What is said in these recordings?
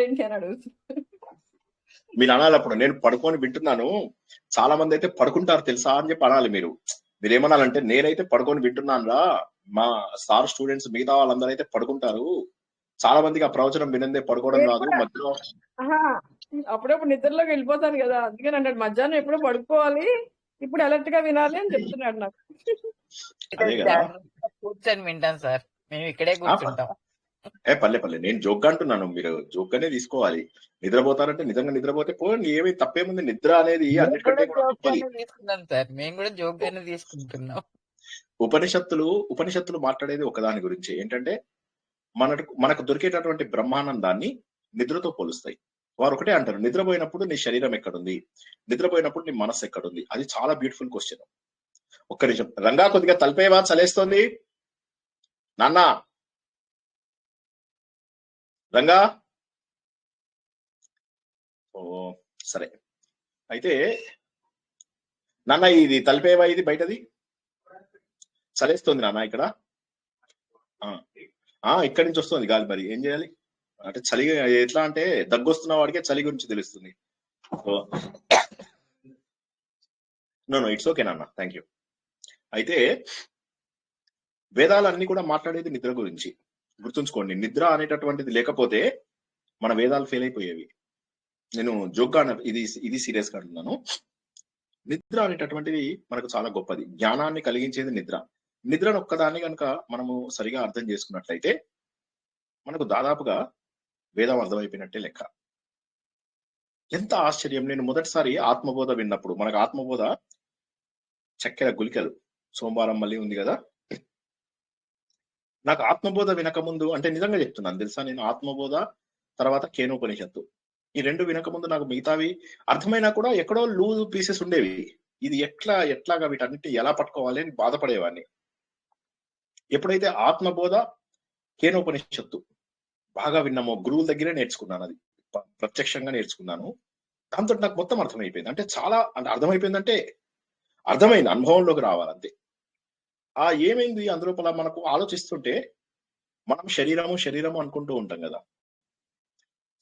ఏంటి అని అడుగుతుంది. మీరు అనాలి అప్పుడు, నేను పడుకొని వింటున్నాను, చాలా మంది అయితే పడుకుంటారు తెలుసా అని చెప్పి అనాలి. మీరు ఏమనాలంటే, నేనైతే పడుకొని వింటున్నాను రా, మా సార్ స్టూడెంట్స్ మిగతా వాళ్ళందరూ అయితే పడుకుంటారు, చాలా మందికి ఆ ప్రవచనం వినందే పడుకోవడం నేను రాదు కూడా మధ్యలో. అప్పుడప్పుడు నిద్రలోకి వెళ్ళిపోతాను కదా, అందుకని అంటాడు మధ్యాహ్నం ఎప్పుడు పడుకోవాలి, ఇప్పుడు అలర్ట్ గా వినాలి అని చెప్తున్నాడు నాకు. అదే కదా, కూర్చొని వింటాం సార్, మేము ఇక్కడే కూర్చుంటాం. పల్లె నేను జోక్ అంటున్నాను, మీరు జోక్ గానే తీసుకోవాలి. నిద్రపోతారంటే నిజంగా నిద్రపోతే పోండి, ఏమి తప్పేముంది, నిద్ర అనేది అన్నిటికంటే తీసుకున్నాం సార్, మేము కూడా జోక్ గానే తీసుకుంటున్నాం. ఉపనిషత్తులు మాట్లాడేది ఒకదాని గురించి, ఏంటంటే మనకు దొరికేటటువంటి బ్రహ్మానందాన్ని నిద్రతో పోలుస్తాయి. వారు ఒకటే అంటారు, నిద్రపోయినప్పుడు నీ శరీరం ఎక్కడుంది, నిద్రపోయినప్పుడు నీ మనస్సు ఎక్కడుంది. అది చాలా బ్యూటిఫుల్ క్వశ్చన్. ఒక్క నిమిషం రంగా, కొద్దిగా తలపేవా, చలేస్తోంది నాన్న. రంగా, ఓ సరే అయితే నాన్న, ఇది తలపేవా, ఇది బయటది చలేస్తుంది నాన్న. ఇక్కడ ఇక్కడి నుంచి వస్తుంది గాలి, మరి ఏం చేయాలి అంటే, చలి ఎట్లా అంటే, దగ్గొస్తున్న వాడికే చలి గురించి తెలుస్తుంది. నో ఇట్స్ ఓకే నాన్న, థ్యాంక్ యూ. అయితే వేదాలన్నీ కూడా మాట్లాడేది నిద్ర గురించి. గుర్తుంచుకోండి, నిద్ర అనేటటువంటిది లేకపోతే మన వేదాలు ఫెయిల్ అయిపోయేవి. నేను జోక్గా ఇది సీరియస్ గా అంటున్నాను. నిద్ర అనేటటువంటిది మనకు చాలా గొప్పది, జ్ఞానాన్ని కలిగించేది నిద్ర. నిద్రను ఒక్కదాన్ని కనుక మనము సరిగా అర్థం చేసుకున్నట్లయితే మనకు దాదాపుగా వేదం అర్థమైపోయినట్టే లెక్క. ఎంత ఆశ్చర్యం! నేను మొదటిసారి ఆత్మబోధ విన్నప్పుడు, మనకు ఆత్మబోధ చక్కెర గుళికలు సోమవారం మళ్ళీ ఉంది కదా, నాకు ఆత్మబోధ వినకముందు, అంటే నిజంగా చెప్తున్నాను తెలుసా, నేను ఆత్మబోధ తర్వాత కేనోపనిషత్తు ఈ రెండు వినకముందు నాకు మిగతావి అర్థమైనా కూడా ఎక్కడో లూజ్ పీసెస్ ఉండేవి. ఇది ఎట్లాగా వీటన్నిటి ఎలా పట్టుకోవాలి అని బాధపడేవాడిని. ఎప్పుడైతే ఆత్మబోధ కేనోపనిషత్తు బాగా విన్నామో, గురువుల దగ్గరే నేర్చుకున్నాను, అది ప్రత్యక్షంగా నేర్చుకున్నాను. దాంతో నాకు మొత్తం అర్థమైపోయింది. అంటే చాలా అర్థమైపోయిందంటే అర్థమైంది, అనుభవంలోకి రావాలంతే. ఏమైంది అందులోపల మనకు ఆలోచిస్తుంటే, మనం శరీరము అనుకుంటూ ఉంటాం కదా,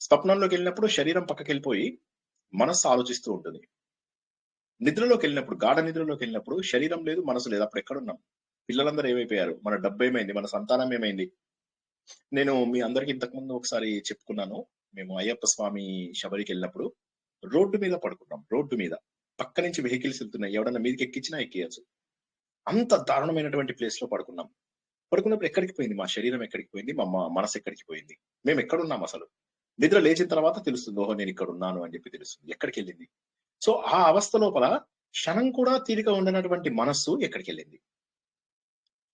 స్వప్నంలోకి వెళ్ళినప్పుడు శరీరం పక్కకి వెళ్ళిపోయి మనస్సు ఆలోచిస్తూ ఉంటుంది. నిద్రలోకి వెళ్ళినప్పుడు, గాఢ నిద్రలోకి వెళ్ళినప్పుడు శరీరం లేదు, మనసు లేదు. అప్పుడు ఎక్కడున్నాం? పిల్లలందరూ ఏమైపోయారు? మన డబ్బు ఏమైంది? మన సంతానం ఏమైంది? నేను మీ అందరికి ఇంతకుముందు ఒకసారి చెప్పుకున్నాను, మేము అయ్యప్ప స్వామి శబరికి వెళ్ళినప్పుడు రోడ్డు మీద పడుకున్నాం. రోడ్డు మీద పక్క నుంచి వెహికల్స్ వెళ్తున్నాయి, ఎవడన్నా మీదకి ఎక్కించినా ఎక్కియచ్చు. అంత దారుణమైనటువంటి ప్లేస్ లో పడుకున్నాం. పడుకున్నప్పుడు ఎక్కడికి పోయింది మా శరీరం? ఎక్కడికి పోయింది మా మనసు? ఎక్కడికి పోయింది? మేము ఎక్కడున్నాం అసలు? నిద్ర లేచిన తర్వాత తెలుస్తుంది, ఓహో నేను ఇక్కడ ఉన్నాను అని చెప్పి తెలుస్తుంది. ఎక్కడికి వెళ్ళింది? సో ఆ అవస్థ లోపల క్షణం కూడా తీరిక ఉండనటువంటి మనస్సు ఎక్కడికి వెళ్ళింది?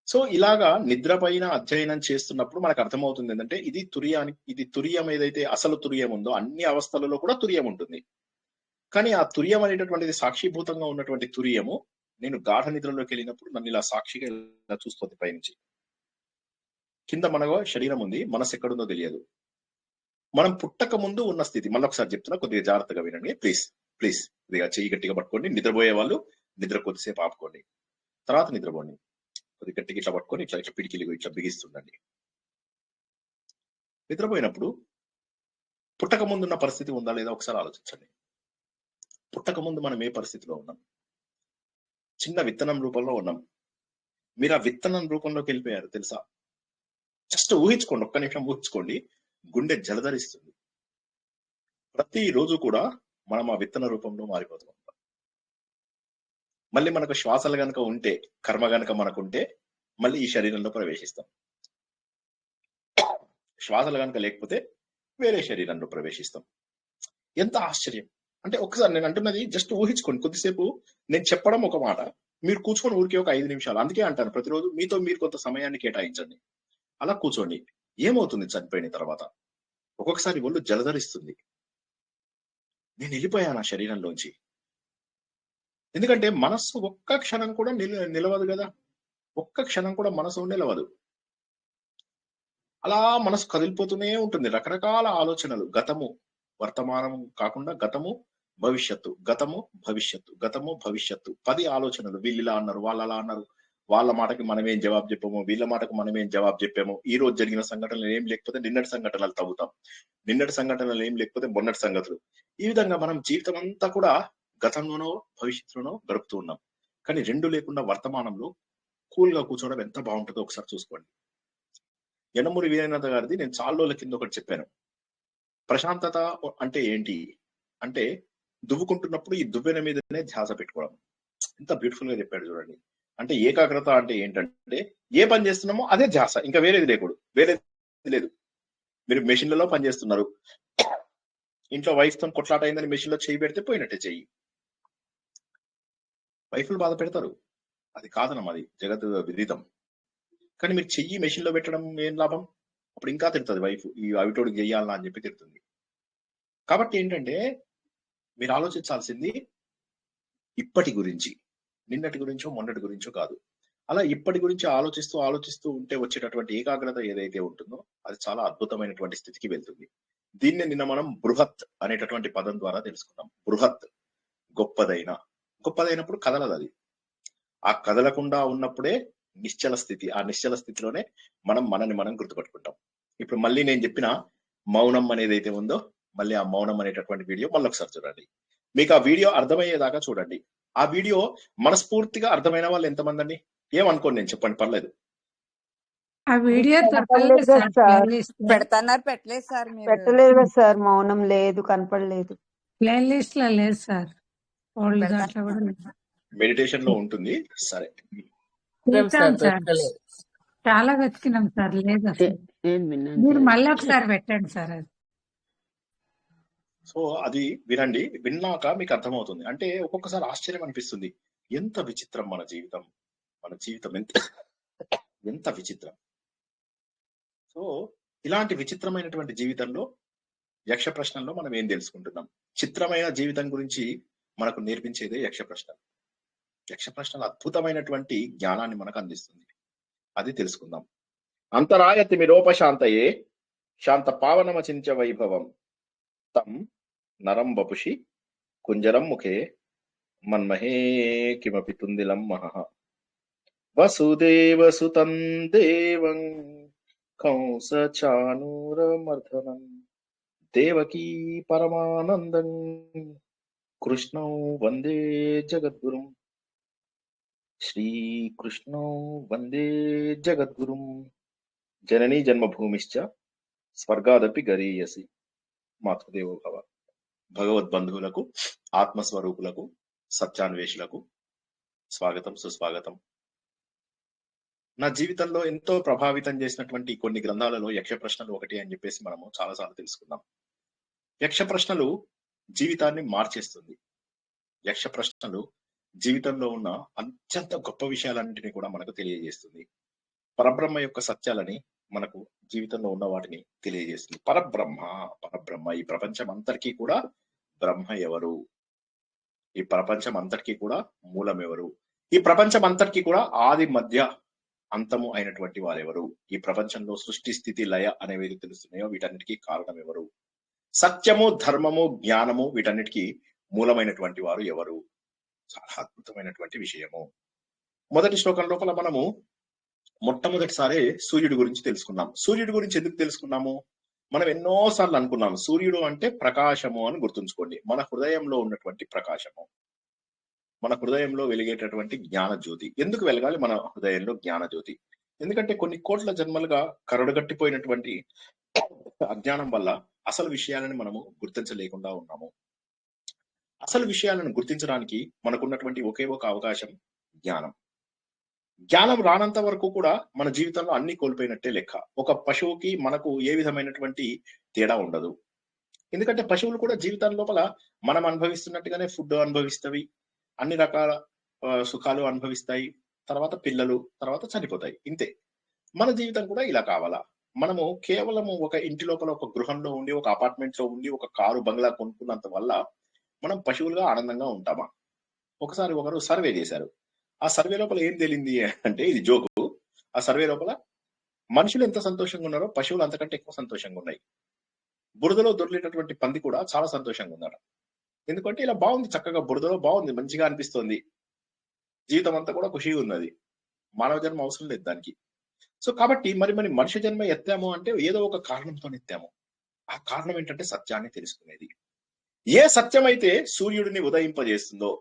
సో ఇలాగా నిద్ర పైన అధ్యయనం చేస్తున్నప్పుడు మనకు అర్థమవుతుంది ఏంటంటే, ఇది తురియం ఏదైతే అసలు తురియం ఉందో, అన్ని అవస్థలలో కూడా తురియం ఉంటుంది. కానీ ఆ తురియం అనేటటువంటిది సాక్షిభూతంగా ఉన్నటువంటి తురియము నేను గాఢ నిద్రలోకి వెళ్ళినప్పుడు నన్ను ఇలా సాక్షిగా ఇలా చూస్తుంది పైనుంచి. కింద మనగా శరీరం ఉంది, మనసు ఎక్కడుందో తెలియదు. మనం పుట్టక ముందు ఉన్న స్థితి. మళ్ళీ ఒకసారి చెప్తున్నా, కొద్దిగా జాగ్రత్తగా వినండి ప్లీజ్. కొద్దిగా చెయ్యి గట్టిగా పట్టుకోండి. నిద్రపోయే వాళ్ళు నిద్ర కొద్దిసేపు ఆపుకోండి, తర్వాత నిద్రపోండి. కొద్ది గట్టిగా ఇట్లా పట్టుకొని ఇట్లా పిడికిలు ఇట్లా బిగిస్తుండండి. నిద్రపోయినప్పుడు పుట్టక ముందున్న పరిస్థితి ఉందా లేదా ఒకసారి ఆలోచించండి. పుట్టక ముందు మనం ఏ పరిస్థితిలో ఉన్నాం? చిన్న విత్తనం రూపంలో ఉన్నాం. మీరు ఆ విత్తనం రూపంలోకి వెళ్ళిపోయారు తెలుసా? జస్ట్ ఊహించుకోండి, ఒక్క నిమిషం ఊహించుకోండి, గుండె జలధరిస్తుంది. ప్రతిరోజు కూడా మనం ఆ విత్తన రూపంలో మారిపోతూ ఉంటాం. మళ్ళీ మనకు శ్వాసలు గనక ఉంటే, కర్మ గనక మనకుంటే మళ్ళీ ఈ శరీరంలో ప్రవేశిస్తాం. శ్వాసలు గనక లేకపోతే వేరే శరీరంలో ప్రవేశిస్తాం. ఎంత ఆశ్చర్యం! అంటే ఒకసారి నేను అంటున్నది జస్ట్ ఊహించుకోండి. కొద్దిసేపు నేను చెప్పడం ఒక మాట, మీరు కూర్చొని ఊరికే ఒక 5 నిమిషాలు. అందుకే అంటాను, ప్రతిరోజు మీతో మీరు కొంత సమయాన్ని కేటాయించండి. అలా కూర్చోండి. ఏమవుతుంది చనిపోయిన తర్వాత? ఒక్కొక్కసారి ఒళ్ళు జలధరిస్తుంది. నేను వెళ్ళిపోయాను ఆ శరీరంలోంచి. ఎందుకంటే మనస్సు ఒక్క క్షణం కూడా నిలవదు కదా, ఒక్క క్షణం కూడా మనసు నిలవదు. అలా మనసు కదిలిపోతూనే ఉంటుంది. రకరకాల ఆలోచనలు, గతము వర్తమానం కాకుండా గతము భవిష్యత్తు, గతము భవిష్యత్తు, గతము భవిష్యత్తు, 10 ఆలోచనలు. వీళ్ళు ఇలా అన్నారు, వాళ్ళు అలా అన్నారు, వాళ్ళ మాటకి మనం ఏం జవాబు చెప్పామో, వీళ్ళ మాటకు మనం ఏం జవాబు చెప్పామో, ఈ రోజు జరిగిన సంఘటనలు ఏం లేకపోతే నిన్నటి సంఘటనలు తవ్వుతాం, నిన్నటి సంఘటనలు ఏం లేకపోతే మొన్నటి సంగతులు. ఈ విధంగా మనం జీవితం అంతా కూడా గతంలోనో భవిష్యత్తులోనో గడుపుతూ ఉన్నాం. కానీ రెండు లేకుండా వర్తమానంలో కూల్ గా కూర్చోవడం ఎంత బాగుంటుందో ఒకసారి చూసుకోండి. యనమూరి వీరేంద్ర గారిది నేను చాలా రోజుల కింద ఒకటి చెప్పాను. ప్రశాంతత అంటే ఏంటి అంటే, దువ్వుకుంటున్నప్పుడు ఈ దువ్వెన మీదనే ధ్యాస పెట్టుకోవడం. ఎంత బ్యూటిఫుల్ గా చెప్పాడు చూడండి. అంటే ఏకాగ్రత అంటే ఏంటంటే, ఏ పని చేస్తున్నామో అదే ధ్యాస, ఇంకా వేరేది లేకూడదు, వేరేది లేదు. మీరు మెషిన్లలో పని చేస్తున్నారు, ఇంట్లో వైఫ్ తో కొట్లాట అయిందని మెషిన్ లో చేయి పెడితే పోయినట్టే చెయ్యి. వైఫ్లు బాధ పెడతారు, అది కాదనమ్మా, అది జగత్ విదితం. కానీ మీరు చెయ్యి మెషిన్ లో పెట్టడం ఏం లాభం? అప్పుడు ఇంకా తిడుతుంది వైఫ్, ఈ అవిటోడికి చెయ్యాలన్నా అని చెప్పి తిడుతుంది. కాబట్టి ఏంటంటే, మీరు ఆలోచించాల్సింది ఇప్పటి గురించి, నిన్నటి గురించో మొన్నటి గురించో కాదు. అలా ఇప్పటి గురించి ఆలోచిస్తూ ఉంటే వచ్చేటటువంటి ఏకాగ్రత ఏదైతే ఉంటుందో అది చాలా అద్భుతమైనటువంటి స్థితికి వెళ్తుంది. దీన్ని నిన్న మనం బృహత్ అనేటటువంటి పదం ద్వారా తెలుసుకున్నాం. బృహత్ గొప్పదైనప్పుడు కదలదు అది. ఆ కదలకుండా ఉన్నప్పుడే నిశ్చల స్థితి. ఆ నిశ్చల స్థితిలోనే మనల్ని మనం గుర్తుపట్టుకుంటాం. ఇప్పుడు మళ్ళీ నేను చెప్పిన మౌనం అనేది అయితే ఉందో, మళ్ళీ ఆ మౌనం అనేటటువంటి వీడియో మళ్ళీ ఒకసారి చూడండి. మీకు ఆ వీడియో అర్థమయ్యేదాకా చూడండి. ఆ వీడియో మనస్ఫూర్తిగా అర్థమైన వాళ్ళు ఎంతమంది అండి? ఏమనుకోండి, నేను చెప్పండి, పర్లేదు. ఆ వీడియో కనపడలేదు కదా సార్, పెడతాన్నారు, పెట్టలేదు సార్. మీరు పెట్టలేదు కదా సార్, మౌనం లేదు, కనపడలేదు. ప్లేలిస్ట్ లో లేదు సార్, ఓల్డ్ పెడతాను. దాంట్లో కూడా లేదు. మెడిటేషన్ లో ఉంటుంది. సరే, చూసాం సార్, చాలా వెతికినాం సార్, లేదు అసలు. మీరు మళ్ళీ ఒకసారి పెట్టండి సార్ అది. సో అది వినండి, విన్నాక మీకు అర్థమవుతుంది. అంటే ఒక్కొక్కసారి ఆశ్చర్యం అనిపిస్తుంది, ఎంత విచిత్రం మన జీవితం ఎంత విచిత్రం. సో ఇలాంటి విచిత్రమైనటువంటి జీవితంలో యక్ష ప్రశ్నల్లో మనం ఏం తెలుసుకుంటున్నాం? చిత్రమైన జీవితం గురించి మనకు నేర్పించేదే యక్ష ప్రశ్నలు. యక్ష ప్రశ్నలు అద్భుతమైనటువంటి జ్ఞానాన్ని మనకు అందిస్తుంది. అది తెలుసుకుందాం. అంతరాయతి మిరోపశాంతయే శాంత పావనమచించ వైభవం తం నరం వపుషి కుంజరం ముఖే మన్మహే కిమపి తుందిలం మహః వసుదేవ సుతం దేవం కంస చానూరమర్దనం దేవకీ పరమానందం కృష్ణం వందే జగద్గురుం శ్రీకృష్ణం వందే జగద్గురుం జననీ జన్మభూమిశ్చ స్వర్గాదపి గరీయసి మాతృదేవో భవ. భగవద్బంధువులకు, ఆత్మస్వరూపులకు, సత్యాన్వేషులకు స్వాగతం, సుస్వాగతం. నా జీవితంలో ఎంతో ప్రభావితం చేసినటువంటి కొన్ని గ్రంథాలలో యక్ష ప్రశ్నలు ఒకటి అని చెప్పేసి మనము చాలాసార్లు తెలుసుకున్నాం. యక్ష ప్రశ్నలు జీవితాన్ని మార్చేస్తుంది. యక్ష ప్రశ్నలు జీవితంలో ఉన్న అత్యంత గొప్ప విషయాలన్నింటినీ కూడా మనకు తెలియజేస్తుంది. పరబ్రహ్మ యొక్క సత్యాలని మనకు జీవితంలో ఉన్న వాటిని తెలియజేస్తుంది. పరబ్రహ్మ ఈ ప్రపంచం అంతటికీ కూడా బ్రహ్మ ఎవరు? ఈ ప్రపంచం అంతటికీ కూడా మూలం ఎవరు? ఈ ప్రపంచం అంతటికీ కూడా ఆది మధ్య అంతము అయినటువంటి వారెవరు? ఈ ప్రపంచంలో సృష్టి స్థితి లయ అనేవి తెలుస్తున్నాయో వీటన్నిటికీ కారణం ఎవరు? సత్యము, ధర్మము, జ్ఞానము వీటన్నిటికీ మూలమైనటువంటి వారు ఎవరు? చాలా అద్భుతమైనటువంటి విషయము. మొదటి శ్లోకం లోపల మనము మొట్టమొదటిసారి సూర్యుడి గురించి తెలుసుకున్నాం. సూర్యుడి గురించి ఎందుకు తెలుసుకున్నాము? మనం ఎన్నోసార్లు అనుకున్నాము సూర్యుడు అంటే ప్రకాశము అని. గుర్తుంచుకోండి, మన హృదయంలో ఉన్నటువంటి ప్రకాశము, మన హృదయంలో వెలిగేటటువంటి జ్ఞాన జ్యోతి. ఎందుకు వెలగాలి మన హృదయంలో జ్ఞాన జ్యోతి? ఎందుకంటే కొన్ని కోట్ల జన్మలుగా కరడుగట్టిపోయినటువంటి అజ్ఞానం వల్ల అసలు విషయాలను మనము గుర్తించలేకుండా ఉన్నాము. అసలు విషయాలను గుర్తించడానికి మనకున్నటువంటి ఒకే ఒక అవకాశం జ్ఞానం. జ్ఞానం రానంత వరకు కూడా మన జీవితంలో అన్ని కోల్పోయినట్టే లెక్క. ఒక పశువుకి మనకు ఏ విధమైనటువంటి తేడా ఉండదు. ఎందుకంటే పశువులు కూడా జీవితం లోపల మనం అనుభవిస్తున్నట్టుగానే ఫుడ్ అనుభవిస్తవి, అన్ని రకాల సుఖాలు అనుభవిస్తాయి, తర్వాత పిల్లలు, తర్వాత చనిపోతాయి. ఇంతే. మన జీవితం కూడా ఇలా కావాలా? మనము కేవలము ఒక ఇంటి లోపల, ఒక గృహంలో ఉండి, ఒక అపార్ట్మెంట్ లో ఉండి, ఒక కారు బంగ్లా కొనుక్కున్నంత వల్ల మనం పశువులుగా ఆనందంగా ఉంటామా? ఒకసారి ఒకరు సర్వే చేశారు. ఆ సర్వే లోపల ఏం తేలింది అంటే, ఇది జోకు, ఆ సర్వే లోపల మనుషులు ఎంత సంతోషంగా ఉన్నారో పశువులు అంతకంటే ఎక్కువ సంతోషంగా ఉన్నాయి. బురదలో దొరికేటటువంటి పంది కూడా చాలా సంతోషంగా ఉందట. ఎందుకంటే ఇలా బాగుంది, చక్కగా బురదలో బాగుంది, మంచిగా అనిపిస్తుంది, జీవితం అంతా కూడా ఖుషిగా ఉన్నది. మానవ జన్మ అవసరం లేదు దానికి. సో కాబట్టి మరి మనిషి జన్మ ఎత్తాము అంటే ఏదో ఒక కారణంతో ఎత్తాము. ఆ కారణం ఏంటంటే సత్యాన్ని తెలుసుకునేది. ఏ సత్యమైతే సూర్యుడిని ఉదయింపజేస్తుందో,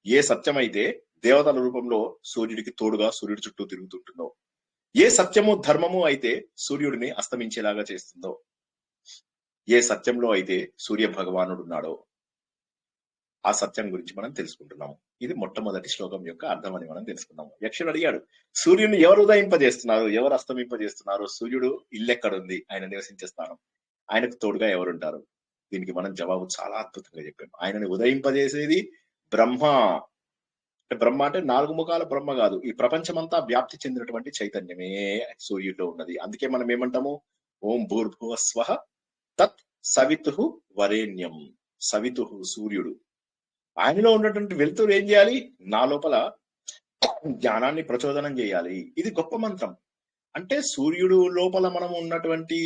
ఏ సత్యమైతే దేవతల రూపంలో సూర్యుడికి తోడుగా సూర్యుడి చుట్టూ తిరుగుతుంటుందో, ఏ సత్యము ధర్మము అయితే సూర్యుడిని అస్తమించేలాగా చేస్తుందో, ఏ సత్యంలో అయితే సూర్య భగవానుడు ఉన్నాడో ఆ సత్యం గురించి మనం తెలుసుకుంటున్నాము. ఇది మొట్టమొదటి శ్లోకం యొక్క అర్థం అని మనం తెలుసుకున్నాము. యక్షుడు అడిగాడు, సూర్యుడిని ఎవరు ఉదయింపజేస్తున్నారు, ఎవరు అస్తమింపజేస్తున్నారు, సూర్యుడు ఇల్లెక్కడుంది, ఆయన నివసించే స్థానం, ఆయనకు తోడుగా ఎవరుంటారు? దీనికి మనం జవాబు చాలా అద్భుతంగా చెప్పాము. ఆయనని ఉదయింపజేసేది బ్రహ్మ. బ్రహ్మ అంటే 4 ముఖాల బ్రహ్మ కాదు, ఈ ప్రపంచమంతా వ్యాప్తి చెందినటువంటి చైతన్యమే సూర్యుడిలో ఉన్నది. అందుకే మనం ఏమంటాము, ఓం భూర్భువ స్వః తత్ సవితుః వరేణ్యం. సవితుః సూర్యుడు, ఆయనలో ఉన్నటువంటి వెలుతురు ఏం చేయాలి, నా లోపల జ్ఞానాన్ని ప్రచోదనం చేయాలి. ఇది గొప్ప మంత్రం. అంటే సూర్యుడు లోపల మనం ఉన్నటువంటి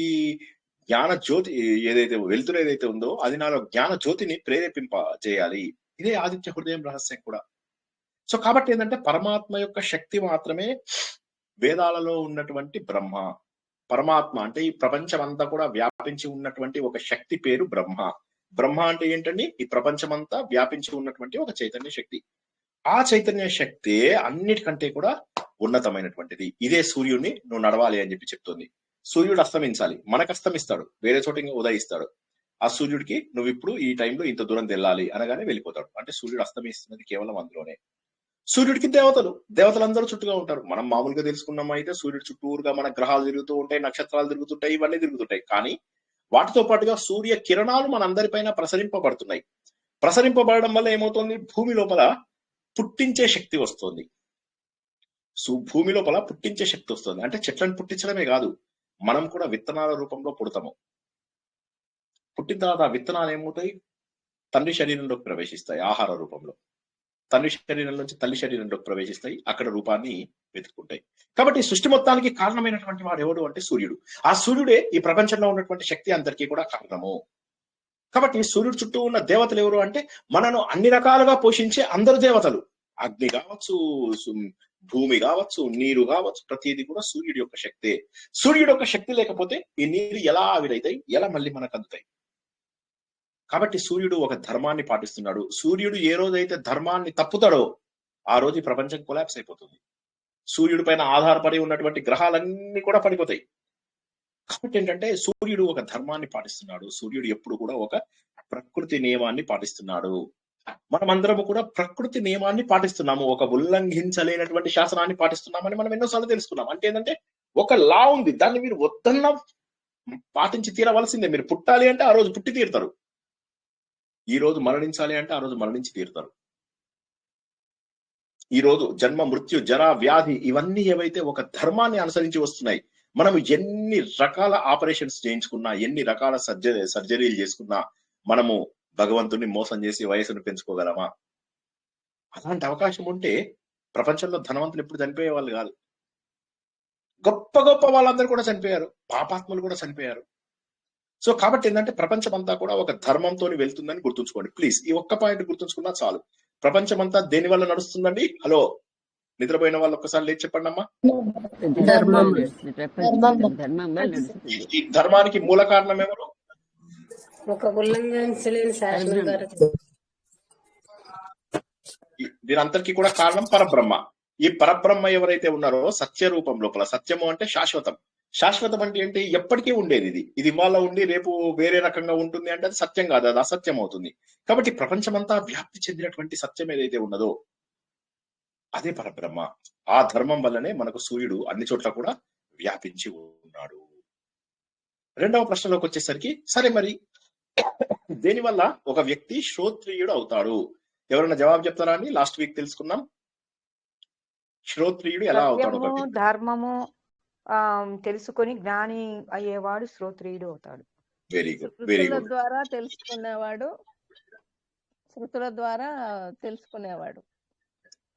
జ్ఞాన జ్యోతి ఏదైతే వెలుతురు ఏదైతే ఉందో అది నాలో జ్ఞాన జ్యోతిని ప్రేరేపింప చేయాలి. ఇదే ఆదిత్య హృదయం రహస్యం కూడా. సో కాబట్టి ఏంటంటే పరమాత్మ యొక్క శక్తి మాత్రమే వేదాలలో ఉన్నటువంటి బ్రహ్మ. పరమాత్మ అంటే ఈ ప్రపంచం అంతా కూడా వ్యాపించి ఉన్నటువంటి ఒక శక్తి పేరు బ్రహ్మ. బ్రహ్మ అంటే ఏంటండి, ఈ ప్రపంచమంతా వ్యాపించి ఉన్నటువంటి ఒక చైతన్య శక్తి. ఆ చైతన్య శక్తి అన్నిటికంటే కూడా ఉన్నతమైనటువంటిది. ఇదే సూర్యుడిని నువ్వు నడవాలి అని చెప్పి చెప్తుంది. సూర్యుడు అస్తమించాలి, మనకు అస్తమిస్తాడు, వేరే చోట ఇంకా ఉదయిస్తాడు. ఆ సూర్యుడికి నువ్వు ఇప్పుడు ఈ టైంలో ఇంత దూరం తెల్లాలి అనగానే వెళ్ళిపోతాడు. అంటే సూర్యుడు అస్తమిస్తున్నది కేవలం అందులోనే. సూర్యుడికి దేవతలందరూ చుట్టూగా ఉంటారు. మనం మామూలుగా తెలుసుకున్నాం అయితే సూర్యుడు చుట్టూరుగా మన గ్రహాలు తిరుగుతూ ఉంటాయి, నక్షత్రాలు తిరుగుతుంటాయి, ఇవన్నీ తిరుగుతుంటాయి. కానీ వాటితో పాటుగా సూర్య కిరణాలు మనందరిపైన ప్రసరింపబడుతున్నాయి. ప్రసరింపబడడం వల్ల ఏమవుతుంది, భూమి లోపల పుట్టించే శక్తి వస్తుంది. భూమి లోపల పుట్టించే శక్తి వస్తుంది. అంటే చెట్లను పుట్టించడమే కాదు, మనం కూడా విత్తనాల రూపంలో పుడతాము. పుట్టిన తర్వాత ఆ విత్తనాలు ఏమవుతాయి, తండ్రి శరీరంలోకి ప్రవేశిస్తాయి ఆహార రూపంలో. తండ్రి శరీరం నుంచి తల్లి శరీరంలోకి ప్రవేశిస్తాయి, అక్కడ రూపాన్ని వెతుక్కుంటాయి. కాబట్టి సృష్టి మొత్తానికి కారణమైనటువంటి వాడు ఎవడు అంటే సూర్యుడు. ఆ సూర్యుడే ఈ ప్రపంచంలో ఉన్నటువంటి శక్తి అందరికీ కూడా కారణము. కాబట్టి సూర్యుడు చుట్టూ ఉన్న దేవతలు ఎవరు అంటే మనను అన్ని రకాలుగా పోషించే అందరు దేవతలు. అగ్ని కావచ్చు, భూమి కావచ్చు, నీరు కావచ్చు, ప్రతిదీ కూడా సూర్యుడి యొక్క శక్తే. సూర్యుడి యొక్క శక్తి లేకపోతే ఈ నీరు ఎలా ఆవిరైతాయి, ఎలా మళ్ళీ మనకు అందుతాయి? కాబట్టి సూర్యుడు ఒక ధర్మాన్ని పాటిస్తున్నాడు. సూర్యుడు ఏ రోజైతే ధర్మాన్ని తప్పుతాడో ఆ రోజు ఈ ప్రపంచం కొలాప్స్ అయిపోతుంది. సూర్యుడి పైన ఆధారపడి ఉన్నటువంటి గ్రహాలన్నీ కూడా పడిపోతాయి. కాబట్టి ఏంటంటే సూర్యుడు ఒక ధర్మాన్ని పాటిస్తున్నాడు. సూర్యుడు ఎప్పుడు కూడా ఒక ప్రకృతి నియమాన్ని పాటిస్తున్నాడు. మనమందరము కూడా ప్రకృతి నియమాన్ని పాటిస్తున్నాము, ఒక ఉల్లంఘించలేనటువంటి శాసనాన్ని పాటిస్తున్నామని మనం ఎన్నోసార్లు తెలుసుకున్నాం. అంటే ఏంటంటే ఒక లా ఉంది, దాన్ని మీరు వద్దన్నా పాటించి తీరవలసిందే. మీరు పుట్టాలి అంటే ఆ రోజు పుట్టి తీరుతారు, ఈ రోజు మరణించాలి అంటే ఆ రోజు మరణించి తీరుతారు. ఈ రోజు జన్మ, మృత్యు, జర, వ్యాధి ఇవన్నీ ఏవైతే ఒక ధర్మాన్ని అనుసరించి వస్తున్నాయి. మనం ఎన్ని రకాల ఆపరేషన్స్ చేయించుకున్నా, ఎన్ని రకాల సర్జరీలు చేసుకున్నా మనము భగవంతుని మోసం చేసి వయసును పెంచుకోగలమా? అలాంటి అవకాశం ఉంటే ప్రపంచంలో ధనవంతులు ఎప్పుడు చనిపోయే వాళ్ళు కాదు. గొప్ప గొప్ప వాళ్ళందరూ కూడా చనిపోయారు, పాపాత్ములు కూడా చనిపోయారు. సో కాబట్టి ఏంటంటే ప్రపంచం అంతా కూడా ఒక ధర్మంతో వెళ్తుందని గుర్తుంచుకోండి ప్లీజ్. ఈ ఒక్క పాయింట్ గుర్తుంచుకున్నా చాలు. ప్రపంచం అంతా దేని వల్ల నడుస్తుందండి? హలో, నిద్రపోయిన వాళ్ళు ఒక్కసారి లేచి చెప్పండి అమ్మా. ఈ ధర్మానికి మూల కారణం ఎవరు? ఒక ఉల్లంఘించలేని శాసనం గారు. దీని అంతటికీ కూడా కారణం పరబ్రహ్మ. ఈ పరబ్రహ్మ ఎవరైతే ఉన్నారో సత్య రూపం లోపల, సత్యము అంటే శాశ్వతం. శాశ్వతం అంటే ఏంటి? ఎప్పటికీ ఉండేది. ఇది ఇవాళ ఉండి రేపు వేరే రకంగా ఉంటుంది అంటే అది సత్యం కాదు, అది అసత్యం అవుతుంది. కాబట్టి ప్రపంచమంతా వ్యాప్తి చెందినటువంటి సత్యం ఏదైతే ఉన్నదో అదే పరబ్రహ్మ. ఆ ధర్మం వల్లనే మనకు సూర్యుడు అన్ని చోట్ల కూడా వ్యాపించి ఉన్నాడు. రెండవ ప్రశ్నలోకి వచ్చేసరికి, సరే మరి దేనివల్ల ఒక వ్యక్తి శ్రోత్రియుడు అవుతాడు? ఎవరైనా జవాబు చెప్తారా అని? లాస్ట్ వీక్ తెలుసుకున్నాం. శ్రోత్రియుడు ఎలా అవుతాడు? ధర్మము తెలుసుకొని జ్ఞాని అయ్యేవాడు శ్రోత్రియుడు అవుతాడు. Very good, very good. ద్వారా తెలుసుకునేవాడు, శృతుల ద్వారా తెలుసుకునేవాడు.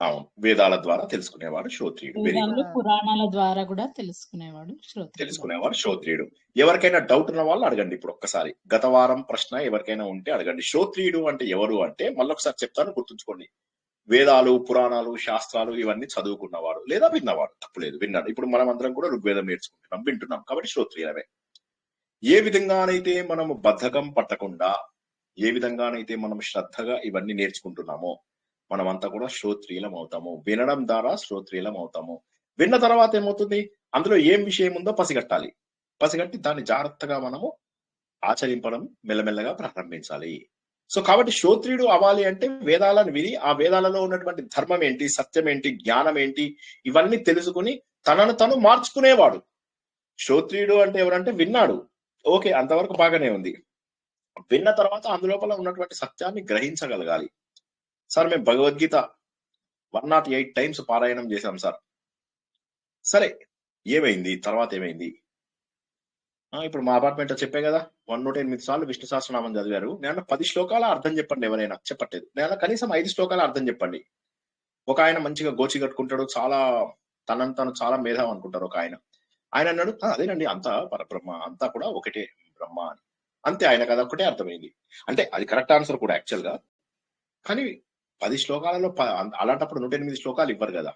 అవును, వేదాల ద్వారా తెలుసుకునేవాడు శ్రోత్రియుడు. Very good. పురాణాల ద్వారా కూడా తెలుసుకునేవాడు శ్రోత్రియుడు. ఎవరికైనా డౌట్ ఉన్న వాళ్ళు అడగండి ఇప్పుడు ఒక్కసారి. గత వారం ప్రశ్న ఎవరికైనా ఉంటే అడగండి. శ్రోత్రియుడు అంటే ఎవరు అంటే మళ్ళొకసారి చెప్తాను, గుర్తుంచుకోండి. వేదాలు, పురాణాలు, శాస్త్రాలు ఇవన్నీ చదువుకున్నవాడు లేదా విన్నవాడు, తప్పులేదు, విన్నాడు. ఇప్పుడు మనం అందరం కూడా ఋగ్వేదం నేర్చుకుంటున్నాం, వింటున్నాం, కాబట్టి శ్రోత్రియులమే. ఏ విధంగానైతే మనము బద్ధకం పట్టకుండా, ఏ విధంగానైతే మనం శ్రద్ధగా ఇవన్నీ నేర్చుకుంటున్నామో మనమంతా కూడా శ్రోత్రియులం అవుతాము. వినడం ద్వారా శ్రోత్రియులం అవుతాము. విన్న తర్వాత ఏమవుతుంది, అందులో ఏం విషయం ఉందో పసిగట్టాలి. పసిగట్టి దాన్ని జాగ్రత్తగా మనము ఆచరింపడం మెల్లమెల్లగా ప్రారంభించాలి. సో కాబట్టి శ్రోత్రియుడు అవ్వాలి అంటే వేదాలను విని ఆ వేదాలలో ఉన్నటువంటి ధర్మం ఏంటి, సత్యం ఏంటి, జ్ఞానం ఏంటి, ఇవన్నీ తెలుసుకుని తనను తను మార్చుకునేవాడు. శ్రోత్రియుడు అంటే ఎవరంటే విన్నాడు, ఓకే, అంతవరకు బాగానే ఉంది. విన్న తర్వాత అందులోపల ఉన్నటువంటి సత్యాన్ని గ్రహించగలగాలి. సార్ మేము భగవద్గీత 108 టైమ్స్ పారాయణం చేశాం సార్. సరే, ఏమైంది తర్వాత ఏమైంది? ఇప్పుడు మా అపార్ట్మెంట్ లో చెప్పే కదా 108 సార్లు విష్ణు సహస్రనామం చదివారు. నేను 10 శ్లోకాల అర్థం చెప్పండి, ఎవరైనా చెప్పట్లేదు. నేను కనీసం 5 శ్లోకాల అర్థం చెప్పండి. ఒక ఆయన మంచిగా గోచి కట్టుకుంటాడు, చాలా తనను తను చాలా మేధావి అనుకుంటారు. ఒక ఆయన అన్నాడు, అదేనండి అంతా పరబ్రహ్మ, అంతా కూడా ఒకటే బ్రహ్మ అని. అంతే, ఆయనకు అది ఒకటే అర్థమైంది. అంటే అది కరెక్ట్ ఆన్సర్ కూడా యాక్చువల్ గా. కానీ 10 శ్లోకాలలో అలాంటప్పుడు 108 శ్లోకాలు ఇవ్వరు కదా.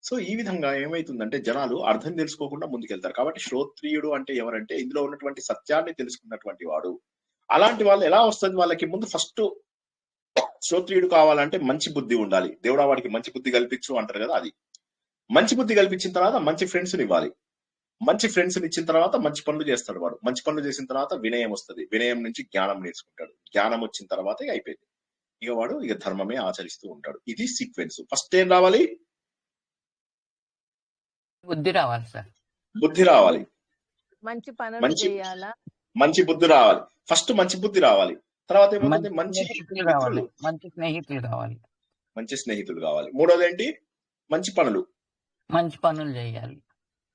సో ఈ విధంగా ఏమైతుందంటే జనాలు అర్థం తెలుసుకోకుండా ముందుకెళ్తారు. కాబట్టి శ్రోత్రియుడు అంటే ఎవరంటే ఇందులో ఉన్నటువంటి సత్యాన్ని తెలుసుకున్నటువంటి వాడు. అలాంటి వాళ్ళు ఎలా వస్తుంది వాళ్ళకి? ముందు ఫస్ట్ శ్రోత్రియుడు కావాలంటే మంచి బుద్ధి ఉండాలి. దేవుడా వాడికి మంచి బుద్ధి కల్పించు అంటారు కదా, అది. మంచి బుద్ధి కల్పించిన తర్వాత మంచి ఫ్రెండ్స్ ఇవ్వాలి. మంచి ఫ్రెండ్స్ ఇచ్చిన తర్వాత మంచి పనులు చేస్తాడు వాడు. మంచి పనులు చేసిన తర్వాత వినయం వస్తుంది. వినయం నుంచి జ్ఞానం నేర్చుకుంటాడు. జ్ఞానం వచ్చిన తర్వాత అయిపోయింది, ఇక వాడు ఇక ధర్మమే ఆచరిస్తూ ఉంటాడు. ఇది సీక్వెన్స్. ఫస్ట్ ఏం రావాలి? బుద్ధి రావాలి సార్. బుద్ధి రావాలి. మంచి పనులు చేయాలా? మంచి బుద్ధి రావాలి. ఫస్ట్ మంచి బుద్ధి రావాలి. తర్వాత ఏమవుతుంది? మంచి స్నేహితులు కావాలి. మంచి స్నేహితులు కావాలి. మంచి స్నేహితులు కావాలి. మూడోది ఏంటి? మంచి పనులు. మంచి పనులు చేయాలి.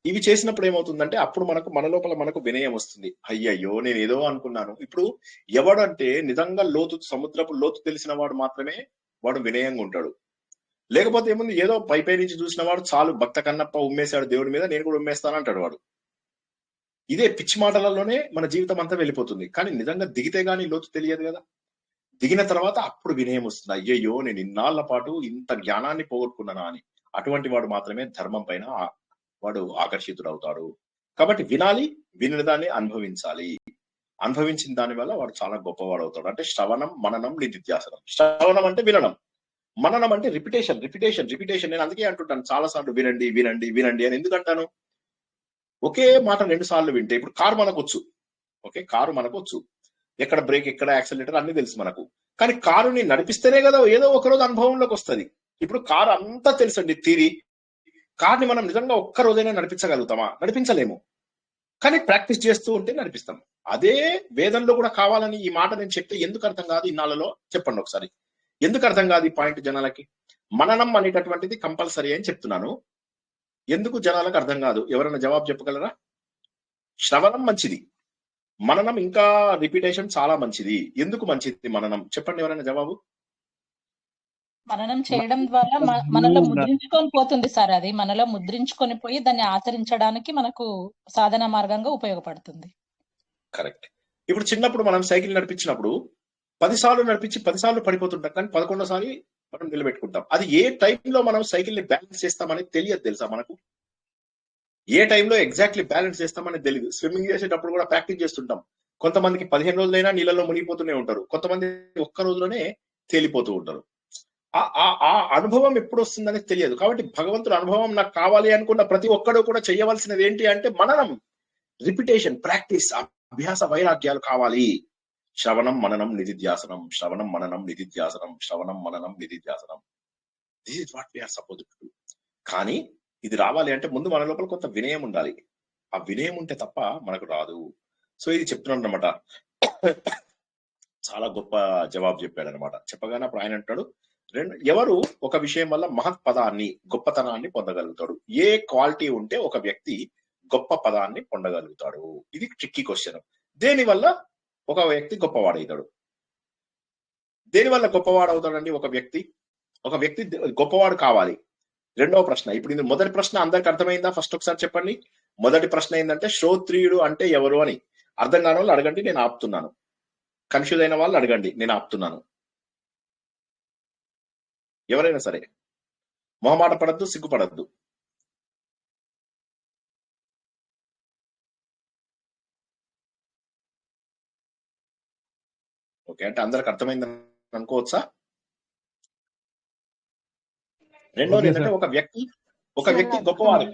ఇవి చేసినప్పుడు ఏమవుతుందంటే అప్పుడు మన లోపల మనకు వినయం వస్తుంది. అయ్యయ్యో నేను ఏదో అనుకున్నాను. ఇప్పుడు ఎవడంటే నిజంగా సముద్రపు లోతు తెలిసిన వాడు మాత్రమే వాడు వినయంగా ఉంటాడు. లేకపోతే ఏముంది, ఏదో పై నుంచి చూసిన వాడు చాలు, భక్త కన్నప్ప ఉమ్మేశాడు దేవుడి మీద, నేను కూడా ఉమ్మేస్తాను అంటాడు వాడు. ఇదే పిచ్చి మాటలలోనే మన జీవితం అంతా వెళ్ళిపోతుంది. కానీ నిజంగా దిగితే గానీ లోతు తెలియదు కదా. దిగిన తర్వాత అప్పుడు వినయం వస్తుంది. అయ్యయ్యో నేను ఇన్నాళ్ల పాటు ఇంత జ్ఞానాన్ని పోగొట్టుకున్నానా అని. అటువంటి వాడు మాత్రమే ధర్మం పైన వాడు ఆకర్షితుడవుతాడు. కాబట్టి వినాలి, వినిన దాన్ని అనుభవించాలి. అనుభవించిన దాని వల్ల వాడు చాలా గొప్పవాడు అవుతాడు. అంటే శ్రవణం, మననం, నిధిధ్యాసనం. శ్రవణం అంటే వినడం, మననం అంటే రిపిటేషన్. నేను అందుకే అంటుంటాను చాలా సార్లు, వినండి వినండి వినండి అని. ఎందుకంటాను? ఒకే మాట 2 సార్లు వింటే, ఇప్పుడు కారు మనకు వచ్చు, ఓకే, కారు మనకు వచ్చు, ఎక్కడ బ్రేక్, ఎక్కడ యాక్సిలరేటర్ అన్ని తెలుసు మనకు. కానీ కారుని నడిపిస్తేనే కదా ఏదో ఒక రోజు అనుభవంలోకి వస్తుంది. ఇప్పుడు కారు అంతా తెలుసండి థియరీ. కార్ని మనం నిజంగా ఒక్క రోజైనా నడిపించగలుగుతామా? నడిపించలేము. కానీ ప్రాక్టీస్ చేస్తూ ఉంటే నడిపిస్తాం. అదే వేదంలో కూడా కావాలని ఈ మాట నేను చెప్తే ఎందుకు అర్థం కాదు ఇన్నాళ్ళలో? చెప్పండి ఒకసారి, ఎందుకు అర్థం కాదు ఈ పాయింట్ జనాలకి? మననం అనేటటువంటిది కంపల్సరీ అని చెప్తున్నాను. ఎందుకు జనాలకు అర్థం కాదు? ఎవరైనా జవాబు చెప్పగలరా? శ్రవణం మంచిది, మననం ఇంకా రిపిటేషన్ చాలా మంచిది. ఎందుకు మంచిది మననం? చెప్పండి ఎవరైనా జవాబు. మననం చేయడం ద్వారా మనలో ముద్రించుకొని పోతుంది సార్. అది మనలో ముద్రించుకొని పోయి దాన్ని ఆచరించడానికి మనకు సాధన మార్గంగా ఉపయోగపడుతుంది. కరెక్ట్. ఇప్పుడు చిన్నప్పుడు మనం సైకిల్ నడిపించినప్పుడు 10 సార్లు నడిపించి 10 సార్లు పడిపోతుంటాం, కానీ 11సారి మనం నిలబెట్టుకుంటాం. అది ఏ టైంలో మనం సైకిల్ ని బ్యాలెన్స్ చేస్తామని తెలియదు తెలుసా మనకు? ఏ టైంలో ఎగ్జాక్ట్లీ బ్యాలెన్స్ చేస్తామని తెలియదు. స్విమ్మింగ్ చేసేటప్పుడు కూడా ప్రాక్టీస్ చేస్తుంటాం. కొంతమందికి 15 రోజులైనా నీళ్ళలో మునిగిపోతూనే ఉంటారు, కొంతమంది ఒక్క రోజులోనే తేలిపోతూ ఉంటారు. ఆ అనుభవం ఎప్పుడు వస్తుందని తెలియదు. కాబట్టి భగవంతుడు అనుభవం నాకు కావాలి అనుకున్న ప్రతి ఒక్కడు కూడా చేయవలసినది ఏంటి అంటే మననం, రిపిటేషన్, ప్రాక్టీస్, అభ్యాస వైరాగ్యాలు కావాలి. శ్రవణం, మననం, నిధిధ్యాసనం. శ్రవణం, మననం, నిధిధ్యాసనం. శ్రవణం, మననం, నిధిధ్యాసనం. This is what we are suppose to do. కానీ ఇది రావాలి అంటే ముందు మన లోపల కొంత వినయం ఉండాలి. ఆ వినయం ఉంటే తప్ప మనకు రాదు. సో ఇది చెప్తున్నాను అనమాట. చాలా గొప్ప జవాబు చెప్పాడు అనమాట. చెప్పగానే అప్పుడు ఆయన అంటాడు, ఎవరు ఒక విషయం వల్ల మహత్ పదాన్ని, గొప్పతనాన్ని పొందగలుగుతాడు? ఏ క్వాలిటీ ఉంటే ఒక వ్యక్తి గొప్ప పదాన్ని పొందగలుగుతాడు? ఇది ట్రిక్కీ క్వశ్చన్. దేని వల్ల ఒక వ్యక్తి గొప్పవాడవుతాడు? దేని వల్ల గొప్పవాడవుతాడండి ఒక వ్యక్తి? ఒక వ్యక్తి గొప్పవాడు కావాలి. రెండవ ప్రశ్న, ఇప్పుడు ఇది మొదటి ప్రశ్న అందరికి అర్థమైందా? ఫస్ట్ ఒకసారి చెప్పండి. మొదటి ప్రశ్న ఏంటంటే శ్రోత్రియుడు అంటే ఎవరు అని. అర్థం కాని వాళ్ళు అడగండి, నేను ఆపుతున్నాను. కన్ఫ్యూజ్ అయిన వాళ్ళు అడగండి, నేను ఆపుతున్నాను. ఎవరైనా సరే మొహమాట పడద్దు, సిగ్గుపడద్దు. ఓకే, అంటే అందరికి అర్థమైందని అనుకోవచ్చా? రెండోది ఏంటంటే ఒక వ్యక్తి గొప్పవాడు.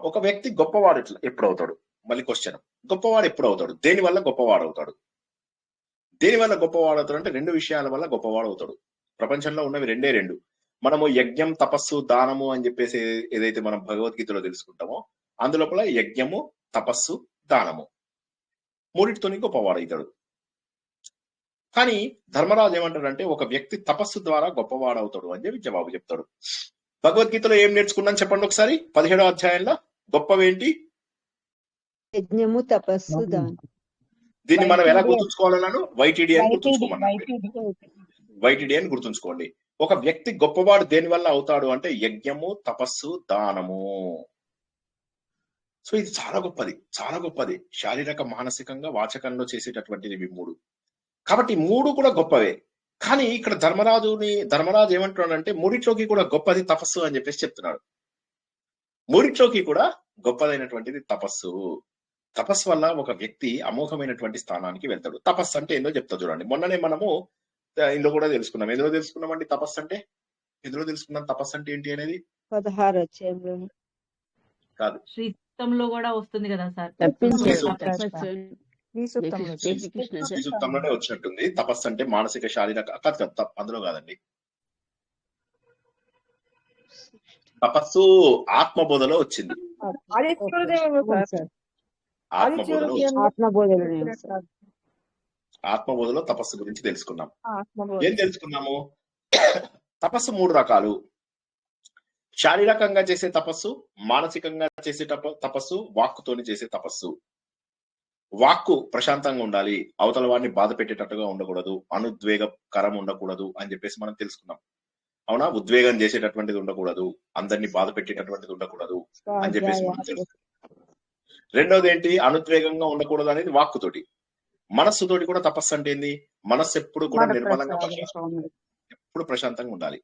ఒక వ్యక్తి గొప్పవాడు ఎప్పుడు అవుతాడు? మళ్ళీ క్వశ్చన్, గొప్పవాడు ఎప్పుడు అవుతాడు? దేని వల్ల గొప్పవాడు అవుతాడు? దేని వల్ల గొప్పవాడు అవుతాడు అంటే 2 విషయాల వల్ల గొప్పవాడు అవుతాడు. ప్రపంచంలో ఉన్నవి 2. మనము యజ్ఞం, తపస్సు, దానము అని చెప్పేసి ఏదైతే మనం భగవద్గీతలో తెలుసుకుంటామో అందులోపల యజ్ఞము, తపస్సు, దానము 3తోని గొప్పవాడు అవుతాడు. కానీ ధర్మరాజు ఏమంటాడంటే ఒక వ్యక్తి తపస్సు ద్వారా గొప్పవాడు అవుతాడు అని చెప్పి జవాబు చెప్తాడు. భగవద్గీతలో ఏం నేర్చుకున్నాను చెప్పండి ఒకసారి. 17వ అధ్యాయంలో గొప్పవేంటి? యజ్ఞము, తపస్సు, దానం. దీన్ని మనం ఎలా గుర్తుంచుకోవాలన్నాను? వైటిడి అని గుర్తుంచుకోమన్నాను. వైటిడి అని గుర్తుంచుకోండి. ఒక వ్యక్తి గొప్పవాడు దేని వల్ల అవుతాడు అంటే యజ్ఞము, తపస్సు, దానము. సో ఇది చాలా గొప్పది. శారీరక, మానసికంగా, వాచకంలో చేసేటటువంటిది ఇవి 3. కాబట్టి 3 కూడా గొప్పవే. కానీ ఇక్కడ ధర్మరాజు ఏమంటున్నాడంటే 3ట్లోకి కూడా గొప్పది తపస్సు అని చెప్పేసి చెప్తున్నాడు. 3ట్లోకి కూడా గొప్పదైనటువంటిది తపస్సు. తపస్సు వల్ల ఒక వ్యక్తి అమోఘమైనటువంటి స్థానానికి వెళ్తాడు. తపస్సు అంటే ఏందో చెప్తా చూడండి. మొన్ననే మనము ఇందులో కూడా తెలుసుకున్నాం. ఎందులో తెలుసుకున్నామండి తపస్సు అంటే? ఎందులో తెలుసుకున్నాం తపస్సు అంటే ఏంటి అనేది? 16వ అధ్యాయంలో కాదు, శ్రీసూక్తంలో కూడా వస్తుంది కదా సార్. శ్రీసూక్తంలోనే వచ్చినట్టుంది. తపస్సు అంటే మానసిక, శారీరక కాదు, అందులో కాదండి. తపస్సు ఆత్మబోధలో వచ్చింది. ఆత్మబోధలో తపస్సు గురించి తెలుసుకున్నాం. ఏం తెలుసుకున్నాము? తపస్సు 3 రకాలు. శారీరకంగా చేసే తపస్సు, మానసికంగా చేసే తపస్సు, వాక్కుతోని చేసే తపస్సు. వాక్కు ప్రశాంతంగా ఉండాలి, అవతల వాడిని బాధ పెట్టేటట్టుగా ఉండకూడదు, అనుద్వేగకరం ఉండకూడదు అని చెప్పేసి మనం తెలుసుకున్నాం. అవునా? ఉద్వేగం చేసేటటువంటిది ఉండకూడదు, అందరినీ బాధ పెట్టేటటువంటిది ఉండకూడదు అని చెప్పేసి మనం తెలుసుకున్నాం. రెండోది ఏంటి? అనుద్వేగంగా ఉండకూడదు అనేది వాక్కుతోటి. మనస్సుతోటి కూడా తపస్సు అంటే ఏంది? మనస్సు ఎప్పుడు కూడా నిర్మలంగా, ఎప్పుడు ప్రశాంతంగా ఉండాలి,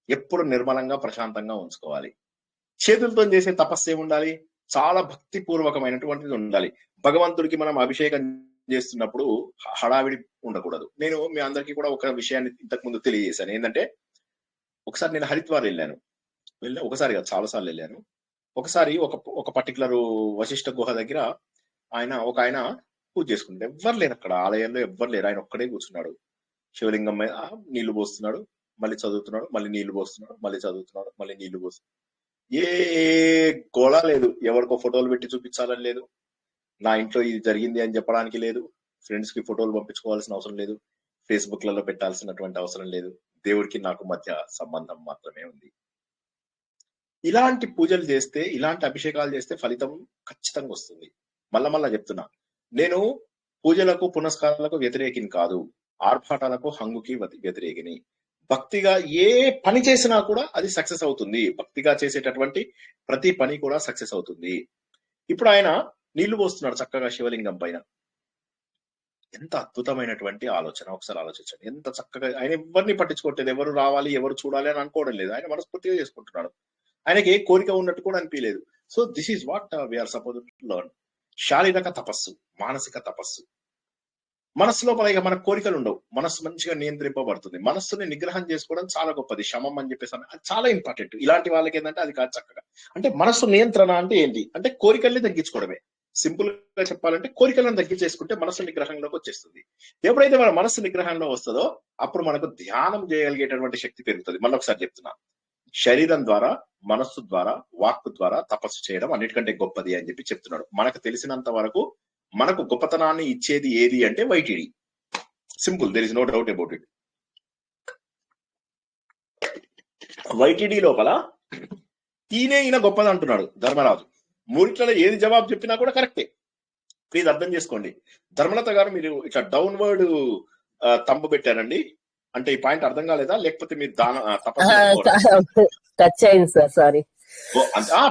ఎప్పుడు నిర్మలంగా ప్రశాంతంగా ఉంచుకోవాలి. చేతులతో చేసే తపస్సు ఏముండాలి? చాలా భక్తి పూర్వకమైనటువంటిది ఉండాలి. భగవంతుడికి మనం అభిషేకం చేస్తున్నప్పుడు హడావిడి ఉండకూడదు. నేను మీ అందరికీ కూడా ఒక విషయాన్ని ఇంతకు ముందు తెలియజేశాను. ఏంటంటే ఒకసారి నేను హరిద్వార్ వెళ్ళాను. ఒకసారి కాదు, చాలా సార్లు వెళ్ళాను. ఒకసారి ఒక పర్టికులర్ వశిష్ఠ గుహ దగ్గర ఒక ఆయన పూజ చేసుకుంటే ఎవ్వరు లేరు అక్కడ. ఆలయంలో ఎవ్వరు లేరు. ఆయన ఒక్కడే కూర్చున్నాడు. శివలింగం మీద నీళ్లు పోస్తున్నాడు, మళ్ళీ చదువుతున్నాడు, మళ్ళీ నీళ్లు పోస్తున్నాడు, మళ్ళీ చదువుతున్నాడు, మళ్ళీ నీళ్లు పోస్తున్నాడు. ఏ గోళ లేదు. ఎవరికో ఫోటోలు పెట్టి చూపించాలని లేదు, నా ఇంట్లో ఇది జరిగింది అని చెప్పడానికి లేదు, ఫ్రెండ్స్ కి ఫోటోలు పంపించుకోవాల్సిన అవసరం లేదు, ఫేస్బుక్ లలో పెట్టాల్సినటువంటి అవసరం లేదు. దేవుడికి నాకు మధ్య సంబంధం మాత్రమే ఉంది. ఇలాంటి పూజలు చేస్తే, ఇలాంటి అభిషేకాలు చేస్తే ఫలితం ఖచ్చితంగా వస్తుంది. మళ్ళా చెప్తున్నా, నేను పూజలకు, పునస్కారాలకు వ్యతిరేకిని కాదు, ఆర్భాటాలకు, హంగుకి వ్యతిరేకిని. భక్తిగా ఏ పని చేసినా కూడా అది సక్సెస్ అవుతుంది. భక్తిగా చేసేటటువంటి ప్రతి పని కూడా సక్సెస్ అవుతుంది. ఇప్పుడు ఆయన నీళ్లు పోస్తున్నాడు చక్కగా శివలింగం పైన. ఎంత అద్భుతమైనటువంటి ఆలోచన, ఒకసారి ఆలోచించండి. ఎంత చక్కగా ఆయన ఎవరిని పట్టించుకోవట్లేదు, ఎవరు రావాలి, ఎవరు చూడాలి అని అనుకోవడం లేదు. ఆయన మనస్ఫూర్తిగా చేసుకుంటున్నాడు. ఆయనకి ఏ కోరిక ఉన్నట్టు కూడా అనిపించలేదు. So this is what we are suppose to learn. శారీరక తపస్సు, మానసిక తపస్సు. మనస్సు లోపల ఇక మన కోరికలు ఉండవు, మనస్సు మంచిగా నియంత్రింపబడుతుంది. మనస్సుని నిగ్రహం చేసుకోవడం చాలా గొప్పది. శమం అని చెప్పేసి అది చాలా ఇంపార్టెంట్. ఇలాంటి వాళ్ళకి ఏంటంటే అది కాదు చక్కగా. అంటే మనస్సు నియంత్రణ అంటే ఏంటి అంటే కోరికల్ని తగ్గించుకోవడమే. సింపుల్ గా చెప్పాలంటే కోరికలను తగ్గించేసుకుంటే మనస్సు నిగ్రహంలోకి వచ్చేస్తుంది. ఎప్పుడైతే మన మనస్సు నిగ్రహంలో వస్తుందో అప్పుడు మనకు ధ్యానం చేయగలిగేటటువంటి శక్తి పెరుగుతుంది. మళ్ళీ ఒకసారి చెప్తున్నా, శరీరం ద్వారా, మనస్సు ద్వారా, వాక్కు ద్వారా తపస్సు చేయడం అన్నిటికంటే గొప్పది అని చెప్పి చెప్తున్నాడు. మనకు తెలిసినంత వరకు మనకు గొప్పతనాన్ని ఇచ్చేది ఏది అంటే వైటిడి. Simple, there is no doubt about it. వైటిడి లోపల ఈయన గొప్పది అంటున్నాడు ధర్మరాజు. 3 ఏది జవాబు చెప్పినా కూడా కరెక్టే. ప్లీజ్ అర్థం చేసుకోండి. ధర్మలత గారు మీరు ఇట్లా డౌన్వర్డ్ తంబు పెట్టారండి అంటే ఈ పాయింట్ అర్థం కాలేదా? లేకపోతే మీరు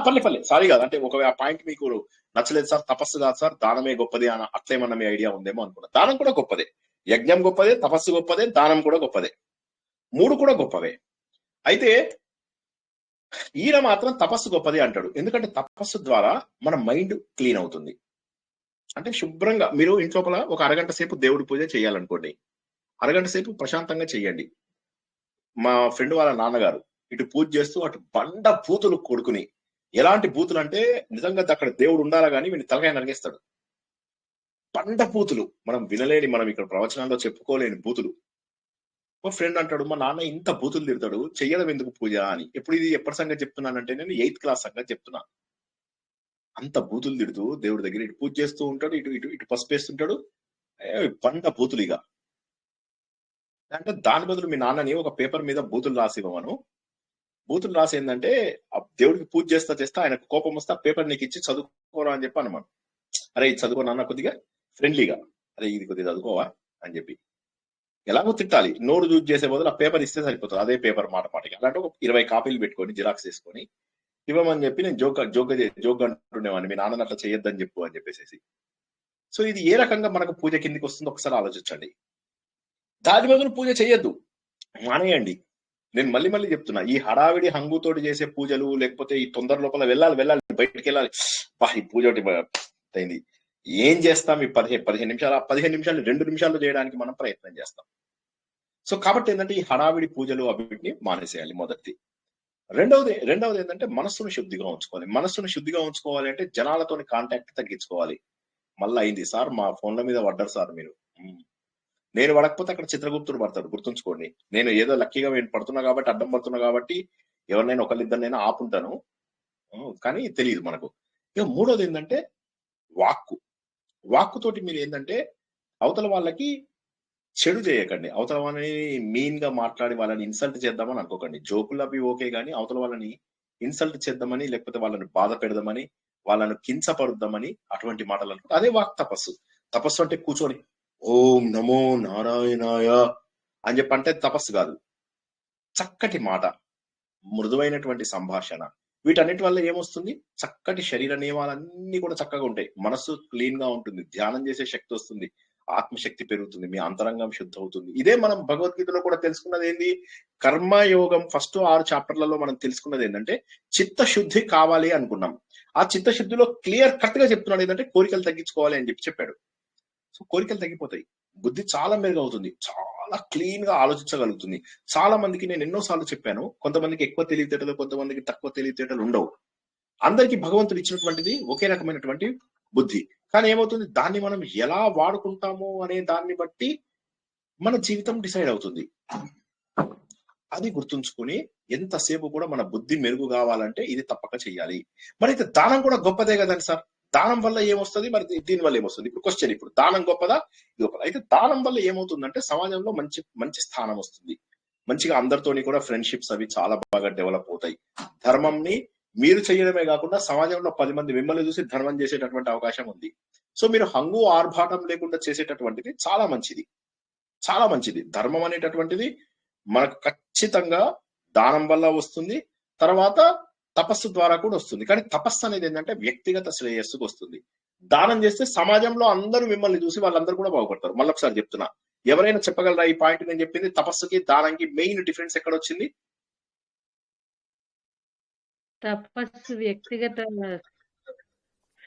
పర్లే సారీ కాదు అంటే ఒక పాయింట్ మీకు నచ్చలేదు సార్, తపస్సు కాదు సార్, దానమే గొప్పది అని అట్లేమన్నా మీ ఐడియా ఉందేమో అనుకున్నా. దానం కూడా గొప్పదే, యజ్ఞం గొప్పదే, తపస్సు గొప్పదే, దానం కూడా గొప్పదే. 3 కూడా గొప్పవే. అయితే ఈయన మాత్రం తపస్సు గొప్పది అంటాడు. ఎందుకంటే తపస్సు ద్వారా మన మైండ్ క్లీన్ అవుతుంది. అంటే శుభ్రంగా మీరు ఇంట్లోపల ఒక అరగంట సేపు దేవుడి పూజ చేయాలనుకోండి, అరగంట సేపు ప్రశాంతంగా చెయ్యండి. మా ఫ్రెండ్ వాళ్ళ నాన్నగారు ఇటు పూజ చేస్తూ అటు బండ బూతులు కొడుకుని, ఎలాంటి బూతులు అంటే నిజంగా అక్కడ దేవుడు ఉండాలా గానీ వీడిని తలకాయ నరిగేస్తాడు. బండ బూతులు, మనం వినలేని, మనం ఇక్కడ ప్రవచనాల్లో చెప్పుకోలేని బూతులు. మా ఫ్రెండ్ అంటాడు, మా నాన్న ఇంత బూతులు తిడతాడు, చెయ్యడం ఎందుకు పూజ అని. ఇది ఎప్పటి సంగతి చెప్తున్నానంటే నేను 8th క్లాస్ సంగతి చెప్తున్నా. అంత బూతులు తిడుతూ దేవుడి దగ్గర ఇటు పూజ చేస్తూ ఉంటాడు, ఇటు ఇటు ఇటు పసుపు వేస్తుంటాడు. బండ బూతులు. ఇక అంటే దాని బదులు మీ నాన్నని ఒక పేపర్ మీద బూతులు రాసి ఇవ్వమను. బూతులు రాసి ఏంటంటే దేవుడికి పూజ చేస్తా ఆయనకు కోపం వస్తే పేపర్ నీకు ఇచ్చి చదువుకోరా అని చెప్పి అనమాట. అరే ఇది చదువుకో నాన్న, కొద్దిగా ఫ్రెండ్లీగా, అరే ఇది కొద్దిగా చదువుకోవా అని చెప్పి. ఎలాగో తిట్టాలి, నోరు యూజ్ చేసే బదులు ఆ పేపర్ ఇస్తే సరిపోతుంది. అదే పేపర్ మాట మాటకి అలాంటి ఒక 20 కాపీలు పెట్టుకొని జిరాక్స్ చేసుకొని ఇవ్వమని చెప్పి నేను జోక్ అంటుండేవాడిని, మీ నాన్నని అట్లా చేయొద్దని చెప్పు అని చెప్పేసి. సో ఇది ఏ రకంగా మనకు పూజ కిందికి వస్తుందో ఒకసారి ఆలోచించండి. దాని బదులు పూజ చేయొద్దు, మానేయండి. నేను మళ్ళీ చెప్తున్నా, ఈ హడావిడి హంగుతోటి చేసే పూజలు, లేకపోతే ఈ తొందర లోపల వెళ్ళాలి బయటికి వెళ్ళాలి, ఈ పూజ ఒకటి అయింది, ఏం చేస్తాం? ఈ 15 నిమిషాలు 2 నిమిషాలు చేయడానికి మనం ప్రయత్నం చేస్తాం. సో కాబట్టి ఏంటంటే ఈ హడావిడి పూజలు అవిటిని మానేసేయాలి మొదటిది. రెండవది ఏంటంటే మనస్సును శుద్ధిగా ఉంచుకోవాలి. మనస్సును శుద్ధిగా ఉంచుకోవాలి అంటే జనాలతోని కాంటాక్ట్ తగ్గించుకోవాలి. మళ్ళీ అయింది సార్, మా ఫోన్ల మీద పడ్డారు సార్ మీరు. నేను పడకపోతే అక్కడ చిత్రగుప్తుడు పడతాడు, గుర్తుంచుకోండి. నేను ఏదో లక్కీగా నేను పడుతున్నా కాబట్టి, అడ్డం పడుతున్నా కాబట్టి ఎవరినైనా ఒకళ్ళిద్దరినైనా ఆపుంటాను, కానీ తెలియదు మనకు. ఇక మూడోది ఏంటంటే వాక్కుతోటి మీరు ఏంటంటే అవతల వాళ్ళకి చెడు చేయకండి. అవతల వాళ్ళని మీన్ గా మాట్లాడి వాళ్ళని ఇన్సల్ట్ చేద్దామని అనుకోకండి. జోకులు అవి ఓకే గానీ అవతల వాళ్ళని ఇన్సల్ట్ చేద్దామని, లేకపోతే వాళ్ళని బాధ పెడదామని, వాళ్ళను కించపరుద్దామని అటువంటి మాటలు అనుకుంటే అదే వాక్ తపస్సు. తపస్సు అంటే కూర్చొని ఓం నమో నారాయణాయ అని చెప్పంటే తపస్సు కాదు. చక్కటి మాట, మృదువైనటువంటి సంభాషణ, వీటన్నిటి వల్ల ఏమొస్తుంది? చక్కటి శరీర నియమాలన్నీ కూడా చక్కగా ఉంటాయి, మనస్సు క్లీన్ గా ఉంటుంది, ధ్యానం చేసే శక్తి వస్తుంది, ఆత్మశక్తి పెరుగుతుంది, మీ అంతరంగం శుద్ధ అవుతుంది. ఇదే మనం భగవద్గీతలో కూడా తెలుసుకున్నది ఏంది? కర్మయోగం ఫస్ట్ 6 చాప్టర్లలో మనం తెలుసుకున్నది ఏంటంటే చిత్తశుద్ధి కావాలి అనుకున్నాం. ఆ చిత్తశుద్ధిలో క్లియర్ కట్ గా చెప్తున్నాడు ఏంటంటే కోరికలు తగ్గించుకోవాలి అని చెప్పాడు. సో కోరికలు తగ్గిపోతాయి, బుద్ధి చాలా మెరుగవుతుంది, చాలా క్లీన్ గా ఆలోచించగలుగుతుంది. చాలా మందికి నేను ఎన్నోసార్లు చెప్పాను, కొంతమందికి ఎక్కువ తెలివితేటలు, కొంతమందికి తక్కువ తెలివితేటలు ఉండవు. అందరికీ భగవంతుడు ఇచ్చినటువంటిది ఒకే రకమైనటువంటి బుద్ధి. కానీ ఏమవుతుంది, దాన్ని మనం ఎలా వాడుకుంటాము అనే దాన్ని బట్టి మన జీవితం డిసైడ్ అవుతుంది. అది గుర్తుంచుకొని ఎంతసేపు కూడా మన బుద్ధి మెరుగు కావాలంటే ఇది తప్పక చెయ్యాలి. మరి అయితే దానం కూడా గొప్పదే కదండి సార్, దానం వల్ల ఏమొస్తుంది, మరి దీని వల్ల ఏమొస్తుంది? ఇప్పుడు క్వశ్చన్, ఇప్పుడు దానం గొప్పదా గొప్పదా? అయితే దానం వల్ల ఏమవుతుందంటే సమాజంలో మంచి స్థానం వస్తుంది, మంచిగా అందరితోని కూడా ఫ్రెండ్షిప్స్ అవి చాలా బాగా డెవలప్ అవుతాయి. ధర్మంని మీరు చేయడమే కాకుండా సమాజంలో 10 మంది మిమ్మల్ని చూసి ధర్మం చేసేటటువంటి అవకాశం ఉంది. సో మీరు హంగు ఆర్భాటం లేకుండా చేసేటటువంటిది చాలా మంచిది, చాలా మంచిది. ధర్మం అనేటటువంటిది మనకు ఖచ్చితంగా దానం వల్ల వస్తుంది, తర్వాత తపస్సు ద్వారా కూడా వస్తుంది. కానీ తపస్సు అనేది ఏంటంటే వ్యక్తిగత శ్రేయస్సుకు వస్తుంది. దానం చేస్తే సమాజంలో అందరూ మిమ్మల్ని చూసి వాళ్ళందరూ కూడా బాగుపడతారు. మళ్ళొకసారి చెప్తున్నా, ఎవరైనా చెప్పగలరా ఈ పాయింట్? నేను చెప్పింది తపస్సుకి దానానికి మెయిన్ డిఫరెన్స్ ఎక్కడ వచ్చింది? తపస్సు వ్యక్తిగత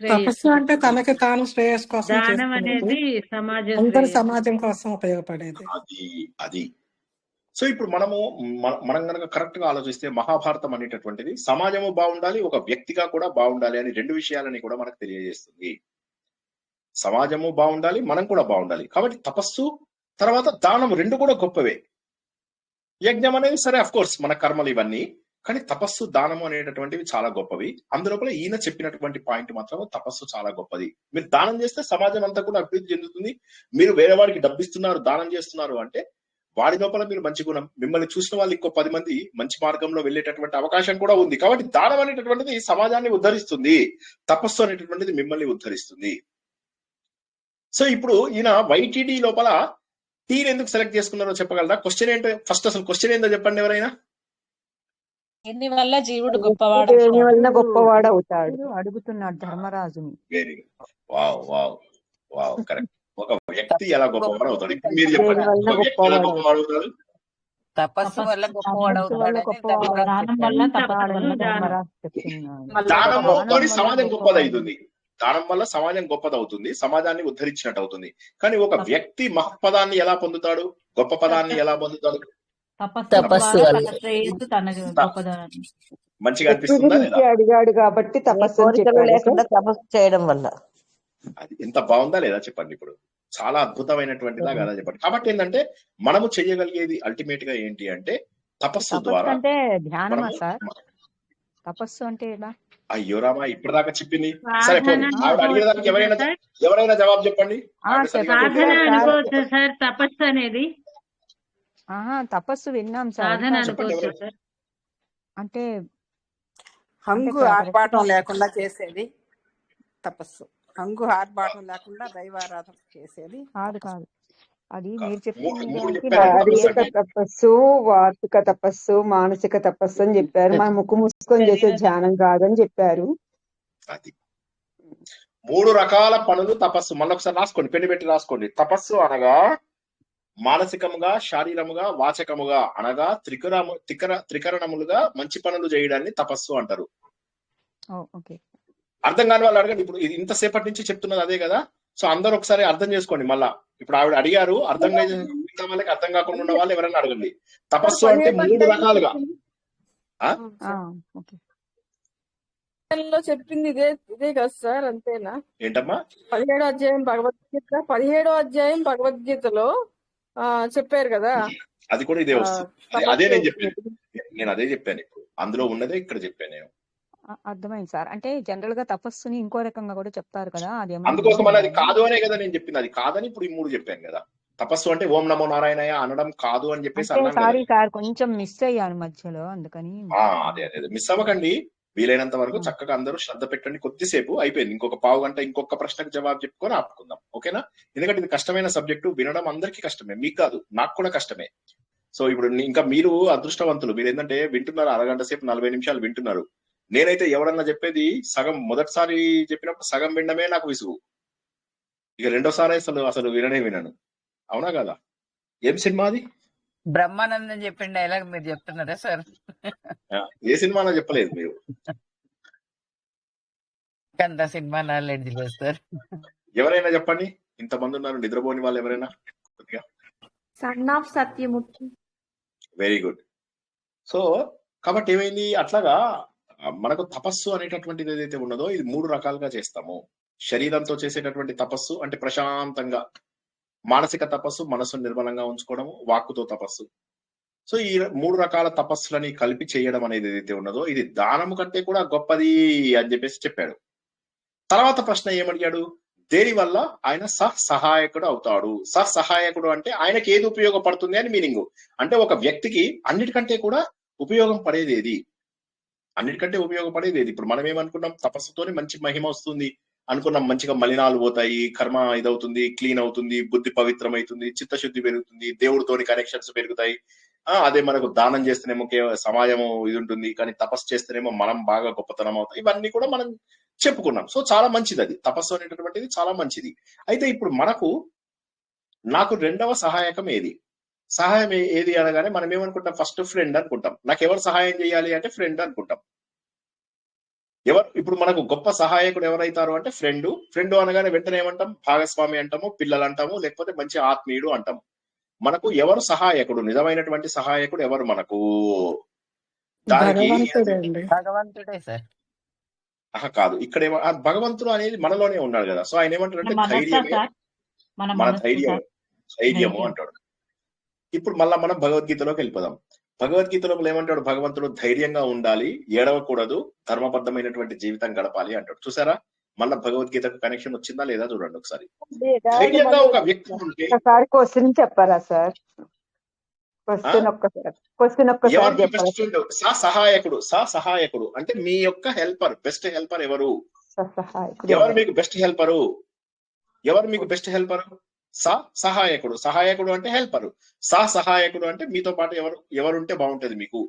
తపస్సు అంటే తనకి తాను శ్రేయస్ కోసం దానం అనేది చేసుకునేది, అందరి సమాజం కోసం ఉపయోగపడేది. అది సో ఇప్పుడు మనం కనుక కరెక్ట్ గా ఆలోచిస్తే మహాభారతం అనేటటువంటిది సమాజము బాగుండాలి, ఒక వ్యక్తిగా కూడా బాగుండాలి అని 2 విషయాలని కూడా మనకు తెలియజేస్తుంది. సమాజము బాగుండాలి, మనం కూడా బాగుండాలి. కాబట్టి తపస్సు తర్వాత దానం 2 కూడా గొప్పవే. యజ్ఞం అనేది సరే అఫ్ కోర్స్ మన కర్మలు ఇవన్నీ, కానీ తపస్సు దానము అనేటటువంటివి చాలా గొప్పవి. అందులోపల ఈయన చెప్పినటువంటి పాయింట్ మాత్రం తపస్సు చాలా గొప్పది. మీరు దానం చేస్తే సమాజం అంతా కూడా అభివృద్ధి చెందుతుంది. మీరు వేరే వాడికి డబ్బిస్తున్నారు, దానం చేస్తున్నారు అంటే వాడి లోపల మీరు మంచి గుణం, మిమ్మల్ని చూసిన వాళ్ళు ఇంకో 10 మంది మంచి మార్గంలో వెళ్ళేటటువంటి అవకాశం కూడా ఉంది. కాబట్టి దానం అనేటటువంటిది సమాజాన్ని ఉద్ధరిస్తుంది, తపస్సు అనేటటువంటిది మిమ్మల్ని ఉద్ధరిస్తుంది. సో ఇప్పుడు ఈయన వైటీడీ లోపల టీని ఎందుకు సెలెక్ట్ చేసుకున్నారో చెప్పగలరా? క్వశ్చన్ ఏంటో ఫస్ట్, అసలు క్వశ్చన్ ఏందో చెప్పండి ఎవరైనా. దీని వల్ల జీవుడు గొప్పవాడు అవుతాడు అడుగుతున్నాడు ధర్మరాజుని. Very good, wow wow wow, correct. ఒక వ్యక్తి ఎలా గొప్పవాడు అవుతాడు? ఇప్పుడు మీరు చెప్పండి, ఒక వ్యక్తి ఎలా గొప్పవాడు అవుతాడు? తపస్సు వల్ల గొప్పవాడు తపస్సు వల్ల అవుతాడని గొప్పవాడు దానం వల్ల తపస్సు వల్ల అవుతాడని దానం. ధర్మరాజు చెప్తున్నాడు. దానము దానం కొని వల్ల సమాజం గొప్పవాడు గొప్పదవుతుంది. దానం వల్ల సమాజం గొప్పదవుతుంది, సమాజాన్ని ఉద్ధరించినట్టు అవుతుంది. కానీ ఒక వ్యక్తి మహత్పదాన్ని ఎలా పొందుతాడు, గొప్ప పదాన్ని ఎలా పొందుతాడు? తపస్సు ద్వారా తన శ్రేయస్సు తన గొప్పదనాన్ని. మంచిగా అనిపిస్తుందా లేదా? అడిగాడు కాబట్టి ఏ తపస్సు అని కోరికలు చెప్పాడు లేకుండా సార్. తపస్సు చేయడం వల్ల. అది ఎంత బాగుందా లేదా చెప్పండి. ఇప్పుడు చాలా అద్భుతమైనటువంటిదా కదా చెప్పండి. కాబట్టి ఏంటంటే మనము చెయ్యగలిగేది అల్టిమేట్ గా ఏంటి అంటే తపస్సు తపస్సు ద్వారా అంటే ధ్యానమా మనము సార్? తపస్సు అంటే ఎలా? అయ్యో రామా ఇప్పటిదాకా చెప్పింది సరే పోనీ. ఆవిడ అడిగేదానికి ఎవరైనా జవాబు చెప్పండి. ఆవిడ సరిగా చెప్పలేదు. సార్ తపస్సు అనేది తపస్సు విన్నాం సార్. సాధన చెప్పండి అనుకోవచ్చు ఎవరు? సార్. అంటే హంగు correct ఆర్భాటం లేకుండా చేసేది తపస్సు. హంగు ఆర్భాటం లేకుండా దైవారాధన చేసేది కాదు కాదు, అది కాదు. మీరు చెప్పిన మూడు దానికి చెప్పారు నాకు తపస్సు వేరే అంటే. తపస్సు, వార్తిక తపస్సు, మానసిక తపస్సు అని చెప్పారు. మన ముక్కు మూసుకొని చేసే ధ్యానం కాదని చెప్పారు. అది 3 రకాల పనులు తపస్సు. మళ్ళీ ఒకసారి రాసుకోండి, పెళ్లి పెట్టి రాసుకోండి. తపస్సు అనగా మానసికముగా, శారీరముగా, వాచకముగా అనగా త్రికరణములుగా మంచి పనులు చేయడాన్ని తపస్సు అంటారు. ఓకే. అర్థం కాని వాళ్ళు అడగండి. ఇప్పుడు ఇది ఇంతసేపటి నుంచి చెప్తున్నది అదే కదా. సో అందరూ ఒకసారి అర్థం చేసుకోండి. మళ్ళా ఇప్పుడు ఆవిడ అడిగారు, అర్థం మిగతా వాళ్ళకి అర్థం కాకుండా ఉన్న వాళ్ళు ఎవరైనా అడగండి. తపస్సు అంటే 3 రకాలుగా. ఓకే. చెప్పింది ఇదే కదా సార్, అంతేనా? ఏంటమ్మా? 17వ అధ్యాయం భగవద్గీతలో చెప్పారు కదా. అది కూడా ఇదే వస్తుంది. అదే నేను చెప్పాను. నేను అదే చెప్పాను. ఇప్పుడు అందులో ఉన్నదే ఇక్కడ చెప్పాను నేను. అర్థమైంది సార్. అంటే జనరల్ గా తపస్సుని ఇంకో రకంగా కూడా చెప్తారు కదా, అది అందుకోసం మళ్ళీ అది కాదు అనే కదా నేను చెప్పింది. అది కాదని ఇప్పుడు ఈ 3 చెప్పాను కదా. తపస్సు అంటే ఓం నమో నారాయణయ అనడం కాదు అని చెప్పేసి అన్నాను కదా. సారీ సార్, కొంచెం మిస్ అయ్యాను మధ్యలో, అందుకని. అదే మిస్ అవ్వకండి. వీలైనంత వరకు చక్కగా అందరూ శ్రద్ధ పెట్టండి. కొద్దిసేపు అయిపోయింది, ఇంకొక పావు గంట ఇంకొక ప్రశ్నకు జవాబు చెప్పుకొని ఆపుకుందాం. ఓకేనా? ఎందుకంటే ఇది కష్టమైన సబ్జెక్టు, వినడం అందరికీ కష్టమే, మీకు కాదు నాకు కూడా కష్టమే. సో ఇప్పుడు ఇంకా మీరు అదృష్టవంతులు. మీరు ఏంటంటే వింటున్నారు, అరగంట సేపు 40 నిమిషాలు వింటున్నారు. నేనైతే ఎవరన్నా చెప్పేది సగం, మొదటిసారి చెప్పినప్పుడు సగం వినడమే నాకు విసుగు. ఇక రెండోసారి అసలు వినను. అవునా కదా? ఏం సినిమా అది? బ్రహ్మానందం చెప్పిన డైలాగ్ మీరు చెప్తున్నారా సార్? ఏ సినిమాలో చెప్పలేదు మీరు? అంత సినిమా నాలెడ్జ్ లేదు సార్. ఎవరైనా చెప్పండి. ఇంతమంది ఉన్నారు, నిద్రపోని వాళ్ళు ఎవరైనా కొద్దిగా. Son of Satyamukhi. Very good. So కాబట్టి ఏమైంది, అట్లాగా మనకు తపస్సు అనేటటువంటిది ఏదైతే ఉన్నదో ఇది 3 రకాలుగా చేస్తాము. శరీరంతో చేసేటటువంటి తపస్సు అంటే ప్రశాంతంగా, మానసిక తపస్సు మనసును నిర్మలంగా ఉంచుకోవడము, వాక్కుతో తపస్సు. సో ఈ 3 రకాల తపస్సులని కలిపి చేయడం అనేది ఏదైతే ఉన్నదో ఇది దానము కంటే కూడా గొప్పది అని చెప్పేసి చెప్పాడు. తర్వాత ప్రశ్న ఏమడిగాడు? దేని వల్ల ఆయన సహాయకుడు అవుతాడు? సహాయకుడు అంటే ఆయనకి ఏది ఉపయోగపడుతుంది అని మీనింగ్. అంటే ఒక వ్యక్తికి అన్నిటికంటే కూడా ఉపయోగం పడేది ఏది? అన్నిటికంటే ఉపయోగపడేది ఏది? ఇప్పుడు మనం ఏమనుకున్నాం, తపస్సుతోనే మంచి మహిమ వస్తుంది అనుకున్నాం. మంచిగా మలినాలు పోతాయి, కర్మ ఇదవుతుంది, క్లీన్ అవుతుంది, బుద్ధి పవిత్రమవుతుంది, చిత్తశుద్ధి పెరుగుతుంది, దేవుడితోని కనెక్షన్స్ పెరుగుతాయి. అదే మనకు దానం చేస్తేనేమో సమాజము ఇది ఉంటుంది, కానీ తపస్సు చేస్తేనేమో మనం బాగా గొప్పతనం అవుతాయి. ఇవన్నీ కూడా మనం చెప్పుకున్నాం. సో చాలా మంచిది అది. తపస్సు అనేటటువంటిది చాలా మంచిది. అయితే ఇప్పుడు నాకు 2వ సహాయకం ఏది? సహాయం ఏది అనగానే మనం ఏమనుకుంటాం? ఫస్ట్ ఫ్రెండ్ అనుకుంటాం. నాకు ఎవరు సహాయం చేయాలి అంటే ఫ్రెండ్ అనుకుంటాం. ఇప్పుడు మనకు గొప్ప సహాయకుడు ఎవరైతారు అంటే ఫ్రెండ్ అనగానే వెంటనే ఏమంటాం? భాగస్వామి అంటాము, పిల్లలు అంటాము, లేకపోతే మంచి ఆత్మీయుడు అంటాము. మనకు ఎవరు సహాయకుడు? నిజమైనటువంటి సహాయకుడు ఎవరు మనకు? దానికి భగవంతుడే సార్. కాదు, ఇక్కడ భగవంతుడు అనేది మనలోనే ఉన్నాడు కదా. సో ఆయన ఏమంటాడంటే ధైర్యము అంటాడు. ఇప్పుడు మళ్ళా మనం భగవద్గీతలోకి వెళ్ళిపోదాం. భగవద్గీతలో ఏమంటాడు భగవంతుడు? ధైర్యంగా ఉండాలి, ఏడవకూడదు, ధర్మబద్ధమైనటువంటి జీవితం గడపాలి అంటాడు. చూసారా? మళ్ళా భగవద్గీతకు కనెక్షన్ వచ్చిందా లేదా చూడండి ఒకసారి. ధైర్యంగా ఒక వ్యక్తి ఉంటే క్వశ్చన్ చెప్పారా సార్? క్వశ్చన్ ఒక్కసారి బెస్ట్ ఫ్రెండ్ సహాయకుడు అంటే మీ యొక్క హెల్పర్, బెస్ట్ హెల్పర్ ఎవరు? ఎవరు మీకు బెస్ట్ హెల్పరు? సహాయకుడు అంటే హెల్పరు. సహాయకుడు అంటే మీతో పాటు ఎవరుంటే బాగుంటది మీకు,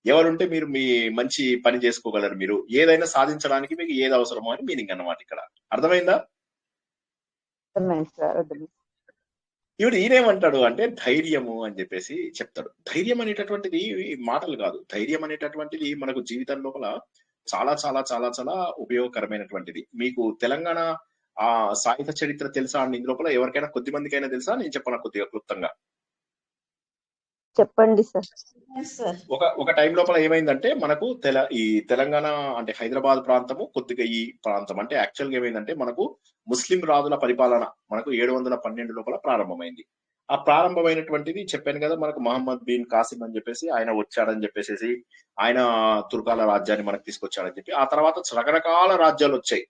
ఎవరుంటే మీరు మీ మంచి పని చేసుకోగలరు, మీరు ఏదైనా సాధించడానికి మీకు ఏది అవసరమో అని మీనింగ్ అన్నమాట. ఇక్కడ అర్థమైందా? ఈయనేమంటాడు అంటే ధైర్యము అని చెప్పేసి చెప్తాడు. ధైర్యం అనేటటువంటిది మాటలు కాదు. ధైర్యం అనేటటువంటిది మనకు జీవితం లోపల చాలా చాలా చాలా చాలా ఉపయోగకరమైనటువంటిది. మీకు తెలంగాణ సాహిత్య చరిత్ర తెలుసా అండి? ఇందు లోపల ఎవరికైనా కొద్ది మందికైనా తెలుసా? నేను చెప్పను కొద్దిగా క్లుప్తంగా. చెప్పండి సార్. ఒక టైం లోపల ఏమైందంటే మనకు ఈ తెలంగాణ అంటే హైదరాబాద్ ప్రాంతము కొద్దిగా ఈ ప్రాంతం అంటే యాక్చువల్ గా ఏమైందంటే మనకు ముస్లిం రాజుల పరిపాలన మనకు 712 లోపల ప్రారంభమైంది. ఆ ప్రారంభమైనటువంటిది చెప్పాను కదా, మనకు మహమ్మద్ బిన్ కాసిం అని చెప్పేసి ఆయన వచ్చాడని చెప్పేసి ఆయన తుర్కాల రాజ్యాన్ని మనకు తీసుకొచ్చాడని చెప్పి ఆ తర్వాత రకరకాల రాజ్యాలు వచ్చాయి.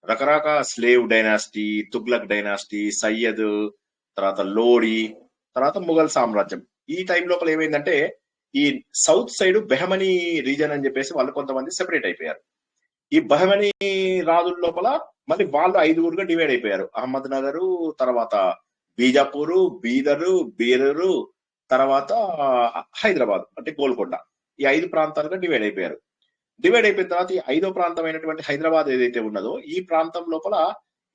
రకరకాల slave dynasty, Tughlaq dynasty, Syed, తర్వాత లోడి, తర్వాత ముఘల్ సామ్రాజ్యం. ఈ టైం లోపల ఏమైందంటే ఈ సౌత్ సైడ్ బెహమనీ రీజన్ అని చెప్పేసి వాళ్ళు కొంతమంది సెపరేట్ అయిపోయారు. ఈ బెహమనీ రాజుల లోపల మళ్ళీ వాళ్ళు 5గురుగా డివైడ్ అయిపోయారు. అహ్మద్ నగరు, తర్వాత బీజాపూరు, బీదరు, బీరరు, తర్వాత హైదరాబాద్ అంటే గోల్కొండ. ఈ 5 ప్రాంతాలుగా డివైడ్ అయిపోయారు. డివైడ్ అయిపోయిన తర్వాత ఈ 5వ ప్రాంతం అయినటువంటి హైదరాబాద్ ఏదైతే ఉన్నదో ఈ ప్రాంతం లోపల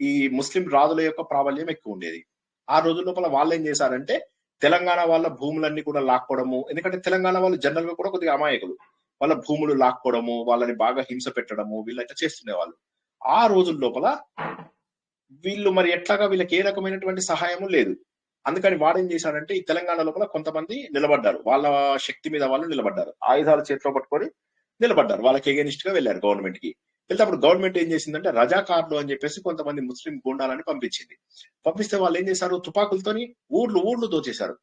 ఈ ముస్లిం రాజుల యొక్క ప్రాబల్యం ఎక్కువ ఉండేది. ఆ రోజుల లోపల వాళ్ళు ఏం చేశారంటే తెలంగాణ వాళ్ళ భూములన్నీ కూడా లాక్కోవడము, ఎందుకంటే తెలంగాణ వాళ్ళు జనరల్ గా కూడా కొద్దిగా అమాయకులు, వాళ్ళ భూములు లాక్కోవడము, వాళ్ళని బాగా హింస పెట్టడము వీళ్ళైతే చేస్తుండేవాళ్ళు. ఆ రోజుల లోపల వీళ్ళు మరి ఎట్లాగా వీళ్ళకి ఏ రకమైనటువంటి సహాయము లేదు. అందుకని వాడేం చేశాడంటే ఈ తెలంగాణ లోపల కొంతమంది నిలబడ్డారు, వాళ్ళ శక్తి మీద వాళ్ళు నిలబడ్డారు, ఆయుధాలు చేతిలో పట్టుకొని నిలబడ్డారు, వాళ్ళకి ఎగెనిస్ట్ గా వెళ్ళారు గవర్నమెంట్ కి. వెళ్తే అప్పుడు గవర్నమెంట్ ఏం చేసిందంటే రజాకార్లు అని చెప్పేసి కొంతమంది ముస్లిం గుండాలని పంపించింది. పంపిస్తే వాళ్ళు ఏం చేశారు, తుపాకులతోని ఊర్లు దోచేశారు.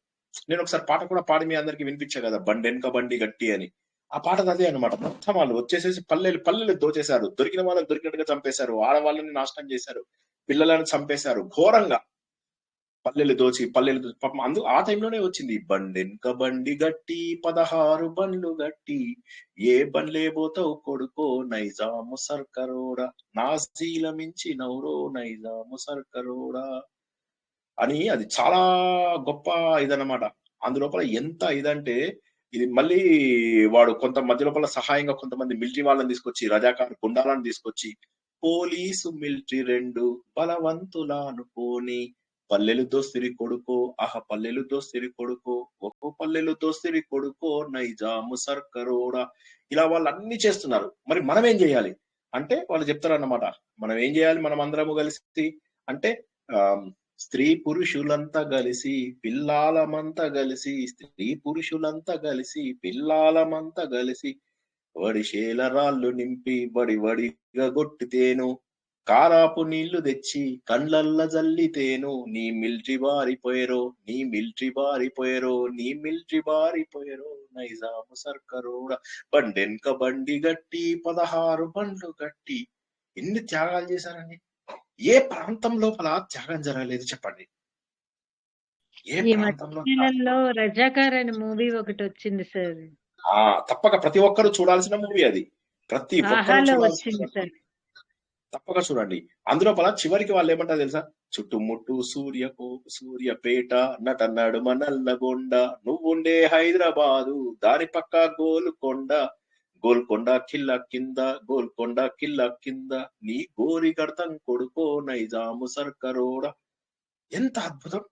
నేను ఒకసారి పాట కూడా పాడి మీ అందరికి వినిపించా కదా, బండెనక బండి గట్టి అని. ఆ పాట అదే అనమాట. మొత్తం వాళ్ళు వచ్చేసేసి పల్లెలు దోచేశారు, దొరికిన వాళ్ళని దొరికినట్టుగా చంపేశారు, ఆడవాళ్ళని నాశనం చేశారు, పిల్లలను చంపేశారు ఘోరంగా. పల్లెలు దోచి పాపం ఆ టైంలోనే వచ్చింది బండెనక బండి గట్టి 16 బండ్లు గట్టి ఏ బండ్లే పోతావు కొడుకో నైజాము సర్కరోడా నాజీల మించి నౌరో నైజాము సర్కరోడా అని. అది చాలా గొప్ప ఇదన్నమాట. అందులోపల ఎంత ఇదంటే ఇది మళ్ళీ వాడు కొంత మధ్య లోపల సహాయంగా కొంతమంది మిలిటరీ వాళ్ళని తీసుకొచ్చి రజాకార్ గుండాలను తీసుకొచ్చి పోలీసు మిలిటరీ 2 బలవంతులా అనుకోని పల్లెలు దోస్తిరి కొడుకో పల్లెలు దోస్తిరి కొడుకో ఒక్కో పల్లెలు దోస్తిరి కొడుకో నైజాము సర్కరోడా ఇలా వాళ్ళు అన్ని చేస్తున్నారు. మరి మనం ఏం చేయాలి అంటే వాళ్ళు చెప్తారు అన్నమాట, మనం ఏం చేయాలి, మనం అందరము కలిసి అంటే స్త్రీ పురుషులంతా కలిసి పిల్లాలమంతా కలిసి స్త్రీ పురుషులంతా కలిసి పిల్లాలమంతా కలిసి వడిశేల రాళ్ళు నింపి వడిగా కొట్టితేను కారాపు నీళ్లు తెచ్చి కండ్లల్ల జల్లితేను నీ మిలిటరీ బారిపోయారో నీ మిలిటరీ బారిపోయారో నీ మిలిటరీ బారిపోయారో నైజాము సర్కరోడా బండెనక బండి గట్టి 16 బండ్లు గట్టి. ఎన్ని త్యాగాలు చేశారండి. ఏ ప్రాంతం లోపల త్యాగం జరగలేదు చెప్పండి? ఏ ప్రాంతంలో? రజాకార్ అనే మూవీ ఒకటి వచ్చింది సార్. తప్పక ప్రతి ఒక్కరు చూడాల్సిన మూవీ అది. ప్రతి ఒక్కరు చూడాల్సిన, తప్పక చూడండి. అందులోపల చివరికి వాళ్ళు ఏమంటారు తెలుసా, చుట్టుముట్టు సూర్యపేట నటన్నాడు నల్లగొండ నువ్వుండే హైదరాబాదు దాని పక్క గోల్కొండ కిల్ల కింద నీ గోరి గడతం కొడుకో నైజాము సర్కరోడా. ఎంత అద్భుతం.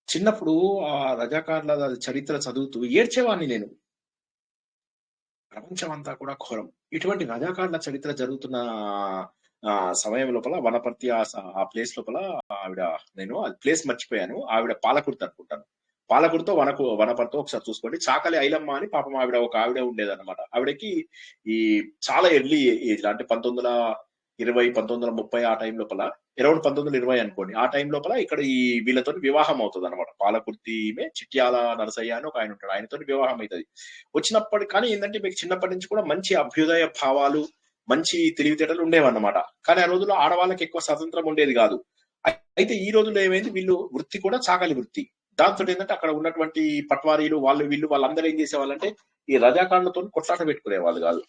చిన్నప్పుడు ఆ రజాకార్ల చరిత్ర చదువుతూ ఏడ్చేవాడిని నేను. ప్రపంచం అంతా కూడా ఘోరం. ఇటువంటి రజాకార్ల చరిత్ర జరుగుతున్న సమయం లోపల వనపర్తి ఆ ప్లేస్ లోపల నేను ప్లేస్ మర్చిపోయాను, ఆవిడ పాలకుర్తి అనుకుంటాను. పాలకుర్తితో వనపర్తితో ఒకసారి చూసుకోండి. చాకలి ఐలమ్మ అని పాపం ఒక ఆవిడ ఉండేదన్నమాట. ఆవిడకి ఈ చాలా ఎర్లీ ఏజ్ అంటే 1920 1930 ఆ టైం లోపల, అరౌండ్ 1920 అనుకోండి, ఆ టైం లోపల ఇక్కడ ఈ వీళ్ళతో వివాహం అవుతుంది అనమాట. పాలకుర్తి చిట్యాల నరసయ్య అని ఒక ఆయన ఉంటాడు, ఆయనతో వివాహం అవుతుంది. వచ్చినప్పటి కానీ ఏంటంటే మీకు చిన్నప్పటి నుంచి కూడా మంచి అభ్యుదయ భావాలు మంచి తెలివితేటలు ఉండేవన్నమాట. కానీ ఆ రోజుల్లో ఆడవాళ్ళకి ఎక్కువ స్వతంత్రం ఉండేది కాదు. అయితే ఈ రోజుల్లో ఏమైంది, వీళ్ళు వృత్తి కూడా చాకలి వృత్తి. దాంతో ఏంటంటే అక్కడ ఉన్నటువంటి పట్వారీలు వాళ్ళందరూ ఏం చేసేవాళ్ళంటే ఈ రజాకార్లతో కొట్లాట పెట్టుకునే వాళ్ళు కాదు.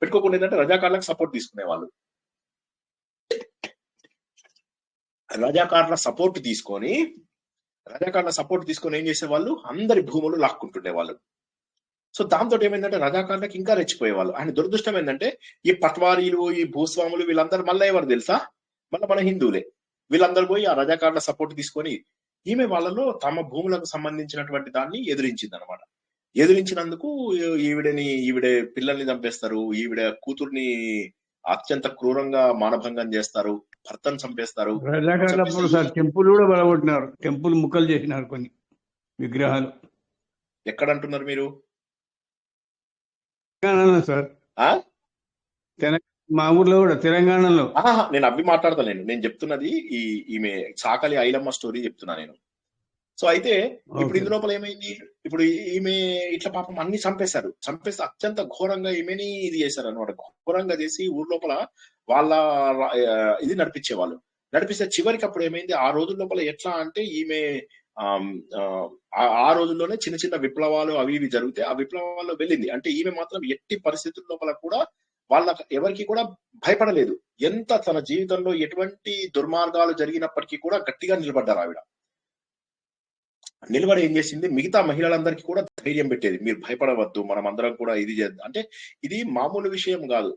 పెట్టుకోకుండా ఏంటంటే రజాకార్లకు సపోర్ట్ తీసుకునేవాళ్ళు. రజాకార్ల సపోర్ట్ తీసుకొని ఏం చేసేవాళ్ళు, అందరి భూములు లాక్కుంటుండేవాళ్ళు. సో దాంతో ఏమైందంటే రజాకార్లకు ఇంకా రెచ్చిపోయేవాళ్ళు. ఆయన దురదృష్టం ఏంటంటే ఈ పట్వారీలు ఈ భూస్వాములు వీళ్ళందరూ మళ్ళీ ఎవరు తెలుసా, మళ్ళీ మన హిందువులే. వీళ్ళందరూ పోయి ఆ రజాకార్ల సపోర్ట్ తీసుకొని ఈమె వాళ్ళలో తమ భూములకు సంబంధించినటువంటి దాన్ని ఎదిరించింది అనమాట. ఎదిరించినందుకు ఈవిడ పిల్లల్ని చంపేస్తారు, ఈవిడ కూతుర్ని అత్యంత క్రూరంగా మానభంగం చేస్తారు, భర్తను చంపేస్తారు. రజాకార్లప్పుడు సార్ టెంపుల్ కూడా బలగొట్టినారు, టెంపుల్ ముక్కలు చేసినారు కొన్ని విగ్రహాలు. ఎక్కడ అంటున్నారు మీరు? తెలంగాణలో సార్, మా ఊర్లో కూడా తెలంగాణలో. నేను అవి మాట్లాడతాను. నేను చెప్తున్నది ఈమె చాకలి ఐలమ్మ స్టోరీ చెప్తున్నా నేను. సో అయితే ఇప్పుడు ఇందు లోపల ఏమైంది, ఇప్పుడు ఈమె ఇట్లా పాపం అన్ని చంపేస్తే అత్యంత ఘోరంగా ఈమెని ఇది చేశారు అనమాట. ఘోరంగా చేసి ఊరు లోపల వాళ్ళ ఇది నడిపిస్తే చివరికి అప్పుడు ఏమైంది, ఆ రోజుల లోపల ఎట్లా అంటే ఈమె ఆ రోజుల్లోనే చిన్న చిన్న విప్లవాలు అవి ఇవి జరిగితే ఆ విప్లవాల్లో వెళ్ళింది. అంటే ఈమె మాత్రం ఎట్టి పరిస్థితుల లోపల కూడా ఎవరికి కూడా భయపడలేదు. ఎంత తన జీవితంలో ఎటువంటి దుర్మార్గాలు జరిగినప్పటికీ కూడా గట్టిగా నిలబడ్డారు ఆవిడ. నిలబడి ఏం చేసింది, మిగతా మహిళలందరికీ కూడా ధైర్యం పెట్టేది, మీరు భయపడవద్దు, మనం అందరం కూడా ఇది చేద్దాం. అంటే ఇది మామూలు విషయం కాదు.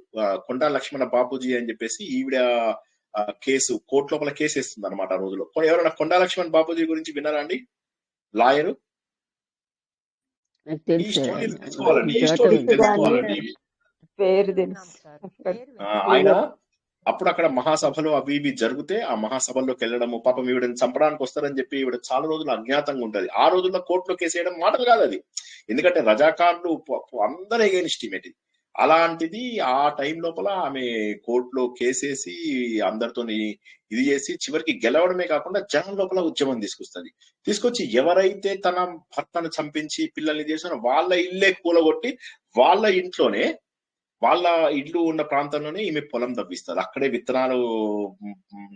కొండా లక్ష్మణ బాపూజీ అని చెప్పేసి ఈవిడ కేసు కోర్టు లోపల కేసు వేస్తుంది అనమాట ఆ రోజులో. ఎవరైనా కొండా లక్ష్మణ్ బాపూజీ గురించి విన్నారా అండి? లాయరు. ఈ స్టోరీ తెలుసుకోవాలండి. ఆయన అప్పుడు అక్కడ మహాసభలు అవి ఇవి జరిగితే ఆ మహాసభల్లోకి వెళ్ళడము, పాపం ఈవిడని చంపడానికి వస్తారని చెప్పి ఈవిడ చాలా రోజులు అజ్ఞాతంగా ఉంటది. ఆ రోజుల్లో కోర్టులో కేసేయడం మాటలు కాదు అది, ఎందుకంటే రజాకార్లు అందరూ ఎగైనిస్ట్ ఈమెది. అలాంటిది ఆ టైం లోపల ఆమె కోర్టులో కేసేసి అందరితో ఇది చేసి చివరికి గెలవడమే కాకుండా జనం లోపల ఉద్యమం తీసుకొచ్చి ఎవరైతే తన భర్తను చంపించి పిల్లల్ని చేశారో వాళ్ళ ఇల్లే కూలగొట్టి వాళ్ళ ఇంట్లోనే వాళ్ళ ఇల్లు ఉన్న ప్రాంతంలోనే ఈమె పొలం తవ్విస్తారు, అక్కడే విత్తనాలు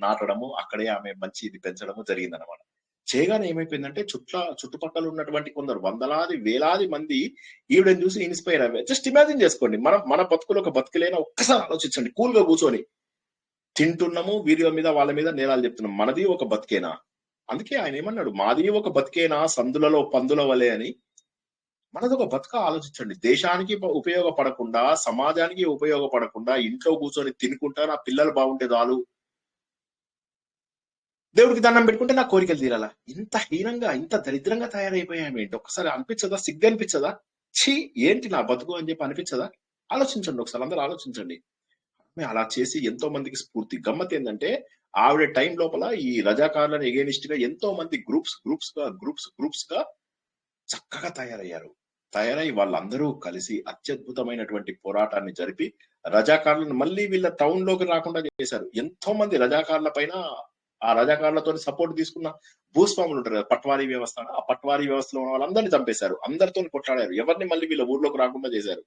నాటడము, అక్కడే ఆమె మంచి ఇది పెంచడము జరిగిందనమాట. చేయగానే ఏమైపోయిందంటే చుట్టుపక్కల ఉన్నటువంటి కొందరు వందలాది వేలాది మంది ఈవిడని చూసి ఇన్స్పైర్ అయ్యారు. జస్ట్ ఇమాజిన్ చేసుకోండి, మన బతుకులు ఒక బతుకులైనా ఒక్కసారి ఆలోచించండి. కూల్ గా కూర్చొని తింటున్నాము, వీడియో మీద వాళ్ళ మీద నేరాలు చెప్తున్నాం, మనది ఒక బతికేనా? అందుకే ఆయన ఏమన్నాడు, మాది ఒక బతికేనా సందులలో పందుల వలె అని. మనది ఒక బతుక ఆలోచించండి. దేశానికి ఉపయోగపడకుండా, సమాజానికి ఉపయోగపడకుండా ఇంట్లో కూర్చొని తినుకుంటా నా పిల్లలు బాగుంటే చాలు, దేవుడికి దండం పెట్టుకుంటే నా కోరికలు తీరాలా, ఇంత హీనంగా ఇంత దరిద్రంగా తయారైపోయామేంటి? ఒకసారి అనిపించదా? సిగ్గు అనిపించదా? ఛీ ఏంటి నా బతుకు అని చెప్పి అనిపించదా? ఆలోచించండి ఒకసారి, అందరూ ఆలోచించండి. అలా చేసి ఎంతో మందికి స్ఫూర్తి. గమ్మత్ ఏంటంటే ఆవిడ టైం లోపల ఈ రజాకార్లను ఎగేనిస్ట్ గా ఎంతో మంది గ్రూప్స్ గా చక్కగా తయారై వాళ్ళందరూ కలిసి అత్యద్భుతమైనటువంటి పోరాటాన్ని జరిపి రజాకార్లను మళ్ళీ వీళ్ళ టౌన్ లోకి రాకుండా చేశారు. ఎంతో మంది రజాకార్ల పైన, ఆ రజాకార్లతో సపోర్ట్ తీసుకున్న భూస్వాములు ఉంటారు కదా, పట్వారీ వ్యవస్థ, ఆ పట్వారీ వ్యవస్థలో ఉన్న వాళ్ళందరినీ చంపేశారు, అందరితో కొట్లాడారు, ఎవరిని మళ్ళీ వీళ్ళ ఊర్లోకి రాకుండా చేశారు.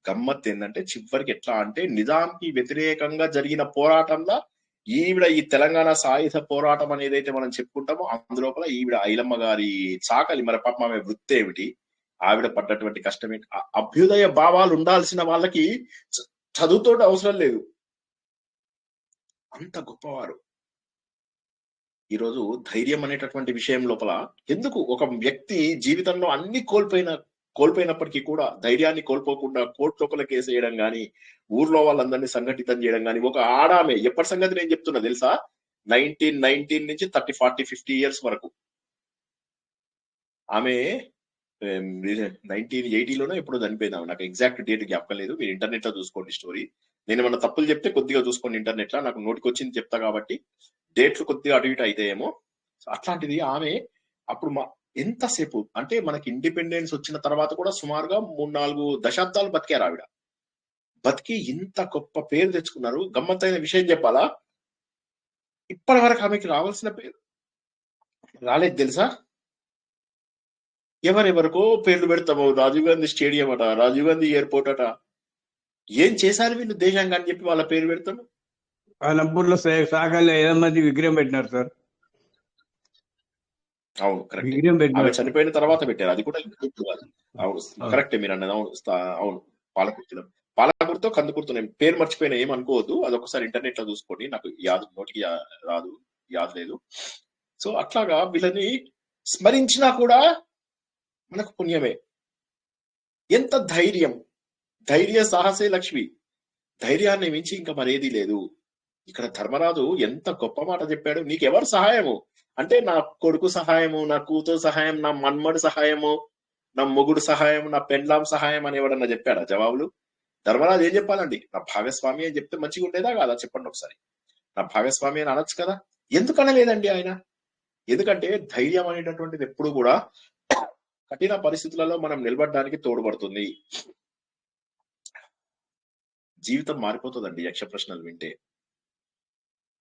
గమ్మత్ ఏంటంటే చివరికి ఎట్లా అంటే నిజాంకి వ్యతిరేకంగా జరిగిన పోరాటంలో ఈవిడ ఈ తెలంగాణ సాయుధ పోరాటం అని ఏదైతే మనం చెప్పుకుంటామో అందులోపల ఈవిడ ఐలమ్మ గారి చాకలి, మరి పాపం ఆమె వృత్తి ఏమిటి, ఆవిడ పడ్డటువంటి కష్టం ఏంటి, అభ్యుదయ భావాలు ఉండాల్సిన వాళ్ళకి చదువుతో అవసరం లేదు, అంత గొప్పవారు. ఈరోజు ధైర్యం అనేటటువంటి విషయం లోపల ఎందుకు ఒక వ్యక్తి జీవితంలో అన్ని కోల్పోయినప్పటికీ కూడా ధైర్యాన్ని కోల్పోకుండా కోర్టు లోపల కేసు వేయడం గానీ, ఊర్లో వాళ్ళందరినీ సంఘటితం చేయడం గానీ, ఒక ఆడామే ఎప్పటి సంగతి నేను చెప్తున్నా తెలుసా, 1919 నుంచి 30, 40, 50 years వరకు ఆమె 1980లోనే ఎప్పుడో చనిపోయింది ఆమె. నాకు ఎగ్జాక్ట్ డేట్ జ్ఞాపకం లేదు, మీరు ఇంటర్నెట్ లో చూసుకోండి స్టోరీ. నేను ఏమన్నా తప్పులు చెప్తే కొద్దిగా చూసుకోండి ఇంటర్నెట్ లో, నాకు నోటికి వచ్చింది చెప్తా కాబట్టి డేట్లు కొద్దిగా అటు ఇటు అయితాయేమో. అట్లాంటిది ఆమె అప్పుడు ఎంతసేపు అంటే మనకి ఇండిపెండెన్స్ వచ్చిన తర్వాత కూడా సుమారుగా 3-4 దశాబ్దాలు బతికారు ఆవిడ. బతికి ఇంత గొప్ప పేరు తెచ్చుకున్నారు. గమ్మత్తైన విషయం చెప్పాలా, ఇప్పటి వరకు ఆమెకి రావాల్సిన పేరు రాలేదు తెలుసా. ఎవరెవరికో పేర్లు పెడతాము, రాజీవ్ గాంధీ స్టేడియం అట, రాజీవ్ గాంధీ ఎయిర్పోర్ట్ అట, ఏం చేశారు వీళ్ళు దేశంగా అని చెప్పి వాళ్ళ పేరు పెడతాము. అనంతపూర్లో సాగర్లో 8 మంది విగ్రహం పెట్టినారు సార్. అవును కరెక్ట్, ఆమె చనిపోయిన తర్వాత పెట్టారు, అది కూడా అవును కరెక్టే మీరు అన్నది. అవును పాలకుర్తో కందుకూరుతో నేను పేరు మర్చిపోయినా ఏమనుకోవద్దు, అదొకసారి ఇంటర్నెట్ లో చూసుకోండి, నాకు నోటికి యాదు లేదు. సో అట్లాగా వీళ్ళని స్మరించినా కూడా మనకు పుణ్యమే. ఎంత ధైర్యం, ధైర్య సాహసే లక్ష్మి, ధైర్యాన్ని మించి ఇంకా మరేది లేదు. ఇక్కడ ధర్మరాజు ఎంత గొప్ప మాట చెప్పాడు. నీకెవరు సహాయము అంటే, నా కొడుకు సహాయము, నా కూతురు సహాయం, నా మన్మడు సహాయము, నా మొగుడు సహాయం, నా పెండ్లాం సహాయం అని ఎవడన్నా చెప్పాడా జవాబులు? ధర్మరాజు ఏం చెప్పాలండి? నా భాగస్వామి అని చెప్తే మంచిగా ఉండేదా కాదా చెప్పండి ఒకసారి. నా భాగస్వామి అని అనొచ్చు కదా. ఎందుకనలేదండి ఆయన? ఎందుకంటే ధైర్యం అనేటటువంటిది ఎప్పుడు కూడా కఠిన పరిస్థితులలో మనం నిలబడడానికి తోడ్పడుతుంది. జీవితం మారిపోతుందండి యక్ష ప్రశ్నలు వింటే.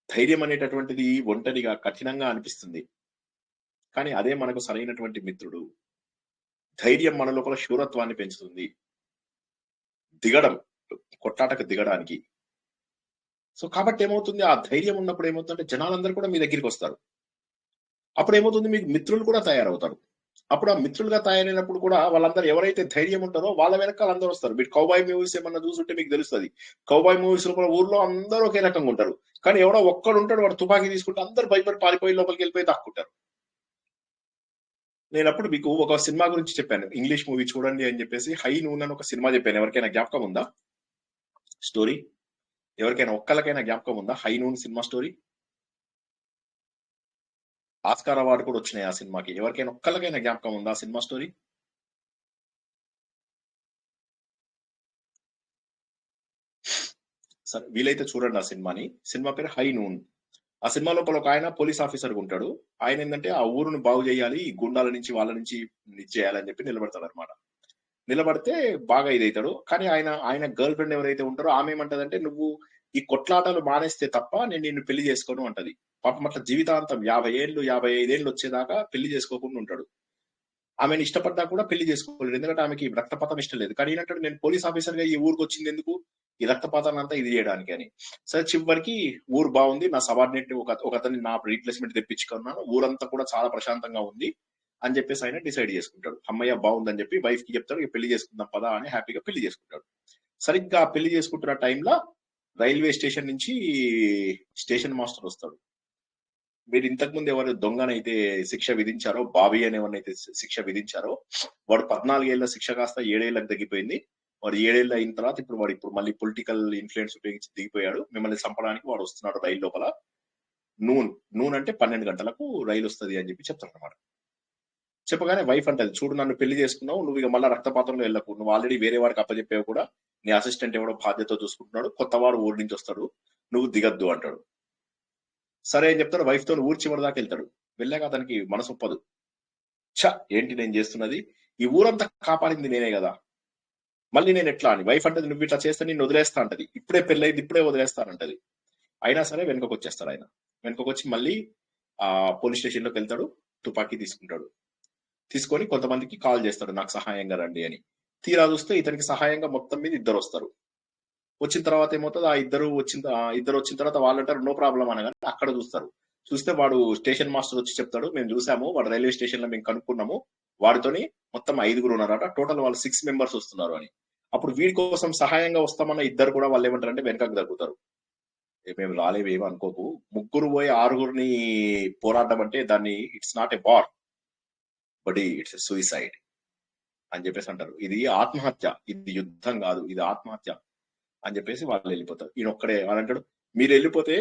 ధైర్యం అనేటటువంటిది ఒంటరిగా కఠినంగా అనిపిస్తుంది, కానీ అదే మనకు సరైనటువంటి మిత్రుడు. ధైర్యం మన లోపల శూరత్వాన్ని పెంచుతుంది, దిగడం, కొట్లాటకు దిగడానికి. సో కాబట్టి ఏమవుతుంది, ఆ ధైర్యం ఉన్నప్పుడు ఏమవుతుందంటే జనాలందరూ కూడా మీ దగ్గరికి వస్తారు. అప్పుడు ఏమవుతుంది, మీకు మిత్రులు కూడా తయారవుతారు. అప్పుడు ఆ మిత్రులుగా తయారైనప్పుడు కూడా వాళ్ళందరూ ఎవరైతే ధైర్యం ఉంటారో వాళ్ళ వెనకాల అందరూ వస్తారు. మీరు కౌబాయ్ మూవీస్ ఏమన్నా చూసుంటే మీకు తెలుస్తుంది. కౌబాయ్ మూవీస్ లోపల ఊర్లో అందరూ ఒకే రకంగా ఉంటారు, కానీ ఎవడో ఒక్కడు ఉంటాడు, వాడు తుపాకీ తీసుకుంటే అందరు భయపడి పారిపోయి లోపలికి వెళ్ళిపోయి దాక్కుంటారు. నేను అప్పుడు మీకు ఒక సినిమా గురించి చెప్పాను, ఇంగ్లీష్ మూవీ చూడండి అని చెప్పేసి, హై నూన్ అని ఒక సినిమా చెప్పాను. ఎవరికైనా జ్ఞాపకం ఉందా స్టోరీ? ఎవరికైనా ఒక్కరికైనా జ్ఞాపకం ఉందా high noon cinema story? Oscar award కూడా వచ్చినాయి ఆ సినిమాకి. ఎవరికైనా ఒక్కరికైనా జ్ఞాపకం ఉందా ఆ సినిమా స్టోరీ? సరే వీలైతే చూడండి ఆ సినిమాని. సినిమా పేరు హై నూన్. ఆ సినిమా లోపల ఒక ఆయన పోలీస్ ఆఫీసర్ ఉంటాడు. ఆయన ఏంటంటే ఆ ఊరును బాగు చేయాలి, ఈ గుండాల నుంచి వాళ్ళ నుంచి ఇది చేయాలని చెప్పి నిలబడతాడు అనమాట. నిలబడితే బాగా ఇదవుతాడు. కానీ ఆయన గర్ల్ ఫ్రెండ్ ఎవరైతే ఉంటారో ఆమె ఏమంటదంటే, నువ్వు ఈ కొట్లాటలు మానేస్తే తప్ప నేను నిన్ను పెళ్లి చేసుకోను అంటది. పాపం అట్లా జీవితాంతం 50 ఏళ్ళు 55 ఏళ్ళు వచ్చేదాకా పెళ్లి చేసుకోకుండా ఉంటాడు. ఆమెను ఇష్టపడ్డా కూడా పెళ్లి చేసుకోలేదు, ఎందుకంటే ఆమెకి రక్తపాతం ఇష్టం లేదు. కానీ ఏంటంటే, నేను పోలీస్ ఆఫీసర్ గా ఈ ఊరికి వచ్చింది ఎందుకు, ఈ రక్తపాతాన్ని అంతా ఇది చేయడానికి అని. సరే చివరికి ఊరు బాగుంది, నా సబార్డినేట్ ఒకతని నా రీప్లేస్మెంట్ తెప్పించుకున్నాను, ఊరంతా కూడా చాలా ప్రశాంతంగా ఉంది అని చెప్పేసి ఆయన డిసైడ్ చేసుకుంటాడు. అమ్మయ్య బాగుందని చెప్పి వైఫ్ కి చెప్తాడు, పెళ్లి చేసుకుందాం పదా అని హ్యాపీగా పెళ్లి చేసుకుంటాడు. సరిగ్గా పెళ్లి చేసుకుంటున్న టైంలో రైల్వే స్టేషన్ నుంచి స్టేషన్ మాస్టర్ వస్తాడు. మీరు ఇంతకు ముందు ఎవరు దొంగనైతే శిక్ష విధించారో, బాబీ అని ఎవరినైతే శిక్ష విధించారో, వాడు 14 ఏళ్ల శిక్ష కాస్త 7 ఏళ్ళకి తగ్గిపోయింది. వాడు 7 ఏళ్ళు అయిన తర్వాత ఇప్పుడు మళ్ళీ పొలిటికల్ ఇన్ఫ్లుయెన్స్ ఉపయోగించి దిగిపోయాడు, మిమ్మల్ని చంపడానికి వాడు వస్తున్నాడు రైలు లోపల. నూన్ అంటే 12 గంటలకు రైలు వస్తుంది అని చెప్పి చెప్తాడు అనమాట. చెప్పగానే వైఫ్ అంటది, చూడు నన్ను పెళ్లి చేసుకున్నావు, నువ్వు ఇక మళ్ళీ రక్తపాతంలో వెళ్ళకు, నువ్వు ఆల్రెడీ వేరే వాడికి అప్పచెప్పావు కూడా, నీ అసిస్టెంట్ ఎవడో బాధ్యత చూసుకుంటున్నాడు, కొత్తవాడు ఊరి నుంచి వస్తాడు, నువ్వు దిగద్దు అంటాడు. సరే అని చెప్తాడు. వైఫ్ తో ఊరి చివరి దాకా వెళ్తాడు. వెళ్ళాక అతనికి మనసు ఒప్పదు. ఏంటి నేను చేస్తున్నది, ఈ ఊరంతా కాపాడింది నేనే కదా, మళ్ళీ నేను ఎట్లా అని. వైఫ్ అంటది, నువ్వు ఇట్లా చేస్తే నేను వదిలేస్తా అంటది, ఇప్పుడే పెళ్ళైంది ఇప్పుడే వదిలేస్తానంటది. అయినా సరే వెనుకకు వచ్చేస్తాడు. ఆయన వెనుకకు వచ్చి మళ్ళీ ఆ పోలీస్ స్టేషన్ లోకి వెళ్తాడు, తుపాకీ తీసుకుంటాడు. తీసుకొని కొంతమందికి కాల్ చేస్తాడు, నాకు సహాయంగా రండి అని. తీరా చూస్తే ఇతనికి సహాయంగా మొత్తం మీద 2 వస్తారు. వచ్చిన తర్వాత ఏమవుతుంది, ఆ ఇద్దరు వచ్చిన తర్వాత వాళ్ళు అంటారు నో ప్రాబ్లం అనగానే అక్కడ చూస్తే వాడు స్టేషన్ మాస్టర్ వచ్చి చెప్తాడు, మేము చూసాము, వాడు రైల్వే స్టేషన్ లో మేము కనుక్కున్నాము, వాడితోని మొత్తం 5 ఉన్నారట, టోటల్ వాళ్ళు 6 మెంబర్స్ వస్తున్నారు అని. అప్పుడు వీడి కోసం సహాయంగా వస్తామన్న ఇద్దరు కూడా వాళ్ళు ఏమంటారంటే వెనకకు తగ్గుతారు. మేము రాలేవేమో అనుకోకు, 3 పోయి 6 పోరాటం అంటే దాన్ని it's not a war but it's a suicide అని చెప్పేసి అంటారు. ఇది ఆత్మహత్య, ఇది యుద్ధం కాదు, ఇది ఆత్మహత్య అని చెప్పేసి వాళ్ళు వెళ్ళిపోతారు. ఈయన ఒక్కడే అని అంటాడు, మీరు వెళ్ళిపోతే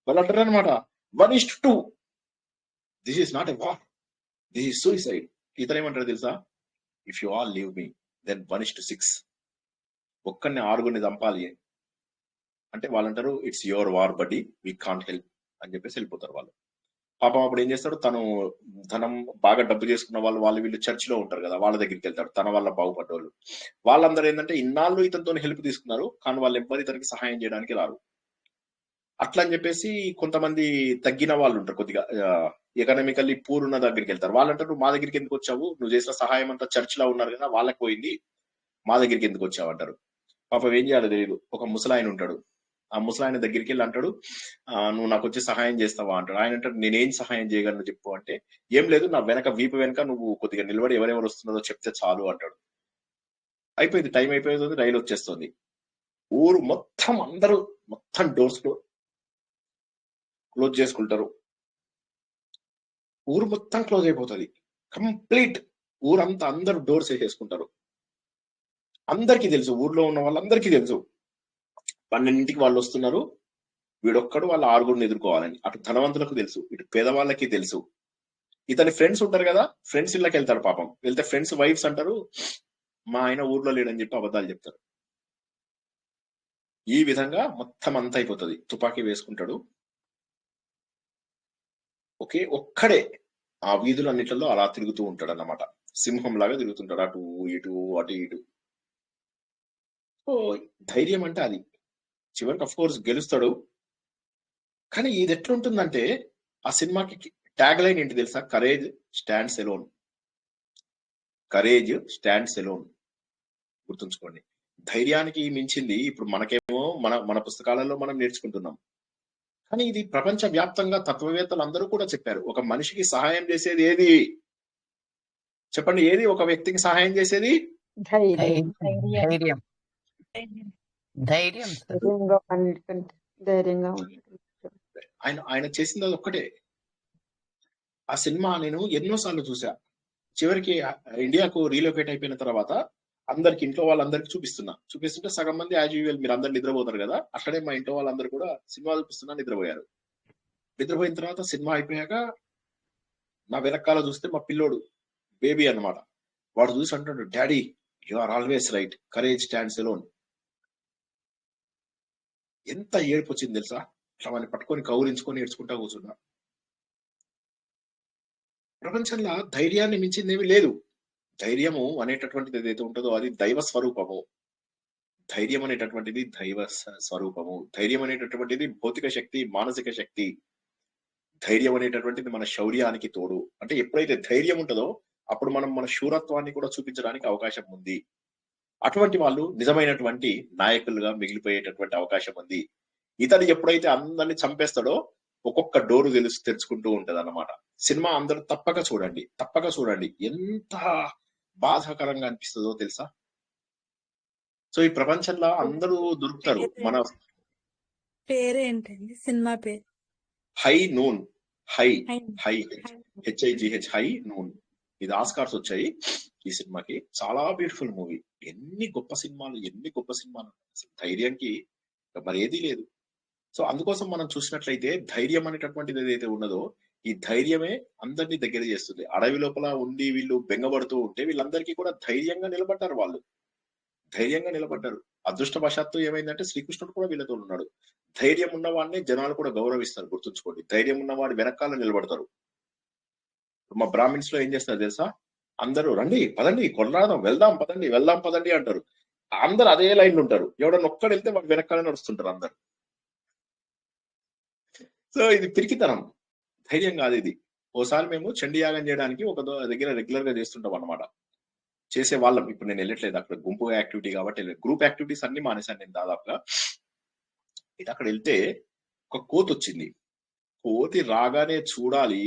వాళ్ళు అంటారు అనమాట 1:2, this is not a war, this is suicide. ఇతను ఏమంటారు తెలుసా, if you all leave me then 1:6, ఒక్కడిని 6 చంపాలి అంటే వాళ్ళు అంటారు it's your war buddy, we can't help అని చెప్పేసి వెళ్ళిపోతారు వాళ్ళు. పాపం అప్పుడు ఏం చేస్తాడు, తను ధనం బాగా డబ్బు చేసుకున్న వాళ్ళు వీళ్ళు చర్చిలో ఉంటారు కదా, వాళ్ళ దగ్గరికి వెళ్తాడు, తన వల్ల బాగుపడ్డోళ్ళు. వాళ్ళందరూ ఏంటంటే ఇన్నాళ్ళు ఇతనితో హెల్ప్ తీసుకున్నారు, కానీ వాళ్ళు ఎవ్వరు ఇతనికి సహాయం చేయడానికి రారు. అట్లా అని చెప్పేసి కొంతమంది తగ్గిన వాళ్ళు ఉంటారు, కొద్దిగా ఎకనామికల్లీ పూర్ ఉన్న దగ్గరికి వెళ్తారు. వాళ్ళంటారు మా దగ్గరికి ఎందుకు వచ్చావు, నువ్వు చేసిన సహాయం అంతా చర్చిలో ఉన్నారు కదా వాళ్ళకి పోయింది, మా దగ్గరికి ఎందుకు వచ్చావు అంటారు. పాపం ఏం చేయాలో తెలియదు. ఒక ముసలాయన ఉంటాడు, ఆ ముసలాయన దగ్గరికి వెళ్ళి అంటాడు, నువ్వు నాకు వచ్చి సహాయం చేస్తావా అంటాడు. ఆయన అంటాడు, నేనేం సహాయం చేయగలను చెప్పు అంటే, ఏం లేదు, నా వీపు వెనక నువ్వు కొద్దిగా నిలబడి ఎవరెవరు వస్తున్నారో చెప్తే చాలు అంటాడు. అయిపోయింది, టైం అయిపోతుంది, రైలు వచ్చేస్తుంది. ఊరు మొత్తం అందరూ మొత్తం డోర్స్ క్లోజ్ చేసుకుంటారు. ఊరు మొత్తం క్లోజ్ అయిపోతుంది, కంప్లీట్ ఊరంతా అందరూ డోర్స్ వేసేసుకుంటారు. అందరికీ తెలుసు, ఊర్లో ఉన్న వాళ్ళందరికీ తెలుసు 12ంటికి వాళ్ళు వస్తున్నారు, వీడొక్కడు వాళ్ళ 6గురిని ఎదుర్కోవాలని. అటు ధనవంతులకు తెలుసు, ఇటు పేదవాళ్ళకి తెలుసు. ఇతని ఫ్రెండ్స్ ఉంటారు కదా, ఫ్రెండ్స్ ఇళ్ళకి వెళ్తారు పాపం. వెళ్తే ఫ్రెండ్స్ వైఫ్స్ అంటారు మా ఆయన ఊర్లో లేడని చెప్పి అబద్ధాలు చెప్తారు. ఈ విధంగా మొత్తం అంతా అయిపోతుంది. తుపాకీ వేసుకుంటాడు, ఒక్కడే ఆ వీధులన్నిటిలో అలా తిరుగుతూ ఉంటాడు అన్నమాట. సింహం లాగా తిరుగుతుంటాడు, అటు ఇటు అటు ఇటు. సో ధైర్యం అంటే అది. చివరికి అఫ్ కోర్స్ గెలుస్తాడు. కానీ ఇది ఎట్లుంటుందంటే ఆ సినిమాకి ట్యాగ్ లైన్ ఏంటి తెలుసా? Courage stands alone. Courage stands alone. గుర్తుంచుకోండి. ధైర్యానికి మించింది ఇప్పుడు మనకేమో మన పుస్తకాలలో మనం నేర్చుకుంటున్నాం. కానీ ఇది ప్రపంచ వ్యాప్తంగా తత్వవేత్తలు అందరూ కూడా చెప్పారు. ఒక మనిషికి సహాయం చేసేది ఏది చెప్పండి? ఏది ఒక వ్యక్తికి సహాయం చేసేది? ధైర్యం. ధైర్యం. ధైర్యం సార్. ధైర్యంగా అన్నిటికంటే ధైర్యంగా ఉండటం. ఆయన చేసింది అది ఒక్కటే. ఆ సినిమా నేను ఎన్నోసార్లు చూసా. చివరికి ఇండియాకు రీలొకేట్ అయిపోయిన తర్వాత అందరికి, ఇంట్లో వాళ్ళందరికి చూపిస్తుంటే సగం మంది యాజ్ యూజువల్ మీరు అందరు నిద్రపోతారు కదా, అట్లనే మా ఇంట్లో వాళ్ళందరూ కూడా సినిమా చూపిస్తున్నా నిద్రపోయారు. నిద్రపోయిన తర్వాత సినిమా అయిపోయాక నా వెనకాల చూస్తే మా పిల్లోడు బేబీ అన్నమాట. వాడు చూసి అంటాడు, daddy you are always right, courage stands alone. ఎంత ఏడుపు వచ్చింది తెలుసా? అట్లా వాడిని పట్టుకొని కౌరించుకొని ఏడ్చుకుంటా కూర్చున్నా. ప్రపంచంలో ధైర్యాన్ని మించింది ఏమీ లేదు. ధైర్యము అనేటటువంటిది ఏదైతే ఉంటుందో అది దైవ స్వరూపము. ధైర్యం అనేటటువంటిది దైవ స్వరూపము. ధైర్యం అనేటటువంటిది భౌతిక శక్తి, మానసిక శక్తి. ధైర్యం అనేటటువంటిది మన శౌర్యానికి తోడు. అంటే ఎప్పుడైతే ధైర్యం ఉంటుందో అప్పుడు మనం మన శూరత్వాన్ని కూడా చూపించడానికి అవకాశం ఉంది. అటువంటి వాళ్ళు నిజమైనటువంటి నాయకులుగా మిగిలిపోయేటటువంటి అవకాశం ఉంది. ఇతను ఎప్పుడైతే అందరినీ చంపేస్తాడో ఒక్కొక్క డోరు తెరుచుకుంటూ ఉంటది అన్నమాట. సినిమా అందరూ తప్పక చూడండి. ఎంత బాధాకరంగా అనిపిస్తుందో తెలుసా? సో ఈ ప్రపంచంలో అందరూ దొరుకుతారు. మన పేరేంటండి సినిమా పేరు? High noon. HIGH high noon. ఇది ఆస్కార్స్ వచ్చాయి ఈ సినిమాకి. చాలా బ్యూటిఫుల్ మూవీ. ఎన్ని గొప్ప సినిమాలు. ధైర్యానికి మరి ఏదీ లేదు. సో అందుకోసం మనం చూసినట్లయితే ధైర్యం అనేటటువంటిది ఏదైతే ఉన్నదో ఈ ధైర్యమే అందరినీ దగ్గర చేస్తుంది. అడవి లోపల ఉండి వీళ్ళు బెంగపడుతూ ఉంటే వీళ్ళందరికీ కూడా ధైర్యంగా నిలబడ్డారు. అదృష్టవశాత్తు ఏమైందంటే శ్రీకృష్ణుడు కూడా వీళ్ళతో ఉన్నాడు. ధైర్యం ఉన్నవాడిని జనాలు కూడా గౌరవిస్తారు. గుర్తుంచుకోండి. ధైర్యం ఉన్నవాడు వెనకాల నిలబడతారు. మా బ్రాహ్మిన్స్ లో ఏం చేస్తారు తెలుసా? అందరూ రండి పదండి కొట్లాడదాం, వెళ్దాం పదండి అంటారు. అందరు అదే లైన్లు ఉంటారు. ఎవడన్నా ఒక్కడు వెళ్తే వాడు వెనకాల నడుస్తుంటారు అందరు. సో ఇది పిరికితనం, ధైర్యం కాదు ఇది. ఓసారి మేము చండీ యాగం చేయడానికి ఒక దగ్గర రెగ్యులర్ గా చేస్తుంటాం అన్నమాట. చేసే వాళ్ళం. ఇప్పుడు నేను వెళ్ళట్లేదు అక్కడ, గుంపు యాక్టివిటీ కాబట్టి గ్రూప్ యాక్టివిటీస్ అన్ని మానేశాను నేను దాదాపుగా. ఇది అక్కడ వెళ్తే ఒక కోతి వచ్చింది. కోతి రాగానే చూడాలి,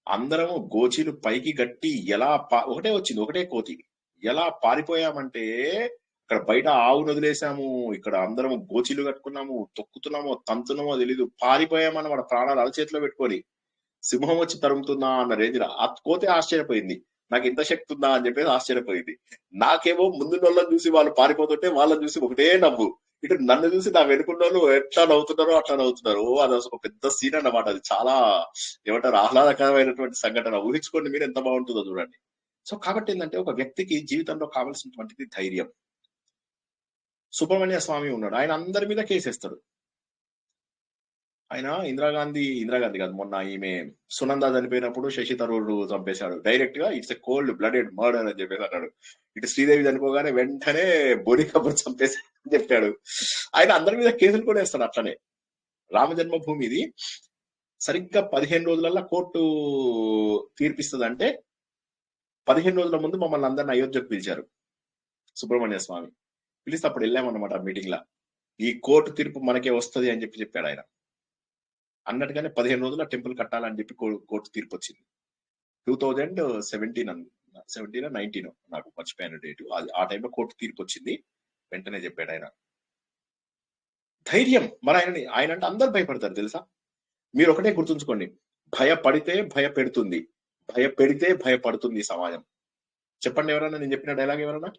అందరము గోచీలు పైకి గట్టి ఎలా ఒకటే కోతి. ఎలా పారిపోయామంటే ఇక్కడ బయట ఆవును వదిలేసాము, ఇక్కడ అందరం గోచీలు కట్టుకున్నాము, తొక్కుతున్నామో తంతున్నామో తెలీదు, పారిపోయామన్నమాట ప్రాణాలు అరచేతిలో పెట్టుకొని. సింహం వచ్చి తరుముతుందా అన్న రేంజ్. ఆ కోతే ఆశ్చర్యపోయింది, నాకు ఇంత శక్తి ఉందా అని చెప్పేసి ఆశ్చర్యపోయింది. నాకేమో ముందు వాళ్ళని చూసి వాళ్ళు పారిపోతుంటే వాళ్ళని చూసి ఒకటే నవ్వు. ఇటు నన్ను చూసి నా వెనుకున్న వాళ్ళు ఎట్లా నవ్వుతున్నారో అట్లా నవ్వుతున్నారు. అది ఒక పెద్ద సీన్ అన్నమాట. అది చాలా ఏమంటారు ఆహ్లాదకరమైనటువంటి సంఘటన. ఊహించుకోండి మీరు ఎంత బాగుంటుందో చూడండి. సో కాబట్టి ఏంటంటే ఒక వ్యక్తికి జీవితంలో కావాల్సినటువంటిది ధైర్యం. సుబ్రహ్మణ్య స్వామి ఉన్నాడు, ఆయన అందరి మీద కేసేస్తాడు. ఆయన ఇందిరాగాంధీ కాదు, మొన్న ఈమె సునంద చనిపోయినప్పుడు శశి థరూర్ చంపేశాడు. డైరెక్ట్ గా it's a cold blooded murder అని చెప్పేసి అన్నాడు. ఇటు శ్రీదేవి చనిపోగానే వెంటనే బోడీ కబర్ చంపేసి అని చెప్పాడు. ఆయన అందరి మీద కేసులు కూడా వేస్తాడు. అట్లనే రామ జన్మభూమిది సరిగ్గా 15 రోజులలో కోర్టు తీర్పిస్తుంది. అంటే 15 రోజుల ముందు మమ్మల్ని అందరిని అయోధ్యకు పిలిచారు సుబ్రహ్మణ్య స్వామి. పిలిస్తే అప్పుడు వెళ్ళామన్నమాట మీటింగ్ లా. ఈ కోర్టు తీర్పు మనకే వస్తుంది అని చెప్పాడు ఆయన. అన్నట్టుగానే 15 రోజుల టెంపుల్ కట్టాలని చెప్పి కోర్టు తీర్పు వచ్చింది. 2017-19 నాకు మర్చిపోయిన డేటు. ఆ టైంలో కోర్టు తీర్పు వచ్చింది. వెంటనే చెప్పాడు ఆయన. ధైర్యం. మరి ఆయన అంటే అందరు భయపడతారు తెలుసా? మీరు ఒకటే గుర్తుంచుకోండి, భయపడితే భయపెడుతుంది, భయపెడితే భయపడుతుంది సమాజం. చెప్పండి ఎవరన్నా, నేను చెప్పిన డైలాగ్ ఎవరన్నా?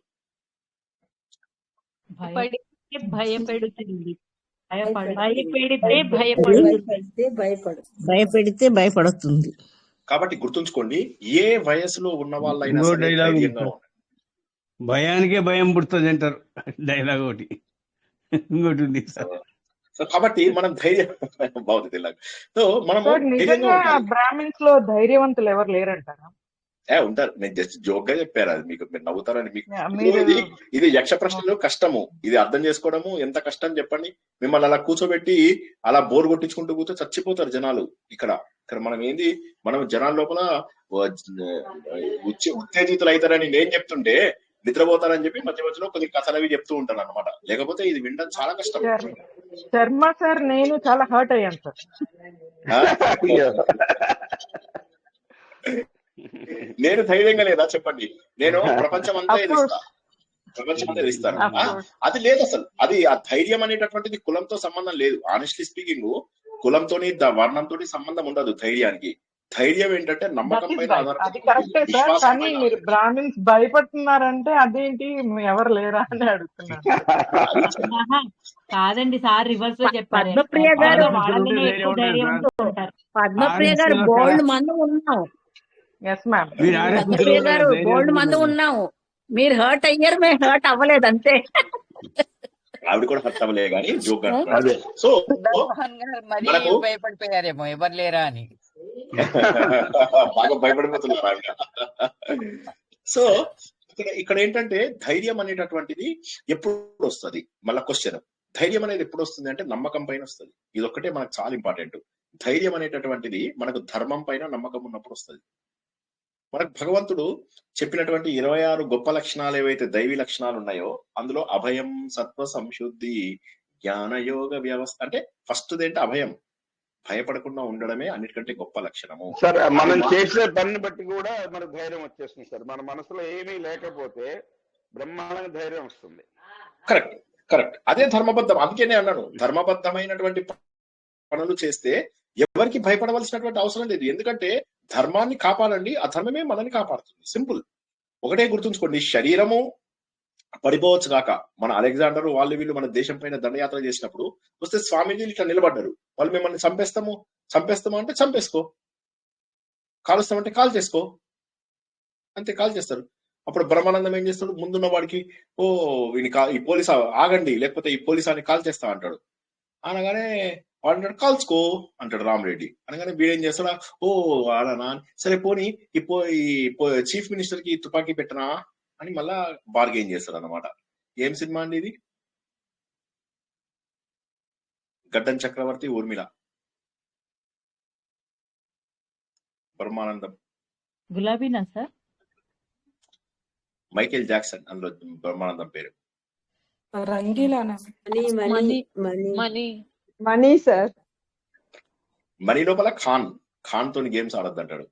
భయపెడుతుంది. భయపెడితే భయపడుతుంది. భయపెడితే భయపడుతుంది. కాబట్టి గుర్తుంచుకోండి, ఏ వయసులో ఉన్న వాళ్ళైనా ఇంకో సరే డైలాగ్ ఉంది ధైర్యంగా సార్, ఉండండి. భయానికే భయం పుడుతుంది అంటారు డైలాగ్ ఒకటి. ఇంకోటి ఉంది సార్. సో కాబట్టి మనం ధైర్యం బాగుంది డైలాగ్. సో మనము సార్ ధైర్యంగా నిజంగా ఉండాలి. బ్రాహ్మిన్స్ లో ధైర్యవంతులు ఎవరు లేరంటారా? ఉంటారు. నేను జస్ట్ జోక్ గా చెప్పారు, అది మీకు మీరు నవ్వుతారని. మీకు మీరు ఇది యక్ష ప్రశ్నలు కష్టము, ఇది అర్థం చేసుకోవడము ఎంత కష్టం చెప్పండి. మిమ్మల్ని అలా కూర్చోబెట్టి అలా బోర్ కొట్టించుకుంటూ కూర్చో చచ్చిపోతారు జనాలు. ఇక్కడ మనం ఏంది, మనం జనాల లోపల ఉత్తేజితులు అవుతారని నేను చెప్తుంటే నిద్రపోతారని చెప్పి మధ్య మధ్యలో కొద్ది కథలు అవి చెప్తూ ఉంటాను అనమాట. లేకపోతే ఇది వినడం చాలా కష్టం. శర్మ సార్ నేను చాలా హర్ట్ అయ్యాను సార్. నేను ధైర్యంగా లేదా చెప్పండి? నేను ప్రపంచం అంతా ఎదిరిస్తాను. అది లేదు అసలు. అది ఆ ధైర్యం అనేటటువంటిది కులంతో సంబంధం లేదు. ఆనెస్ట్లీ స్పీకింగ్, కులంతోని వర్ణంతో సంబంధం ఉండదు ధైర్యానికి. ధైర్యం ఏంటంటే నమ్మకం పైన అది కరెక్టే సార్, కానీ మీరు బ్రాహ్మిన్స్ భయపడుతున్నారంటే అదేంటి ఎవరు లేరా అని అడుగుతున్నారు. కాదండి సార్, రివర్స్ లో చెప్పారు. పద్మప్రియ గారు పద్మప్రియ గారు బోల్డ్ మంది ఉన్నాం. Yes ma'am. పద్మప్రియ గారు బోల్డ్ మంది ఉన్నాము. మీరు హర్ట్ అయ్యారు, మేము హర్ట్ అవ్వలేదు అంతే. ఆవిడ కూడా హర్ట్ అవ్వలేదు కానీ జోక్. సో మరీ భయపడిపోయారేమో ఎవరు లేరా అని. బాగా భయపడిపోతున్నారు ఆవిడ. సో ఇక్కడ ఏంటంటే ధైర్యం అనేటటువంటిది ఎప్పుడు వస్తుంది? మళ్ళా క్వశ్చన్, ధైర్యం అనేది ఎప్పుడు వస్తుంది అంటే నమ్మకం పైన వస్తుంది. ఇది ఒక్కటే మనకు చాలా ఇంపార్టెంట్. ధైర్యం అనేటటువంటిది మనకు ధర్మం పైన నమ్మకం ఉన్నప్పుడు వస్తుంది. మనకు భగవంతుడు చెప్పినటువంటి 26 గొప్ప లక్షణాలు ఏవైతే దైవీ లక్షణాలు ఉన్నాయో అందులో అభయం, సత్వ సంశుద్ధి, జ్ఞాన యోగ వ్యవస్థ అంటే ఫస్ట్ ఏంటి అభయం. భయపడకుండా ఉండడమే అన్నిటికంటే గొప్ప లక్షణము. సార్ మనం చేసే పనిని బట్టి కూడా మనకు ధైర్యం వచ్చేస్తుంది సార్. మన మనసులో ఏమీ లేకపోతే బ్రహ్మాండంగా ధైర్యం వస్తుంది. Correct correct. అదే ధర్మబద్ధం. అందుకేనే అన్నాను, ధర్మబద్ధమైనటువంటి పనులు చేస్తే ఎవరికి భయపడవలసినటువంటి అవసరం లేదు. ఎందుకంటే ధర్మాన్ని కాపాడండి, ఆ ధర్మమే మనల్ని కాపాడుతుంది. సింపుల్. ఒకటే గుర్తుంచుకోండి, శరీరము పడిపోవచ్చు కాక మన అలెగ్జాండర్ వాళ్ళు వీళ్ళు మన దేశం పైన దండయాత్ర చేసినప్పుడు వస్తే స్వామీజీలు ఇట్లా నిలబడ్డారు. వాళ్ళు మిమ్మల్ని చంపేస్తాము అంటే చంపేసుకో, కాలుస్తామంటే కాల్ చేసుకో, అంతే కాల్ చేస్తారు. అప్పుడు బ్రహ్మానందం ఏం చేస్తాడు, ముందున్న వాడికి ఈ పోలీస్ ఆగండి లేకపోతే ఈ పోలీసాన్ని కాల్ చేస్తా అంటాడు. అనగానే వాడు అంటాడు కాల్చుకో అంటాడు రామరెడ్డి. అనగానే వీడేం చేస్తాడా, అలానా సరే పోనీ ఈ చీఫ్ మినిస్టర్ కి తుపాకీ పెట్టనా అని మళ్ళా బార్గెయిన్ చేస్తాడు అనమాట. ఏం సినిమా అండి ఇది? గడ్డం చక్రవర్తి, ఊర్మిళ, బ్రహ్మానందం, గులాబీనా సార్? మైకేల్ జాక్సన్ అందులో బ్రహ్మానందం పేరు. రంగీలానా? Money sir. మనీ లోపల ఖాన్ తోని గేమ్స్ ఆడద్దు అంటాడు.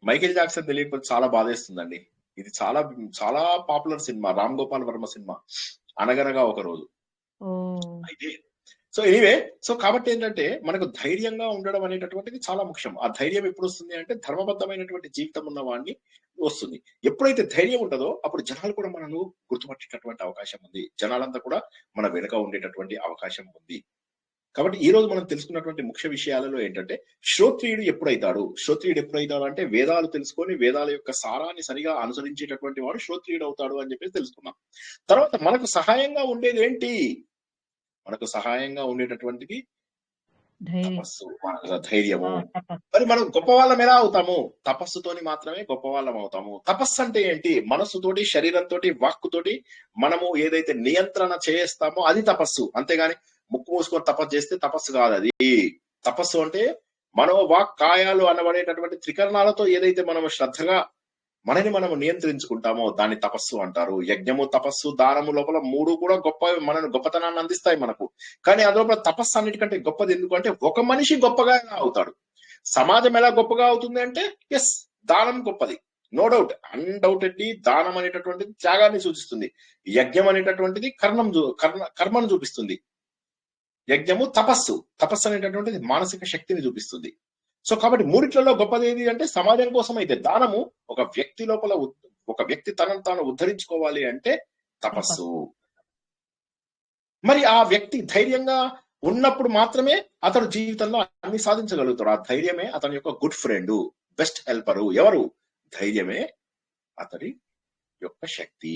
మైకేల్ జాక్సన్ తెలియకపోతే చాలా బాధేస్తుందండి. ఇది చాలా చాలా popular cinema, Ram Gopal Varma cinema, అనగనగా ఒక రోజు. అయితే సో ఎనీవే, సో కాబట్టి ఏంటంటే మనకు ధైర్యంగా ఉండడం అనేటటువంటిది చాలా ముఖ్యం. ఆ ధైర్యం ఎప్పుడు వస్తుంది అంటే ధర్మబద్ధమైనటువంటి జీవితం ఉన్న వాడిని వస్తుంది. ఎప్పుడైతే ధైర్యం ఉంటుందో అప్పుడు జనాలు కూడా మనను గుర్తుపట్టేటటువంటి అవకాశం ఉంది. జనాలంతా కూడా మన వెనుక ఉండేటటువంటి అవకాశం ఉంది. కాబట్టి ఈ రోజు మనం తెలుసుకున్నటువంటి ముఖ్య విషయాలలో ఏంటంటే శ్రోత్రియుడు ఎప్పుడైతాడు అంటే వేదాలు తెలుసుకొని వేదాల యొక్క సారాన్ని సరిగా అనుసరించేటటువంటి వాడు శ్రోత్రియుడు అవుతాడు అని చెప్పేసి తెలుసుకున్నాం. తర్వాత మనకు సహాయంగా ఉండేది ఏంటి? మనకు సహాయంగా ఉండేటటువంటిది తపస్సు, ధైర్యము. మరి మనం గొప్ప వాళ్ళం ఎలా అవుతాము? తపస్సుతోని మాత్రమే గొప్ప వాళ్ళం అవుతాము. తపస్సు అంటే ఏంటి? మనస్సుతోటి, శరీరంతో, వాక్కుతోటి మనము ఏదైతే నియంత్రణ చేస్తామో అది తపస్సు. అంతేగాని ముక్కు మూసుకొని తపస్సు చేస్తే తపస్సు కాదు అది. తపస్సు అంటే మనో వాక్ కాయాలు అనబడేటటువంటి త్రికరణాలతో ఏదైతే మనము శ్రద్ధగా మనని మనము నియంత్రించుకుంటామో దాన్ని తపస్సు అంటారు. యజ్ఞము, తపస్సు, దానము లోపల మూడు కూడా మనను గొప్పతనాన్ని అందిస్తాయి మనకు. కానీ అందులో తపస్సు అన్నిటికంటే గొప్పది. ఎందుకంటే ఒక మనిషి గొప్పగా అవుతాడు. సమాజం ఎలా గొప్పగా అవుతుంది అంటే ఎస్, దానం గొప్పది, నో డౌట్. అన్డౌటెడ్లీ దానం అనేటటువంటిది త్యాగాన్ని సూచిస్తుంది. యజ్ఞం అనేటటువంటిది కర్మను చూపిస్తుంది. యజ్ఞము తపస్సు అనేటటువంటిది మానసిక శక్తిని చూపిస్తుంది. సో కాబట్టి మూడిట్లలో గొప్పది ఏది అంటే సమాజం కోసం అయితే దానము, ఒక వ్యక్తి లోపల ఒక వ్యక్తి తనను తాను ఉద్ధరించుకోవాలి అంటే తపస్సు. మరి ఆ వ్యక్తి ధైర్యంగా ఉన్నప్పుడు మాత్రమే అతడు జీవితంలో అన్ని సాధించగలుగుతాడు. ఆ ధైర్యమే అతని యొక్క గుడ్ ఫ్రెండ్, బెస్ట్ హెల్పరు. ఎవరు? ధైర్యమే అతడి యొక్క శక్తి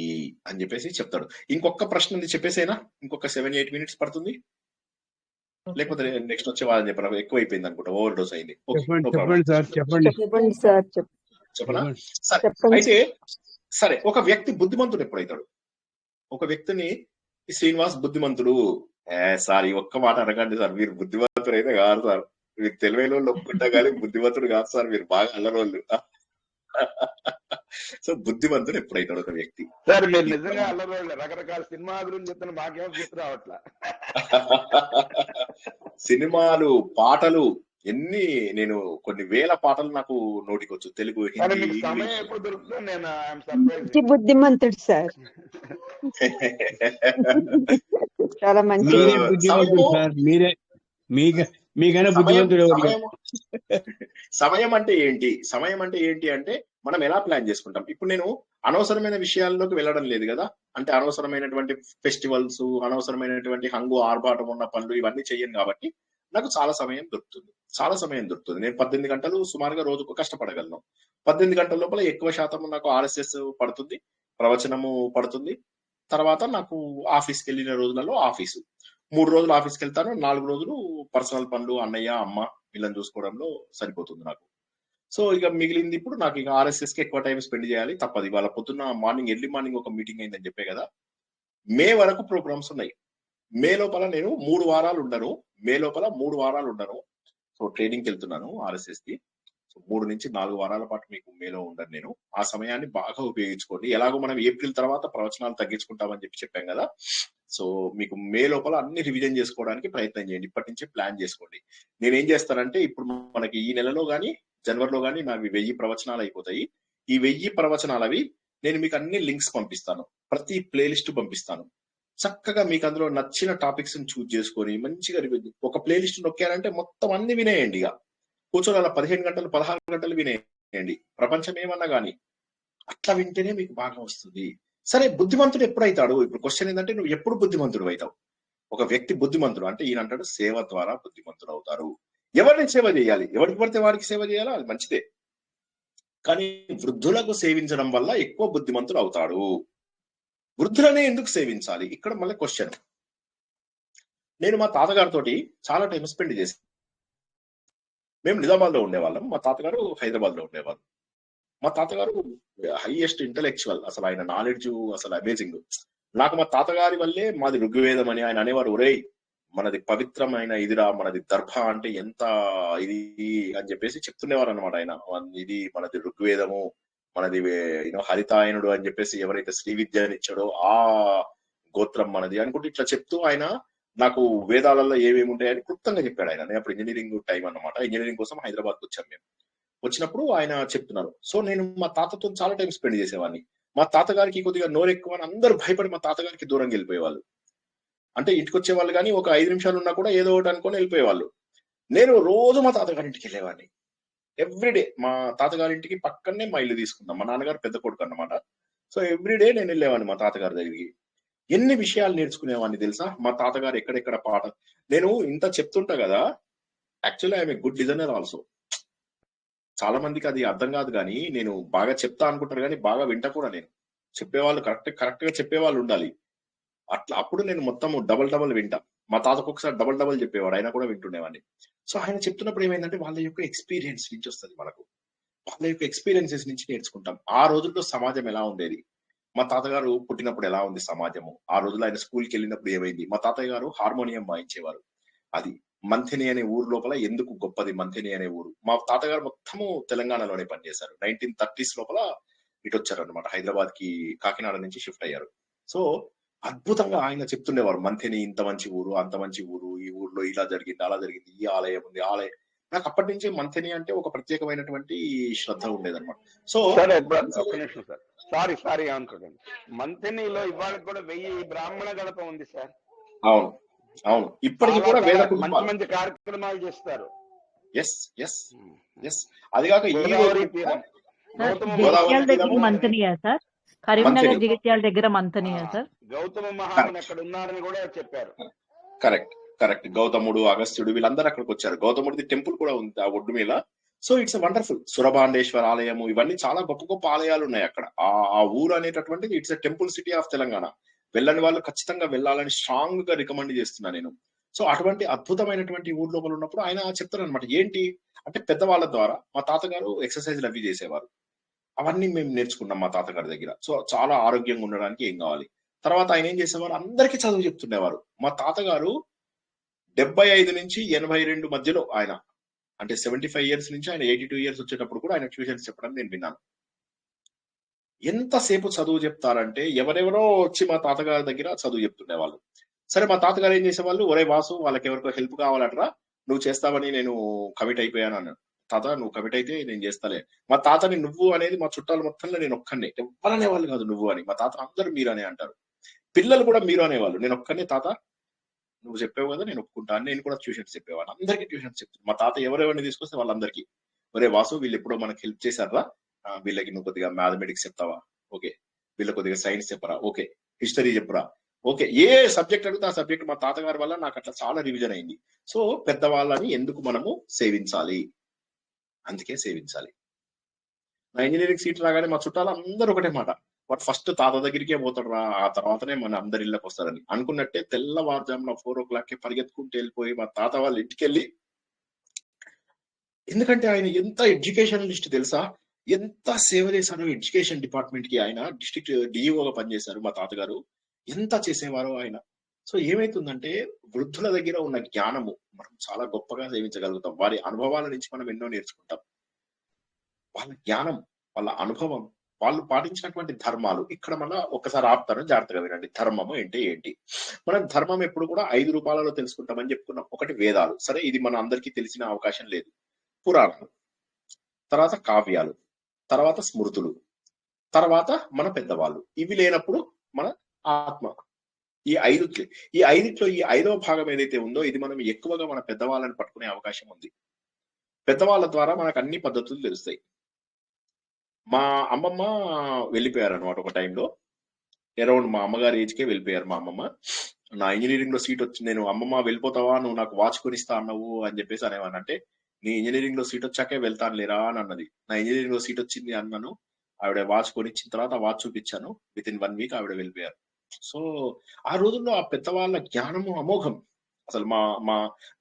అని చెప్పేసి చెప్తాడు. ఇంకొక ప్రశ్న ఉంది చెప్పేసేనా? ఇంకొక 7-8 మినిట్స్ పడుతుంది, లేకపోతే నెక్స్ట్ వచ్చే వాళ్ళని చెప్పిన ఎక్కువ అయిపోయింది అనుకుంటా, ఓవర్ డోస్ అయింది. Okay, no problem. చెప్పండి సార్. చెప్పనా? సరే, అయితే సరే, ఒక వ్యక్తి బుద్ధిమంతుడు ఎప్పుడైతాడు? ఒక వ్యక్తిని శ్రీనివాస్ బుద్ధిమంతుడు, సార్ ఈ ఒక్క మాట అనకండి సార్, మీరు బుద్ధిమంతుడు అయితే కాదు సార్, మీరు తెలివైన వాళ్ళు ఒప్పుకుంటా కానీ బుద్ధిమంతుడు కాదు సార్, మీరు బాగా అల్లరోళ్ళు. సో బుద్ధిమంతుడు ఎప్పుడైతాడు ఒక వ్యక్తి? సార్ మీరు నిజంగా అల్లరోళ్ళు, రకరకాల సినిమా గురించి చెప్తున్న మాకేమో గుర్తు రావట్లా. సినిమాలు, పాటలు ఎన్ని, నేను కొన్ని వేల పాటలు నాకు నోటికొచ్చు, తెలుగు, హిందీ, సమయం ఎప్పుడు దొరుకుతుందో నేను ఐఎమ్ సర్ప్రైజ్. బుద్ధిమంతుడు సార్, చాలా మంచి. మీకైనా బుద్ధిమంతుడు. సమయం అంటే ఏంటి? సమయం అంటే ఏంటి అంటే మనం ఎలా ప్లాన్ చేసుకుంటాం. ఇప్పుడు నేను అనవసరమైన విషయాల్లోకి వెళ్ళడం లేదు కదా, అంటే అనవసరమైనటువంటి ఫెస్టివల్స్, అనవసరమైనటువంటి హంగు ఆర్భాటం ఉన్న పనులు ఇవన్నీ చెయ్యను కాబట్టి నాకు చాలా సమయం దొరుకుతుంది. నేను 18 గంటలు సుమారుగా రోజుకు కష్టపడగలను. 18 గంటల లోపల ఎక్కువ శాతం నాకు RSS పడుతుంది, ప్రవచనము పడుతుంది. తర్వాత నాకు ఆఫీస్కి వెళ్ళిన రోజులలో ఆఫీసు, 3 రోజులు ఆఫీస్కి వెళ్తాను, 4 రోజులు పర్సనల్ పనులు, అన్నయ్య, అమ్మ వీళ్ళని చూసుకోవడంలో సరిపోతుంది నాకు. సో ఇక మిగిలింది ఇప్పుడు నాకు ఇక RSS కి ఎక్కువ టైం స్పెండ్ చేయాలి, తప్పదు. ఇవాళ పొద్దున్న ఎర్లీ మార్నింగ్ ఒక మీటింగ్ అయిందని చెప్పే కదా, మే వరకు ప్రోగ్రామ్స్ ఉన్నాయి. మే లోపల నేను 3 వారాలు ఉండను. సో ట్రైనింగ్కి వెళ్తున్నాను RSS కి. సో 3 నుంచి 4 వారాల పాటు మీకు మేలో ఉండను నేను. ఆ సమయాన్ని బాగా ఉపయోగించుకోండి. ఎలాగో మనం ఏప్రిల్ తర్వాత ప్రవచనాలు తగ్గించుకుంటామని చెప్పాం కదా, సో మీకు మే లోపల అన్ని రివిజన్ చేసుకోవడానికి ప్రయత్నం చేయండి. ఇప్పటి నుంచే ప్లాన్ చేసుకోండి. నేనేం చేస్తానంటే ఇప్పుడు మనకి ఈ నెలలో గానీ జనవరిలో గానీ నావి 1000 ప్రవచనాలు అయిపోతాయి. ఈ 1000 ప్రవచనాలవి నేను మీకు అన్ని లింక్స్ పంపిస్తాను, ప్రతి ప్లేలిస్ట్ పంపిస్తాను. చక్కగా మీకు అందులో నచ్చిన టాపిక్స్ ని చూజ్ చేసుకొని మంచిగా ఒక ప్లేలిస్ట్ నొక్కారంటే మొత్తం అన్ని వినేయండి. ఇక కూర్చొని అలా 15 గంటలు 16 గంటలు వినేయండి, ప్రపంచం ఏమన్నా గానీ. అట్లా వింటేనే మీకు బాగా వస్తుంది. సరే, బుద్ధిమంతుడు ఎప్పుడైతాడు? ఇప్పుడు క్వశ్చన్ ఏంటంటే నువ్వు ఎప్పుడు బుద్ధిమంతుడు అవుతావు? ఒక వ్యక్తి బుద్ధిమంతుడు అంటే ఈయన అంటాడు సేవ ద్వారా బుద్ధిమంతుడు అవుతారు. ఎవరిని సేవ చేయాలి? ఎవరికి పడితే వారికి సేవ చేయాలా, అది మంచిదే. కానీ వృద్ధులకు సేవించడం వల్ల ఎక్కువ బుద్ధిమంతుడు అవుతాడు. వృద్ధులనే ఎందుకు సేవించాలి? ఇక్కడ మళ్ళీ క్వశ్చన్. నేను మా తాతగారితో చాలా టైం స్పెండ్ చేశాను. మేము నిజామాబాద్ లో ఉండేవాళ్ళం, మా తాతగారు హైదరాబాద్ లో ఉండేవాళ్ళు. మా తాతగారు హైయెస్ట్ ఇంటలెక్చువల్, అసలు ఆయన నాలెడ్జ్ అసలు అమేజింగ్. నాకు మా తాతగారి వల్లే మాది ఋగ్వేదం అని ఆయన అనేవారు. ఒరేయ్, మనది పవిత్రమైన ఇదిరా, మనది దర్భ అంటే ఎంత ఇది అని చెప్పేసి చెప్తుండేవారు అనమాట ఆయన. ఇది మనది ఋగ్వేదము, మనది హరితాయనుడు అని చెప్పేసి ఎవరైతే శ్రీ విద్యని ఇచ్చాడో ఆ గోత్రం మనది అనుకుంటే ఇట్లా చెప్తూ ఆయన నాకు వేదాలలో ఏమేమి ఉంటాయని క్లుప్తంగా చెప్పాడు ఆయన. నేను అప్పుడు ఇంజనీరింగ్ టైం అన్నమాట, ఇంజనీరింగ్ కోసం హైదరాబాద్కి వచ్చాం మేము. వచ్చినప్పుడు ఆయన చెప్తున్నారు. సో నేను మా తాతతో చాలా టైం స్పెండ్ చేసేవాడిని. మా తాతగారికి కొద్దిగా నోరు ఎక్కువ అని అందరూ భయపడి మా తాతగారికి దూరంగా వెళ్ళిపోయేవాళ్ళు. అంటే ఇంటికి వచ్చేవాళ్ళు కానీ ఒక 5 నిమిషాలు ఉన్నా కూడా ఏదో ఒకటి అనుకొని వెళ్ళిపోయేవాళ్ళు. నేను రోజు మా తాతగారింటికి వెళ్ళేవాడిని. ఎవ్రీడే మా తాతగారింటికి పక్కనే మా ఇల్లు తీసుకున్నాం. మా నాన్నగారు పెద్ద కొడుకు అన్నమాట. సో ఎవ్రీడే నేను వెళ్ళేవాడిని మా తాతగారి దగ్గరికి. ఎన్ని విషయాలు నేర్చుకునేవాడిని తెలుసా? మా తాతగారు ఎక్కడెక్కడ పాట, నేను ఇంత చెప్తుంటా కదా, actually I'm a good listener also. చాలా మందికి అది అర్థం కాదు కానీ నేను బాగా చెప్తా అనుకుంటారు కానీ బాగా వింటా కూడా. నేను చెప్పేవాళ్ళు కరెక్ట్ గా చెప్పేవాళ్ళు ఉండాలి. అట్లా అప్పుడు నేను మొత్తం డబల్ వింటా. మా తాతకు ఒకసారి డబల్ చెప్పేవాడు, ఆయన కూడా వింటుండేవాడిని. సో ఆయన చెప్తున్నప్పుడు ఏమైందంటే వాళ్ళ యొక్క ఎక్స్పీరియన్స్ నుంచి వస్తుంది మనకు, వాళ్ళ యొక్క ఎక్స్పీరియన్సెస్ నుంచి నేర్చుకుంటాం. ఆ రోజుల్లో సమాజం ఎలా ఉండేది, మా తాతగారు పుట్టినప్పుడు ఎలా ఉంది సమాజము, ఆ రోజుల్లో ఆయన స్కూల్కి వెళ్ళినప్పుడు ఏమైంది. మా తాతయ్య గారు హార్మోనియం వాయించేవారు. అది మంథెని అనే ఊరు లోపల ఎందుకు గొప్పది మంథెని అనే ఊరు. మా తాతగారు మొత్తము తెలంగాణలోనే పనిచేశారు. 1930s లోపల ఇటు వచ్చారు అనమాట, హైదరాబాద్ కి కాకినాడ నుంచి షిఫ్ట్ అయ్యారు. సో అద్భుతంగా ఆయన చెప్తుండేవారు, మంథెని ఇంత మంచి ఊరు, అంత మంచి ఊరు, ఈ ఊర్లో ఇలా జరిగింది అలా జరిగింది, ఈ ఆలయం ఉంది ఆలయం. నాకు అప్పటి నుంచి మంథెని అంటే ఒక ప్రత్యేకమైనటువంటి శ్రద్ధ ఉండేదన్నమాట. సో సారీ అనుకోండి, మంథెనిలో ఇవాళ కూడా 1000 బ్రాహ్మణ గడప ఉంది సార్. అవును అవును, ఇప్పటికి కూడా వేద మంచి మంచి కార్యక్రమాలు చేస్తారు. అది కాక ఈ మంతనియా సార్ కరీంనగర్ జగిత్యాల దగ్గర మంతనియా సార్? గౌతమ మహాముని అక్కడ ఉన్నారని కూడా చెప్పారు. Correct correct. గౌతముడు, అగస్త్యుడు వీళ్ళందరూ అక్కడికి వచ్చారు. గౌతముడిది టెంపుల్ కూడా ఉంది ఆ ఒడ్డు మీద. So it's wonderful. సురభాండేశ్వర ఆలయము, ఇవన్నీ చాలా గొప్ప గొప్ప ఆలయాలు ఉన్నాయి అక్కడ. ఆ ఊరు అనేటటువంటిది it's a temple city of Telangana. వెళ్ళని వాళ్ళు ఖచ్చితంగా వెళ్ళాలని స్ట్రాంగ్ గా రికమెండ్ చేస్తున్నా నేను. సో అటువంటి అద్భుతమైనటువంటి ఊరు లోపల ఉన్నప్పుడు ఆయన చెప్తారు అనమాట. ఏంటి అంటే పెద్దవాళ్ళ ద్వారా మా తాతగారు ఎక్సర్సైజ్లు అవి చేసేవారు. అవన్నీ మేము నేర్చుకున్నాం మా తాతగారి దగ్గర. సో చాలా ఆరోగ్యంగా ఉండడానికి ఏం కావాలి. తర్వాత ఆయన ఏం చేసేవారు, అందరికీ చదువు చెప్తుండేవారు. మా తాతగారు 75 నుంచి 82 మధ్యలో ఆయన, అంటే 75 ఇయర్స్ నుంచి ఆయన 82 ఇయర్స్ వచ్చేటప్పుడు కూడా ఆయన ట్యూషన్స్ చెప్పడం నేను విన్నాను. ఎంతసేపు చదువు చెప్తారంటే ఎవరెవరో వచ్చి మా తాతగారి దగ్గర చదువు చెప్తుండేవాళ్ళు. సరే మా తాతగారు ఏం చేసేవాళ్ళు, ఒరే వాసు వాళ్ళకి ఎవరికో హెల్ప్ కావాలట్రా, నువ్వు చేస్తావని నేను కమిట్ అయిపోయాను అన్నాడు. తాత నువ్వు కమిట్ అయితే నేను చేస్తాలే. మా తాతని నువ్వు అనేది మా చుట్టాలు మొత్తంలో నేను ఒక్కనే, ఎవరనే వాళ్ళు కాదు నువ్వు అని. మా తాత అందరూ మీరు అనే అంటారు. పిల్లలు కూడా మీరు అనేవాళ్ళు. నేను ఒక్కనే తాత నువ్వు చెప్పావు కదా నేను ఒప్పుకుంటాను. నేను కూడా ట్యూషన్స్ చెప్పేవాడు. అందరికీ ట్యూషన్స్ చెప్తాను. మా తాత ఎవరెవరిని తీసుకొస్తే వాళ్ళందరికీ, ఒరే వాసు వీళ్ళు ఎప్పుడో మనకు హెల్ప్ చేశారా, వీళ్ళకి నువ్వు కొద్దిగా మ్యాథమెటిక్స్ చెప్తావా, ఓకే. వీళ్ళ కొద్దిగా సైన్స్ చెప్పరా, ఓకే. హిస్టరీ చెప్పరా, ఓకే. ఏ సబ్జెక్ట్ అడిగితే ఆ సబ్జెక్ట్ మా తాతగారి వల్ల నాకు అట్లా చాలా రివిజన్ అయింది. సో పెద్దవాళ్ళని ఎందుకు మనము సేవించాలి, అందుకే సేవించాలి. నా ఇంజనీరింగ్ సీట్ రాగానే మా చుట్టాలు అందరూ ఒకటే మాట, వాడు ఫస్ట్ తాత దగ్గరికే పోతాడు రా, ఆ తర్వాతనే మన అందరి ఇళ్ళకి వస్తారని. అనుకున్నట్టే తెల్లవారుజామున 4 o'clock పరిగెత్తుకుంటూ వెళ్ళిపోయి మా తాత వాళ్ళ ఇంటికి వెళ్ళి, ఎందుకంటే ఆయన ఎంత ఎడ్యుకేషనలిస్ట్ తెలుసా, ఎంత సేవ చేశారో ఎడ్యుకేషన్ డిపార్ట్మెంట్ కి. ఆయన డిస్ట్రిక్ట్ డిఈఓగా పనిచేశారు మా తాతగారు. ఎంత చేసేవారో ఆయన. సో ఏమైతుందంటే వృద్ధుల దగ్గర ఉన్న జ్ఞానము మనం చాలా గొప్పగా సేవించగలుగుతాం. వారి అనుభవాల నుంచి మనం ఎన్నో నేర్చుకుంటాం. వాళ్ళ జ్ఞానం, వాళ్ళ అనుభవం, వాళ్ళు పాటించినటువంటి ధర్మాలు. ఇక్కడ మన ఒకసారి ఆపుతాను, జాగ్రత్తగా వినండి. ధర్మము అంటే ఏంటి? మనం ధర్మం ఎప్పుడు కూడా 5 రూపాలలో తెలుసుకుంటామని చెప్పుకున్నాం. ఒకటి వేదాలు, సరే ఇది మన అందరికీ తెలిసిన అవకాశం లేదు. పురాణాలు, తర్వాత కావ్యాలు, తర్వాత స్మృతులు, తర్వాత మన పెద్దవాళ్ళు. ఇవి లేనప్పుడు మన ఆత్మ. ఈ ఐదిట్లో ఈ 5వ భాగం ఏదైతే ఉందో ఇది మనం ఎక్కువగా మన పెద్దవాళ్ళని పట్టుకునే అవకాశం ఉంది. పెద్దవాళ్ళ ద్వారా మనకు అన్ని పద్ధతులు తెలుస్తాయి. మా అమ్మమ్మ వెళ్ళిపోయారు అనమాట ఒక టైంలో. అరౌండ్ మా అమ్మగారి ఏజ్కే వెళ్ళిపోయారు మా అమ్మమ్మ. నా ఇంజనీరింగ్ లో సీట్ వచ్చింది. నేను అమ్మమ్మ వెళ్ళిపోతావా, నువ్వు నాకు వాచ్ కొనిస్తా అన్నావు అని చెప్పేసి అనేవాను. అంటే నీ ఇంజనీరింగ్ లో సీట్ వచ్చాకే వెళ్తాను లేరా అని అన్నది. నా ఇంజనీరింగ్ లో సీట్ వచ్చింది అన్నాను. ఆవిడ వాచ్ కొనిచ్చిన తర్వాత ఆ వాచ్ చూపించాను. విత్ ఇన్ 1 week ఆవిడ వెళ్ళిపోయారు. సో ఆ రోజుల్లో ఆ పెద్దవాళ్ళ జ్ఞానము అమోఘం. అసలు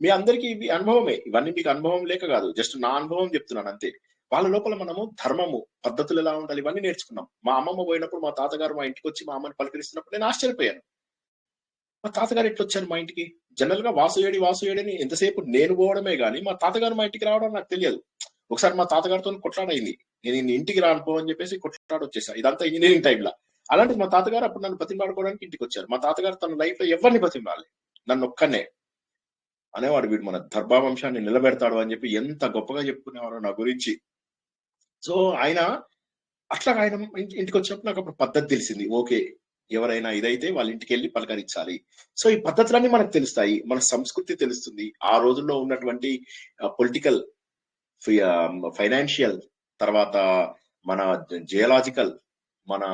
మీ అందరికీ ఇవి అనుభవమే. ఇవన్నీ మీకు అనుభవం లేక కాదు, జస్ట్ నా అనుభవం చెప్తున్నాను అంతే. వాళ్ళ లోపల మనము ధర్మము, పద్ధతులు ఎలా ఉండాలి ఇవన్నీ నేర్చుకున్నాం. మా అమ్మమ్మ పోయినప్పుడు మా తాతగారు మా ఇంటికి వచ్చి మా అమ్మని పలకరిస్తున్నప్పుడు నేను ఆశ్చర్యపోయాను. మా తాతగారు ఎట్లా వచ్చారు మా ఇంటికి? జనరల్ గా వాసు ఏడని ఎంతసేపు నేను పోవడమే గానీ మా తాతగారు మా ఇంటికి రావడం నాకు తెలియదు. ఒకసారి మా తాతగారితో కొట్లాడైంది. నేను ఇంటికి రానుపో అని చెప్పేసి కొట్లాడ వచ్చేసా. ఇదంతా ఇంజనీరింగ్ టైంలో. అలాంటి మా తాతగారు అప్పుడు నన్ను బతిమాడుకోవడానికి ఇంటికి వచ్చారు. మా తాతగారు తన లైఫ్ లో ఎవరిని బతిమాలి, నన్ను ఒక్కనే అనేవాడు. వీడు మన ధర్మవంశాన్ని నిలబెడతాడు అని చెప్పి ఎంత గొప్పగా చెప్పుకునేవారు నా గురించి. సో ఆయన అట్లాగా ఆయన ఇంటికి వచ్చినప్పుడు నాకు అప్పుడు పద్ధతి తెలిసింది. ఓకే, ఎవరైనా ఇదైతే వాళ్ళ ఇంటికి వెళ్ళి పలకరించాలి. సో ఈ పద్ధతులన్నీ మనకు తెలుస్తాయి, మన సంస్కృతి తెలుస్తుంది. ఆ రోజుల్లో ఉన్నటువంటి పొలిటికల్, ఫైనాన్షియల్, తర్వాత మన జియోలాజికల్, మన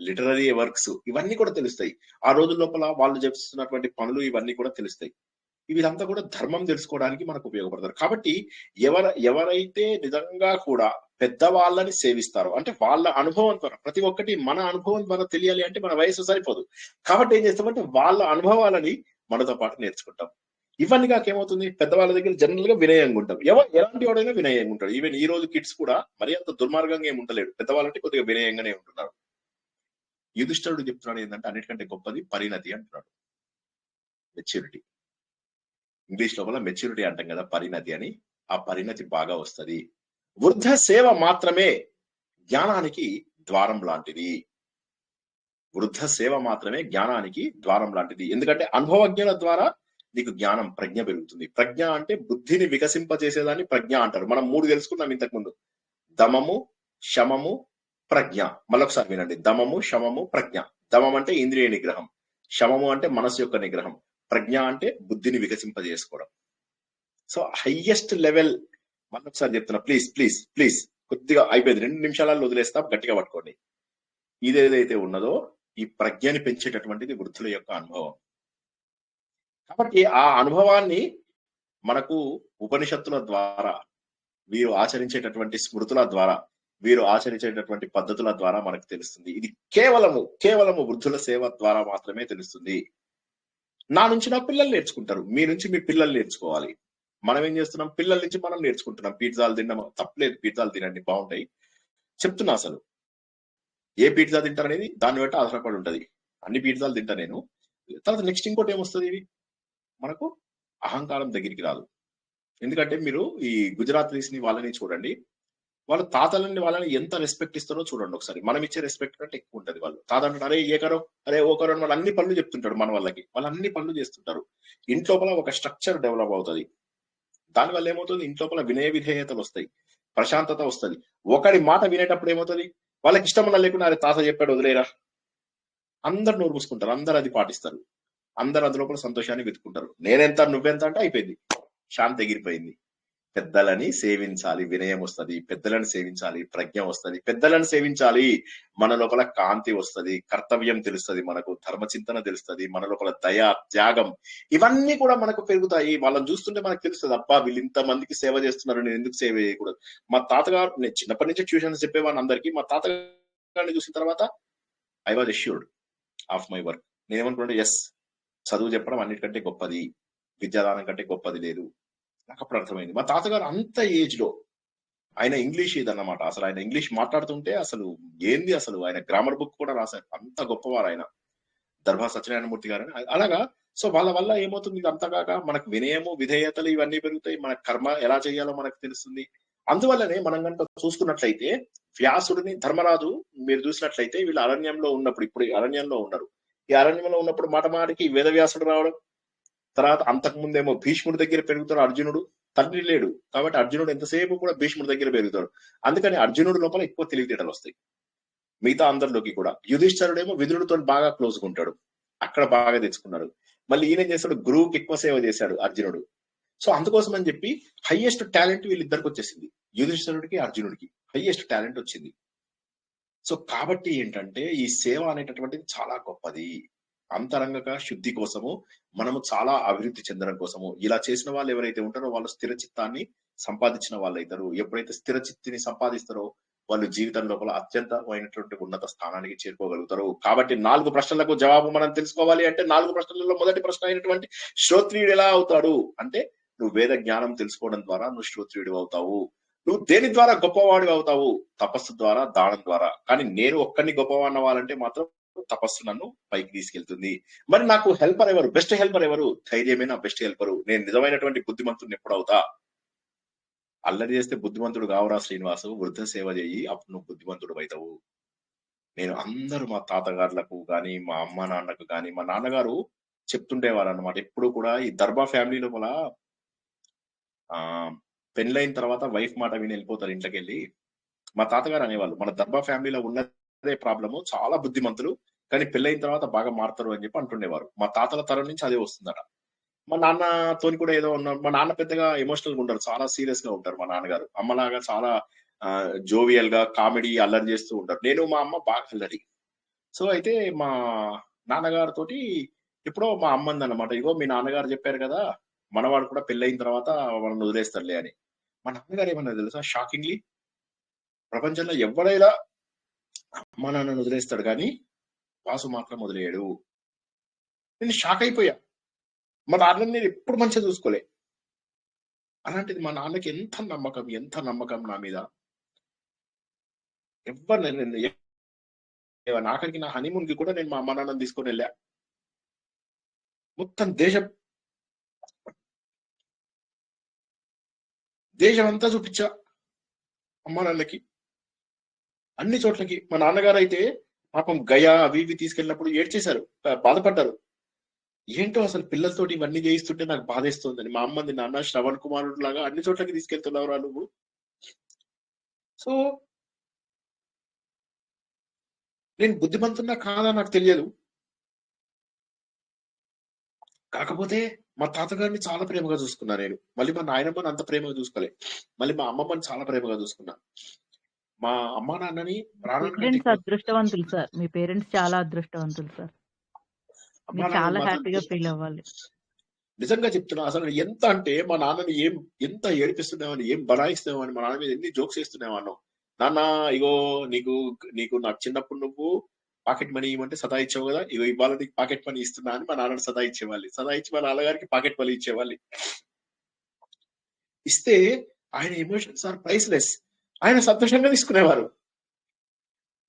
లిటరరీ వర్క్స్ ఇవన్నీ కూడా తెలుస్తాయి. ఆ రోజుల లోపల వాళ్ళు చేస్తున్నటువంటి పనులు ఇవన్నీ కూడా తెలుస్తాయి. వీళ్ళంతా కూడా ధర్మం తెలుసుకోవడానికి మనకు ఉపయోగపడతారు. కాబట్టి ఎవరైతే నిజంగా కూడా పెద్దవాళ్ళని సేవిస్తారో, అంటే వాళ్ళ అనుభవం ద్వారా, ప్రతి ఒక్కటి మన అనుభవం ద్వారా తెలియాలి అంటే మన వయసు సరిపోదు. కాబట్టి ఏం చేస్తామంటే వాళ్ళ అనుభవాలని మనతో పాటు నేర్చుకుంటాం. ఇవన్నీ కాకేమవుతుంది, పెద్దవాళ్ళ దగ్గర జనరల్ గా వినయంగా ఉంటాం. ఎలాంటి వాడైనా వినయంగా ఉంటాడు. ఈవెన్ ఈ రోజు కిడ్స్ కూడా మరి అంత దుర్మార్గంగా ఏమి ఉండలేడు. పెద్దవాళ్ళంటే కొద్దిగా వినయంగానే ఉంటున్నారు. యుధిష్ఠిరుడు చెప్తున్నాడు ఏంటంటే అన్నిటికంటే గొప్పది పరిణతి అంటున్నాడు. మెచ్యూరిటీ. ఇంగ్లీష్ లోపల మెచ్యూరిటీ అంటాం కదా, పరిణతి అని. ఆ పరిణతి బాగా వస్తుంది. వృద్ధ సేవ మాత్రమే జ్ఞానానికి ద్వారం లాంటిది. వృద్ధ సేవ మాత్రమే జ్ఞానానికి ద్వారం లాంటిది. ఎందుకంటే అనుభవజ్ఞుల ద్వారా నీకు జ్ఞానం, ప్రజ్ఞ పెరుగుతుంది. ప్రజ్ఞ అంటే బుద్ధిని వికసింపజేసేదాన్ని ప్రజ్ఞ అంటారు. మనం 3 తెలుసుకున్నాం ఇంతకు ముందు: దమము, శమము, ప్రజ్ఞ. మళ్ళొకసారి వినండి: దమము, శమము, ప్రజ్ఞ. దమం అంటే ఇంద్రియ నిగ్రహం, శమము అంటే మనసు యొక్క నిగ్రహం, ప్రజ్ఞ అంటే బుద్ధిని వికసింపజేసుకోవడం. So highest level. మళ్ళొకసారి చెప్తున్నా, ప్లీజ్ ప్లీజ్ ప్లీజ్, కొద్దిగా అయిపోయింది, 2 నిమిషాలలో వదిలేస్తా, గట్టిగా పట్టుకోండి. ఇదేదైతే ఉన్నదో ఈ ప్రజ్ఞని పెంచేటటువంటిది వృద్ధుల యొక్క అనుభవం. కాబట్టి ఆ అనుభవాన్ని మనకు ఉపనిషత్తుల ద్వారా, వీరు ఆచరించేటటువంటి స్మృతుల ద్వారా, వీరు ఆచరించేటటువంటి పద్ధతుల ద్వారా మనకు తెలుస్తుంది. ఇది కేవలము వృద్ధుల సేవ ద్వారా మాత్రమే తెలుస్తుంది. నా నుంచి నా పిల్లలు నేర్చుకుంటారు, మీ నుంచి మీ పిల్లలు నేర్చుకోవాలి. మనం ఏం చేస్తున్నాం, పిల్లల నుంచి మనం నేర్చుకుంటున్నాం. పిజ్జాలు తినడం తప్పలేదు, పిజ్జాలు తినండి బాగుంటాయి చెప్తున్నా. అసలు ఏ పిజ్జా తింటారనేది దాన్ని బట్టి ఆధారపడి ఉంటది. అన్ని పిజ్జాలు తింటా నేను. తర్వాత నెక్స్ట్ ఇంకోటి ఏమొస్తుంది, ఇవి మనకు అహంకారం దగ్గరికి రాదు. ఎందుకంటే మీరు ఈ గుజరాతీస్ ని వాళ్ళని చూడండి, వాళ్ళు తాతలని వాళ్ళని ఎంత రెస్పెక్ట్ ఇస్తారో చూడండి ఒకసారి. మనం ఇచ్చే రెస్పెక్ట్ కంటే ఎక్కువ ఉంటది. వాళ్ళు తాత అంటారు అరే ఏ కరో అరే ఓ కరో అని వాళ్ళు అన్ని పనులు చెప్తుంటాడు మన వాళ్ళకి. వాళ్ళు అన్ని పనులు చేస్తుంటారు. ఇంట్లోపల ఒక స్ట్రక్చర్ డెవలప్ అవుతుంది. దానివల్ల ఏమవుతుంది, ఇంట్లోపల వినయ విధేయతలు వస్తాయి, ప్రశాంతత వస్తుంది. ఒకడి మాట వినేటప్పుడు ఏమవుతుంది, వాళ్ళకి ఇష్టం ఉన్నా లేకుండా అరే తాత చెప్పాడు వదిలేరా, అందరు నోరు పూసుకుంటారు, అందరు అది పాటిస్తారు, అందరు అందులోపల సంతోషాన్ని వెతుకుంటారు. నేనెంత నువ్వెంత అంటే అయిపోయింది, శాంతి ఎగిరిపోయింది. పెద్దలని సేవించాలి, వినయం వస్తుంది. పెద్దలను సేవించాలి, ప్రజ్ఞ వస్తుంది. పెద్దలను సేవించాలి, మన లోపల కాంతి వస్తుంది, కర్తవ్యం తెలుస్తుంది, మనకు ధర్మచింతన తెలుస్తుంది, మన లోపల దయ, త్యాగం ఇవన్నీ కూడా మనకు పెరుగుతాయి. వాళ్ళని చూస్తుంటే మనకు తెలుస్తుంది, అబ్బా వీళ్ళు ఇంత మందికి సేవ చేస్తున్నారు, నేను ఎందుకు సేవ చేయకూడదు. మా తాతగారు, నేను చిన్నప్పటి నుంచి ట్యూషన్స్ చెప్పేవాడిని అందరికీ. మా తాతగారిని చూసిన తర్వాత I was assured of my work. నేనేమనుకుంటే ఎస్, చదువు చెప్పడం అన్నిటికంటే గొప్పది, విద్యాదానం కంటే గొప్పది లేదు. నాకు అప్పుడు అర్థమైంది. మా తాతగారు అంత ఏజ్ లో ఆయన ఇంగ్లీష్ ఇదన్నమాట. అసలు ఆయన ఇంగ్లీష్ మాట్లాడుతుంటే అసలు ఏంది, అసలు ఆయన గ్రామర్ బుక్ కూడా రాశారు. అంత గొప్పవారు ఆయన, దర్భా సత్యనారాయణమూర్తి గారు. అలాగా సో వాళ్ళ వల్ల ఏమవుతుంది, అంతగాక మనకు వినయము, విధేయతలు ఇవన్నీ పెరుగుతాయి. మన కర్మ ఎలా చేయాలో మనకు తెలుస్తుంది. అందువల్లనే మనం కనుక చూసుకున్నట్లయితే వ్యాసుడిని, ధర్మరాజు మీరు చూసినట్లయితే వీళ్ళు అరణ్యంలో ఉన్నప్పుడు, ఇప్పుడు అరణ్యంలో ఉన్నారు. ఈ అరణ్యంలో ఉన్నప్పుడు మాటమాటికి వేదవ్యాసుడు రావడం, తర్వాత అంతకు ముందేమో భీష్ముడి దగ్గర పెరుగుతాడు అర్జునుడు. తండ్రి లేడు కాబట్టి అర్జునుడు ఎంతసేపు కూడా భీష్ముడి దగ్గర పెరుగుతాడు. అందుకని అర్జునుడు లోపల ఎక్కువ తెలివితేటలు వస్తాయి మిగతా అందరిలోకి కూడా. యుధిష్ఠరుడేమో విదురుడితో బాగా క్లోజ్గా ఉంటాడు, అక్కడ బాగా తెచ్చుకున్నాడు. మళ్ళీ ఈయన చేస్తాడు, గురువుకి ఎక్కువ సేవ చేశాడు అర్జునుడు. సో అందుకోసం అని చెప్పి హైయెస్ట్ టాలెంట్ వీళ్ళిద్దరికి వచ్చేసింది, యుధిష్ఠరుడికి అర్జునుడికి హైయెస్ట్ టాలెంట్ వచ్చింది. సో కాబట్టి ఏంటంటే ఈ సేవ అనేటటువంటిది చాలా గొప్పది. అంతరంగక శుద్ధి కోసము, మనము చాలా అభివృద్ధి చెందడం కోసము. ఇలా చేసిన వాళ్ళు ఎవరైతే ఉంటారో వాళ్ళు స్థిర చిత్తాన్ని సంపాదించిన వాళ్ళు అవుతారు. ఎప్పుడైతే స్థిర చిత్తిని సంపాదిస్తారో వాళ్ళు జీవితం లోపల అత్యంతమైనటువంటి ఉన్నత స్థానానికి చేరుకోగలుగుతారు. కాబట్టి 4 ప్రశ్నలకు జవాబు మనం తెలుసుకోవాలి అంటే 4 ప్రశ్నలలో మొదటి ప్రశ్న అయినటువంటి శ్రోత్రియుడు ఎలా అవుతాడు అంటే, నువ్వు వేద జ్ఞానం తెలుసుకోవడం ద్వారా నువ్వు శ్రోత్రియుడు అవుతావు. నువ్వు దేని ద్వారా గొప్పవాడు అవుతావు, తపస్సు ద్వారా, దానం ద్వారా. కానీ నేను ఒక్కడిని గొప్పవాడిని అవ్వాలంటే మాత్రం తపస్సు నన్ను పైకి తీసుకెళ్తుంది. మరి నాకు హెల్పర్ ఎవరు, బెస్ట్ హెల్పర్ ఎవరు? ధైర్యమే నా బెస్ట్ హెల్పరు. నేను నిజమైనటువంటి బుద్ధిమంతుడిని ఎప్పుడు అవుతా? అల్లరి చేస్తే బుద్ధిమంతుడు కావురా శ్రీనివాసు, వృద్ధ సేవ చేయి, అప్పుడు నువ్వు బుద్ధిమంతుడు అవుతావు. నేను అందరూ మా తాతగారులకు కానీ, మా అమ్మ నాన్నకు కానీ, మా నాన్నగారు చెప్తుండేవారు అన్నమాట. ఎప్పుడు కూడా ఈ దర్బా ఫ్యామిలీ లోపల పెళ్ళైన తర్వాత వైఫ్ మాట విని వెళ్ళిపోతారు ఇంట్లోకి వెళ్ళి. మా తాతగారు అనేవాళ్ళు, మన దర్బా ఫ్యామిలీలో ఉన్నదే ప్రాబ్లము, చాలా బుద్ధిమంతులు కానీ పెళ్ళైన తర్వాత బాగా మారుతారు అని చెప్పి అంటుండేవారు. మా తాతల తరం నుంచి అదే వస్తుందట. మా నాన్నతోని కూడా ఏదో ఉన్నారు. మా నాన్న పెద్దగా ఎమోషనల్ గా ఉంటారు, చాలా సీరియస్ గా ఉంటారు. మా నాన్నగారు అమ్మలాగా చాలా జోవియల్ గా కామెడీ అల్లరి చేస్తూ ఉంటారు. నేను మా అమ్మ బాగా అల్లరి. సో అయితే మా నాన్నగారు తోటి ఎప్పుడో మా అమ్మ అందనమాట, ఇగో మీ నాన్నగారు చెప్పారు కదా మనవాడు కూడా పెళ్ళైన తర్వాత మనం వదిలేస్తారులే అని. మా నాన్నగారు ఏమన్నా తెలుసా, షాకింగ్లీ ప్రపంచంలో ఎవరైనా అమ్మ నాన్నను వదిలేస్తాడు కానీ వాసు మాత్రం వదిలేయడు. నేను షాక్ అయిపోయా. మా నాన్నని నేను ఎప్పుడు మంచిగా చూసుకోలే. అలాంటిది మా నాన్నకి ఎంత నమ్మకం నా మీద. ఆఖరికి నా హనీమూన్ కి కూడా నేను మా అమ్మ నాన్నని తీసుకొని వెళ్ళా. మొత్తం దేశం అంతా చూపించా అమ్మ నాన్నకి, అన్ని చోట్లకి. మా నాన్నగారు అయితే పాపం గయా అవి ఇవి తీసుకెళ్ళినప్పుడు ఏడ్చేశారు, బాధపడ్డారు. ఏంటో అసలు పిల్లలతోటి ఇవన్నీ చేయిస్తుంటే నాకు బాధేస్తుందని. మా అమ్మది, నాన్న శ్రవణ్ కుమారుడు లాగా అన్ని చోట్లకి తీసుకెళ్తున్నావురా నువ్వు. సో నేను బుద్ధిమంతున్నా కాదా నాకు తెలియదు. కాకపోతే మా తాతగారిని చాలా ప్రేమగా చూసుకున్నా నేను. మళ్ళీ మా నాయనమ్మని అంత ప్రేమగా చూసుకోలే. మళ్ళీ మా అమ్మమ్మని చాలా ప్రేమగా చూసుకున్నా. మా అమ్మా నాన్నని ప్రాణానికంటే పేరెంట్స్ ఎక్కువ అదృష్టవంతులు సార్. మీ పేరెంట్స్ చాలా అదృష్టవంతులు సార్. అమ్మా మీరు నాన్నని చాలా మాత్రం హ్యాపీగా ఫీల్ అవ్వాలి. నిజంగా చెప్తున్నా. అసలు ఎంత అంటే మా నాన్నని ఎంత ఏడిపిస్తున్నామని, ఏం బనాయిస్తున్నామని, మా నాన్న మీద ఎన్ని జోక్స్ వేస్తున్నామన్నో. నాన్న ఇగో నీకు నీకు నాకు చిన్నప్పుడు నువ్వు పాకెట్ మనీ ఇవ్వమంటే సతాయిచ్చావు కదా, ఇగో ఇవాళ నీకు పాకెట్ మనీ ఇస్తున్నా అని మా నాన్నని సతాయిచ్చేవాళ్ళు. సతాయిచ్చి మా నాన్నగారికి పాకెట్ మనీ ఇచ్చేవాళ్ళు. ఇస్తే ఆయన ఎమోషన్స్ ఆర్ ప్రైస్లెస్. ఆయన సంతోషంగా తీసుకునేవారు.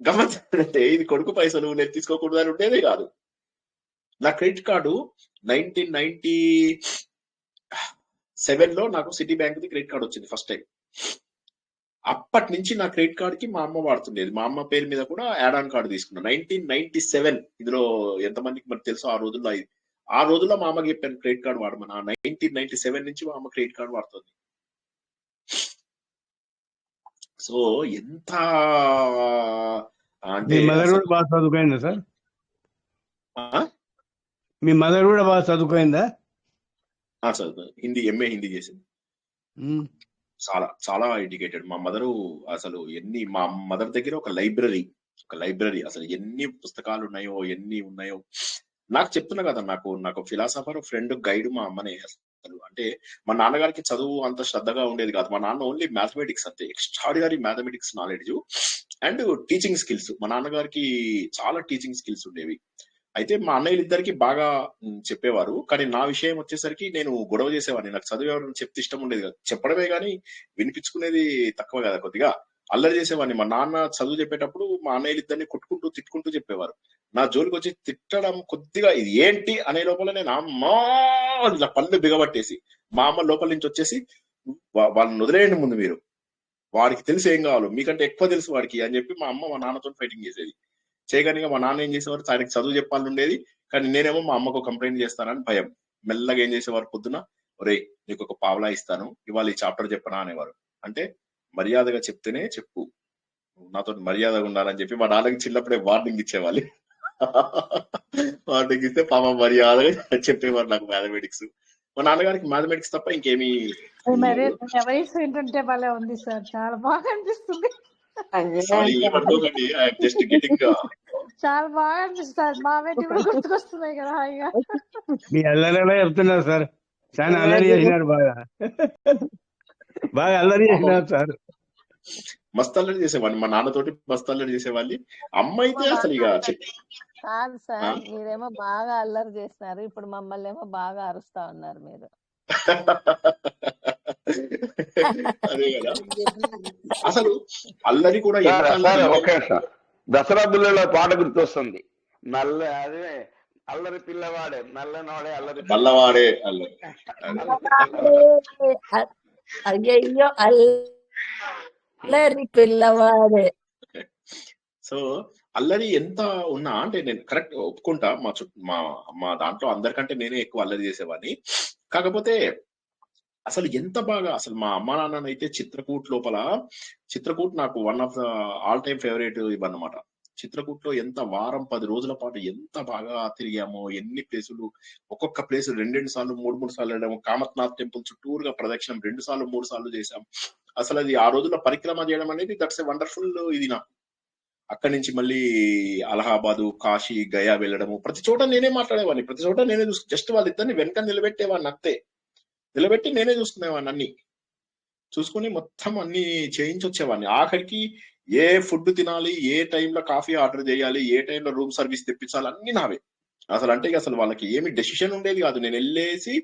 గమ్మత్తంటే ఇది కొడుకు పైసలు నేను తీసుకోకూడదు అని ఉండేదే కాదు. నా క్రెడిట్ కార్డు 1997 లో నాకు city bank the credit card వచ్చింది ఫస్ట్ టైం. అప్పటి నుంచి నా క్రెడిట్ కార్డ్ కి మా అమ్మ వాడుతుండేది. మా అమ్మ పేరు మీద కూడా యాడ్ ఆన్ కార్డు తీసుకున్నా 1997. ఇందులో ఎంతమందికి మనకు తెలుసు ఆ రోజుల్లో మా అమ్మకి చెప్పాను క్రెడిట్ కార్డు వాడమని. 1997 నుంచి మా అమ్మ క్రెడిట్ కార్డు వాడుతుంది. సో ఎంత మీ అంటే మదర్ అసలు కూడా బాగా చదువుకోయిందా సార్? మీ మదర్ కూడా బాగా చదువుకోయిందా? చదువు ఎంఏ హిందీ చేసింది. చాలా చాలా ఎడ్యుకేటెడ్ మా మదరు. అసలు మా మదర్ దగ్గర ఒక లైబ్రరీ అసలు ఎన్ని పుస్తకాలు ఉన్నాయో ఎన్ని ఉన్నాయో. నాకు చెప్తున్నా కదా, నాకు ఫిలాసఫర్ ఫ్రెండ్ గైడ్ మా అమ్మనే. అసలు అంటే మా నాన్నగారికి చదువు అంత శ్రద్ధగా ఉండేది కాదు. మా నాన్న ఓన్లీ మ్యాథమెటిక్స్, అంతే extraordinary mathematics knowledge and teaching skills. మా నాన్నగారికి చాలా టీచింగ్ స్కిల్స్ ఉండేవి. అయితే మా అన్నయ్యలు ఇద్దరికి బాగా చెప్పేవారు. కానీ నా విషయం వచ్చేసరికి నేను గొడవ చేసేవాడిని. నాకు చదువు ఎవరైనా చెప్తే ఇష్టం ఉండేది కాదు. చెప్పడమే కానీ వినిపించుకునేది తక్కువ కదా. కొద్దిగా అల్లరి చేసేవాడిని. మా నాన్న చదువు చెప్పేటప్పుడు మా అన్నయ్యలు ఇద్దరిని కొట్టుకుంటూ తిట్టుకుంటూ చెప్పేవారు. నా జోలికి వచ్చి తిట్టడం కొద్దిగా ఇది ఏంటి అనే లోపల నేను అమ్మా ఇలా పళ్ళు బిగబట్టేసి మా అమ్మ లోపల నుంచి వచ్చేసి వాళ్ళని వదిలేయండి ముందు, మీరు వాడికి తెలిసి ఏం కావాలో, మీకంటే ఎక్కువ తెలుసు వాడికి అని చెప్పి మా అమ్మ మా నాన్నతో ఫైటింగ్ చేసేది. చేయగానే మా నాన్న ఏం చేసేవారు, ఆయనకి చదువు చెప్పాలని ఉండేది. కానీ నేనేమో మా అమ్మకు కంప్లైంట్ చేస్తానని భయం. మెల్లగా ఏం చేసేవారు, పొద్దున ఒరే నీకు ఒక పావలా ఇస్తాను, ఇవాళ ఈ చాప్టర్ చెప్పనా అనేవారు. అంటే మర్యాదగా చెప్తేనే చెప్పు, నాతో మర్యాదగా ఉండాలని చెప్పి మా నాన్నకి చిన్నప్పుడే వార్నింగ్ ఇచ్చేవాళ్ళు. వార్నింగ్ ఇస్తే పాప మర్యాదగా చెప్పేవారు నాకు మ్యాథమెటిక్స్. మా నాన్నగారికి మ్యాథమెటిక్స్ తప్ప ఇంకేమీ మెమరీస్ ఏంటంటే భలే ఉంది సార్, చాలా బాగా అనిపిస్తుంది. సారీ ఏమనుకోకండి, ఐఎమ్ జస్ట్ గెటింగ్. చాలా బాగా అనిపిస్తుంది. మా వెంట కూడా గుర్తుకొస్తున్నాయి కదా హాయిగా. మీ అల్లరి చెప్తున్నారు సార్, చాలా అల్లరి చేసినారు, బాగా అల్లరి చేసినారు సార్. మస్తు అల్లరి చేసేవాడిని మా నాన్నతోటి, మస్తు అల్లరి చేసేవాళ్ళి. అమ్మ అయితే అసలు ఇక కాదు సార్, మీరేమో బాగా అల్లరి చేస్తున్నారు, ఇప్పుడు మమ్మల్ని ఏమో బాగా అరుస్తా ఉన్నారు మీరు. అదే కదా అసలు అల్లరి కూడా దసరా బిల్లులో పాట గుర్తొస్తుంది. అదే అల్లరి పిల్లవాడే నల్లనోడే అల్లరి నల్లవాడే అల్లరి. అయ్యయ్యో అల్లరి పిల్లవాడే. సో అల్లరి ఎంత ఉన్నా అంటే నేను కరెక్ట్ ఒప్పుకుంటా, మా దాంట్లో అందరికంటే నేనే ఎక్కువ అల్లరి చేసేవాడిని. కాకపోతే అసలు ఎంత బాగా అసలు మా అమ్మా నాన్న అయితే చిత్రకూట్ నాకు one of the all time favourite ఇవన్నమాట. చిత్రకూట్ లో ఎంత వారం 10 రోజుల పాటు ఎంత బాగా తిరిగామో, ఎన్ని ప్లేసులు, ఒక్కొక్క ప్లేస్ 2 సార్లు 3 సార్లు వెళ్ళాము. కామత్నాథ్ టెంపుల్ చుట్టూరుగా ప్రదక్షిణం 2 సార్లు 3 సార్లు చేశాం. అసలు అది ఆ రోజుల్లో పరిక్రమ చేయడం అనేది దట్స్ ఎ వండర్ఫుల్ ఇది నాకు. అక్కడి నుంచి మళ్ళీ అలహాబాదు, కాశీ, గయా వెళ్ళడము, ప్రతి చోట నేనే మాట్లాడేవాడిని, ప్రతి చోట నేనే జస్ట్ వాళ్ళిద్దరిని వెనక నిలబెట్టేవాడిని అంతే. నిలబెట్టి నేనే చూసుకునేవాడిని, అన్ని చూసుకుని మొత్తం అన్ని చేయించి వచ్చేవాడిని. ఆఖరికి ఏ ఫుడ్ తినాలి, ఏ టైంలో కాఫీ ఆర్డర్ చేయాలి, ఏ టైంలో రూమ్ సర్వీస్ తెప్పించాలి, అన్ని నావే. అసలు అంటే అసలు వాళ్ళకి ఏమి డెసిషన్ ఉండేది కాదు. నేను వెళ్ళేసి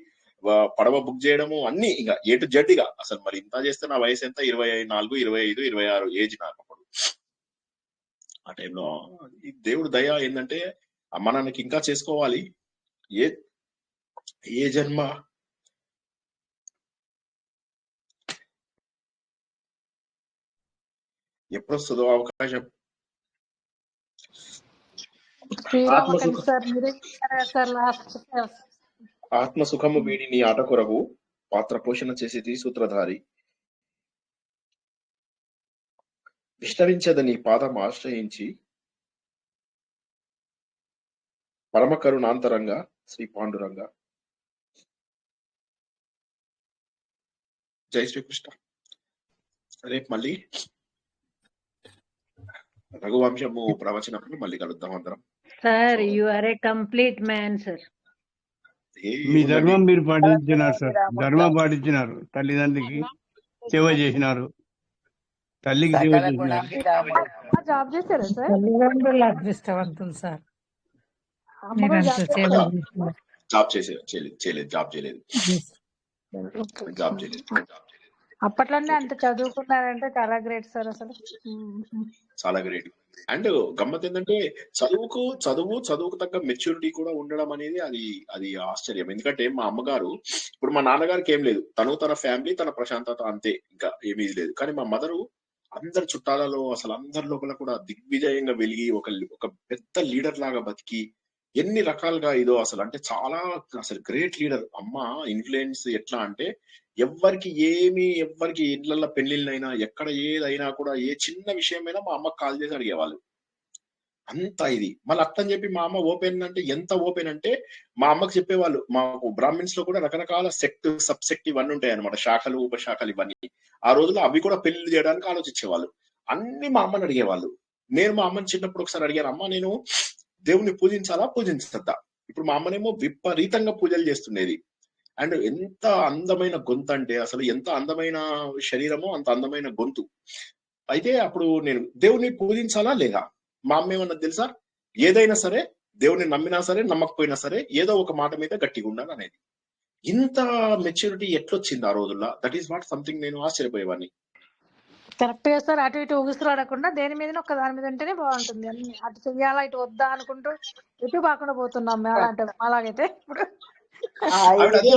పడవ బుక్ చేయడము అన్ని ఇంకా ఏ టు జెడ్ గా. అసలు మరి ఇంత చేస్తే నా వయసు ఎంత, 24, 25, 26 ఏజ్ నాకు అప్పుడు. ఆ టైంలో ఈ దేవుడు దయ ఏంటంటే అమ్మ నాన్నకి ఇంకా చేసుకోవాలి, ఏ జన్మ ఎప్పుడు వస్తుందో అవకాశం. ఆత్మసుఖము వీడి నీ ఆట కొరకు పాత్ర పోషణ చేసేది సూత్రధారి. విస్తరించద నీ పాదం ఆశ్రయించి పరమ కరుణాంతరంగా శ్రీ పాండురంగ. జై శ్రీకృష్ణ. రేపు మళ్ళీ రఘువంశము ప్రవచనప్పుడు మళ్ళీ కలుద్దాం అందరం. Sir so you are a complete man sir. మీ ఏముందండి, ధర్మం మీరు పాటించినారు సార్, ధర్మం పాటించినారు, తల్లిదండ్రికి సేవ చేసినారు, తల్లికి సేవ సకల చేసినారు. గుణాభిరాముడు. జాబ్ చేశారా సార్? తల్లిదండ్రులు అదృష్టవంతులు సార్, అమ్మ కూడా మీరంత జాబ్ సేవ చేశారా? చేసినారు. జాబ్ చేయలేదు జాబ్ చేయలేదు. అప్పట్లోనే అంత చదువుకున్నారంటే చాలా గ్రేట్ సార్ అసలు. చాలా గ్రేట్. అండ్ గమ్మత్ ఏంటంటే చదువుకు తగ్గ మెచ్యూరిటీ కూడా ఉండడం అనేది అది ఆశ్చర్యం. ఎందుకంటే మా అమ్మగారు, ఇప్పుడు మా నాన్నగారికి ఏం లేదు, తన ఫ్యామిలీ, తన ప్రశాంతత, అంతే, ఇంకా ఏమీ లేదు. కానీ మా మదరు అందరి చుట్టాలలో, అసలు అందరి లోపల కూడా దిగ్విజయంగా వెలిగి ఒక పెద్ద లీడర్ లాగా బతికి ఎన్ని రకాలుగా ఇదో అసలు, అంటే చాలా అసలు గ్రేట్ లీడర్. అమ్మ ఇన్ఫ్లుయెన్స్ ఎట్లా అంటే ఎవ్వరికి ఇళ్లలో పెళ్లిళ్ళైనా ఎక్కడ ఏదైనా కూడా ఏ చిన్న విషయమైనా మా అమ్మకి కాల్ చేసి అడిగేవాళ్ళు. అంత ఇది మళ్ళీ అట్టని చెప్పి మా అమ్మ ఓపెన్ అంటే ఎంత ఓపెన్ అంటే మా అమ్మకి చెప్పేవాళ్ళు, మాకు బ్రాహ్మిన్స్ లో కూడా రకరకాల సెక్ట్ సబ్సెక్ట్ ఇవన్నీ ఉంటాయి అనమాట, శాఖలు ఉపశాఖలు ఇవన్నీ. ఆ రోజుల్లో అవి కూడా పెళ్లి చేయడానికి ఆలోచించేవాళ్ళు. అన్ని మా అమ్మని అడిగేవాళ్ళు. నేను మా అమ్మని చిన్నప్పుడు ఒకసారి అడిగాను, అమ్మ నేను దేవుణ్ణి పూజించద్దా? ఇప్పుడు మా అమ్మనేమో విపరీతంగా పూజలు చేస్తుండేది. అండ్ ఎంత అందమైన గొంతు అంటే, అసలు ఎంత అందమైన శరీరమో అంత అందమైన గొంతు. అయితే అప్పుడు నేను దేవుణ్ణి పూజించాలా లేదా? మా అమ్మ ఏమన్నది తెలుసా, ఏదైనా సరే దేవుణ్ణి నమ్మినా సరే నమ్మకపోయినా సరే ఏదో ఒక మాట మీద గట్టిగా ఉండాలి అనేది. ఇంత మెచ్యూరిటీ ఎట్లొచ్చింది ఆ రోజుల్లో? That is what something. నేను ఆశ్చర్యపోయేవాడిని. కరెక్ట్ చేస్తారు, అటు ఇటు ఊగిసలాడకుండా దేని మీద ఒక దాని మీద ఉంటేనే బాగుంటుంది. అన్ని అటు చెయ్యాలా ఇటు వద్దా అనుకుంటూ ఎటు కాకుండా పోతున్నాం అలాగైతే ఇప్పుడు.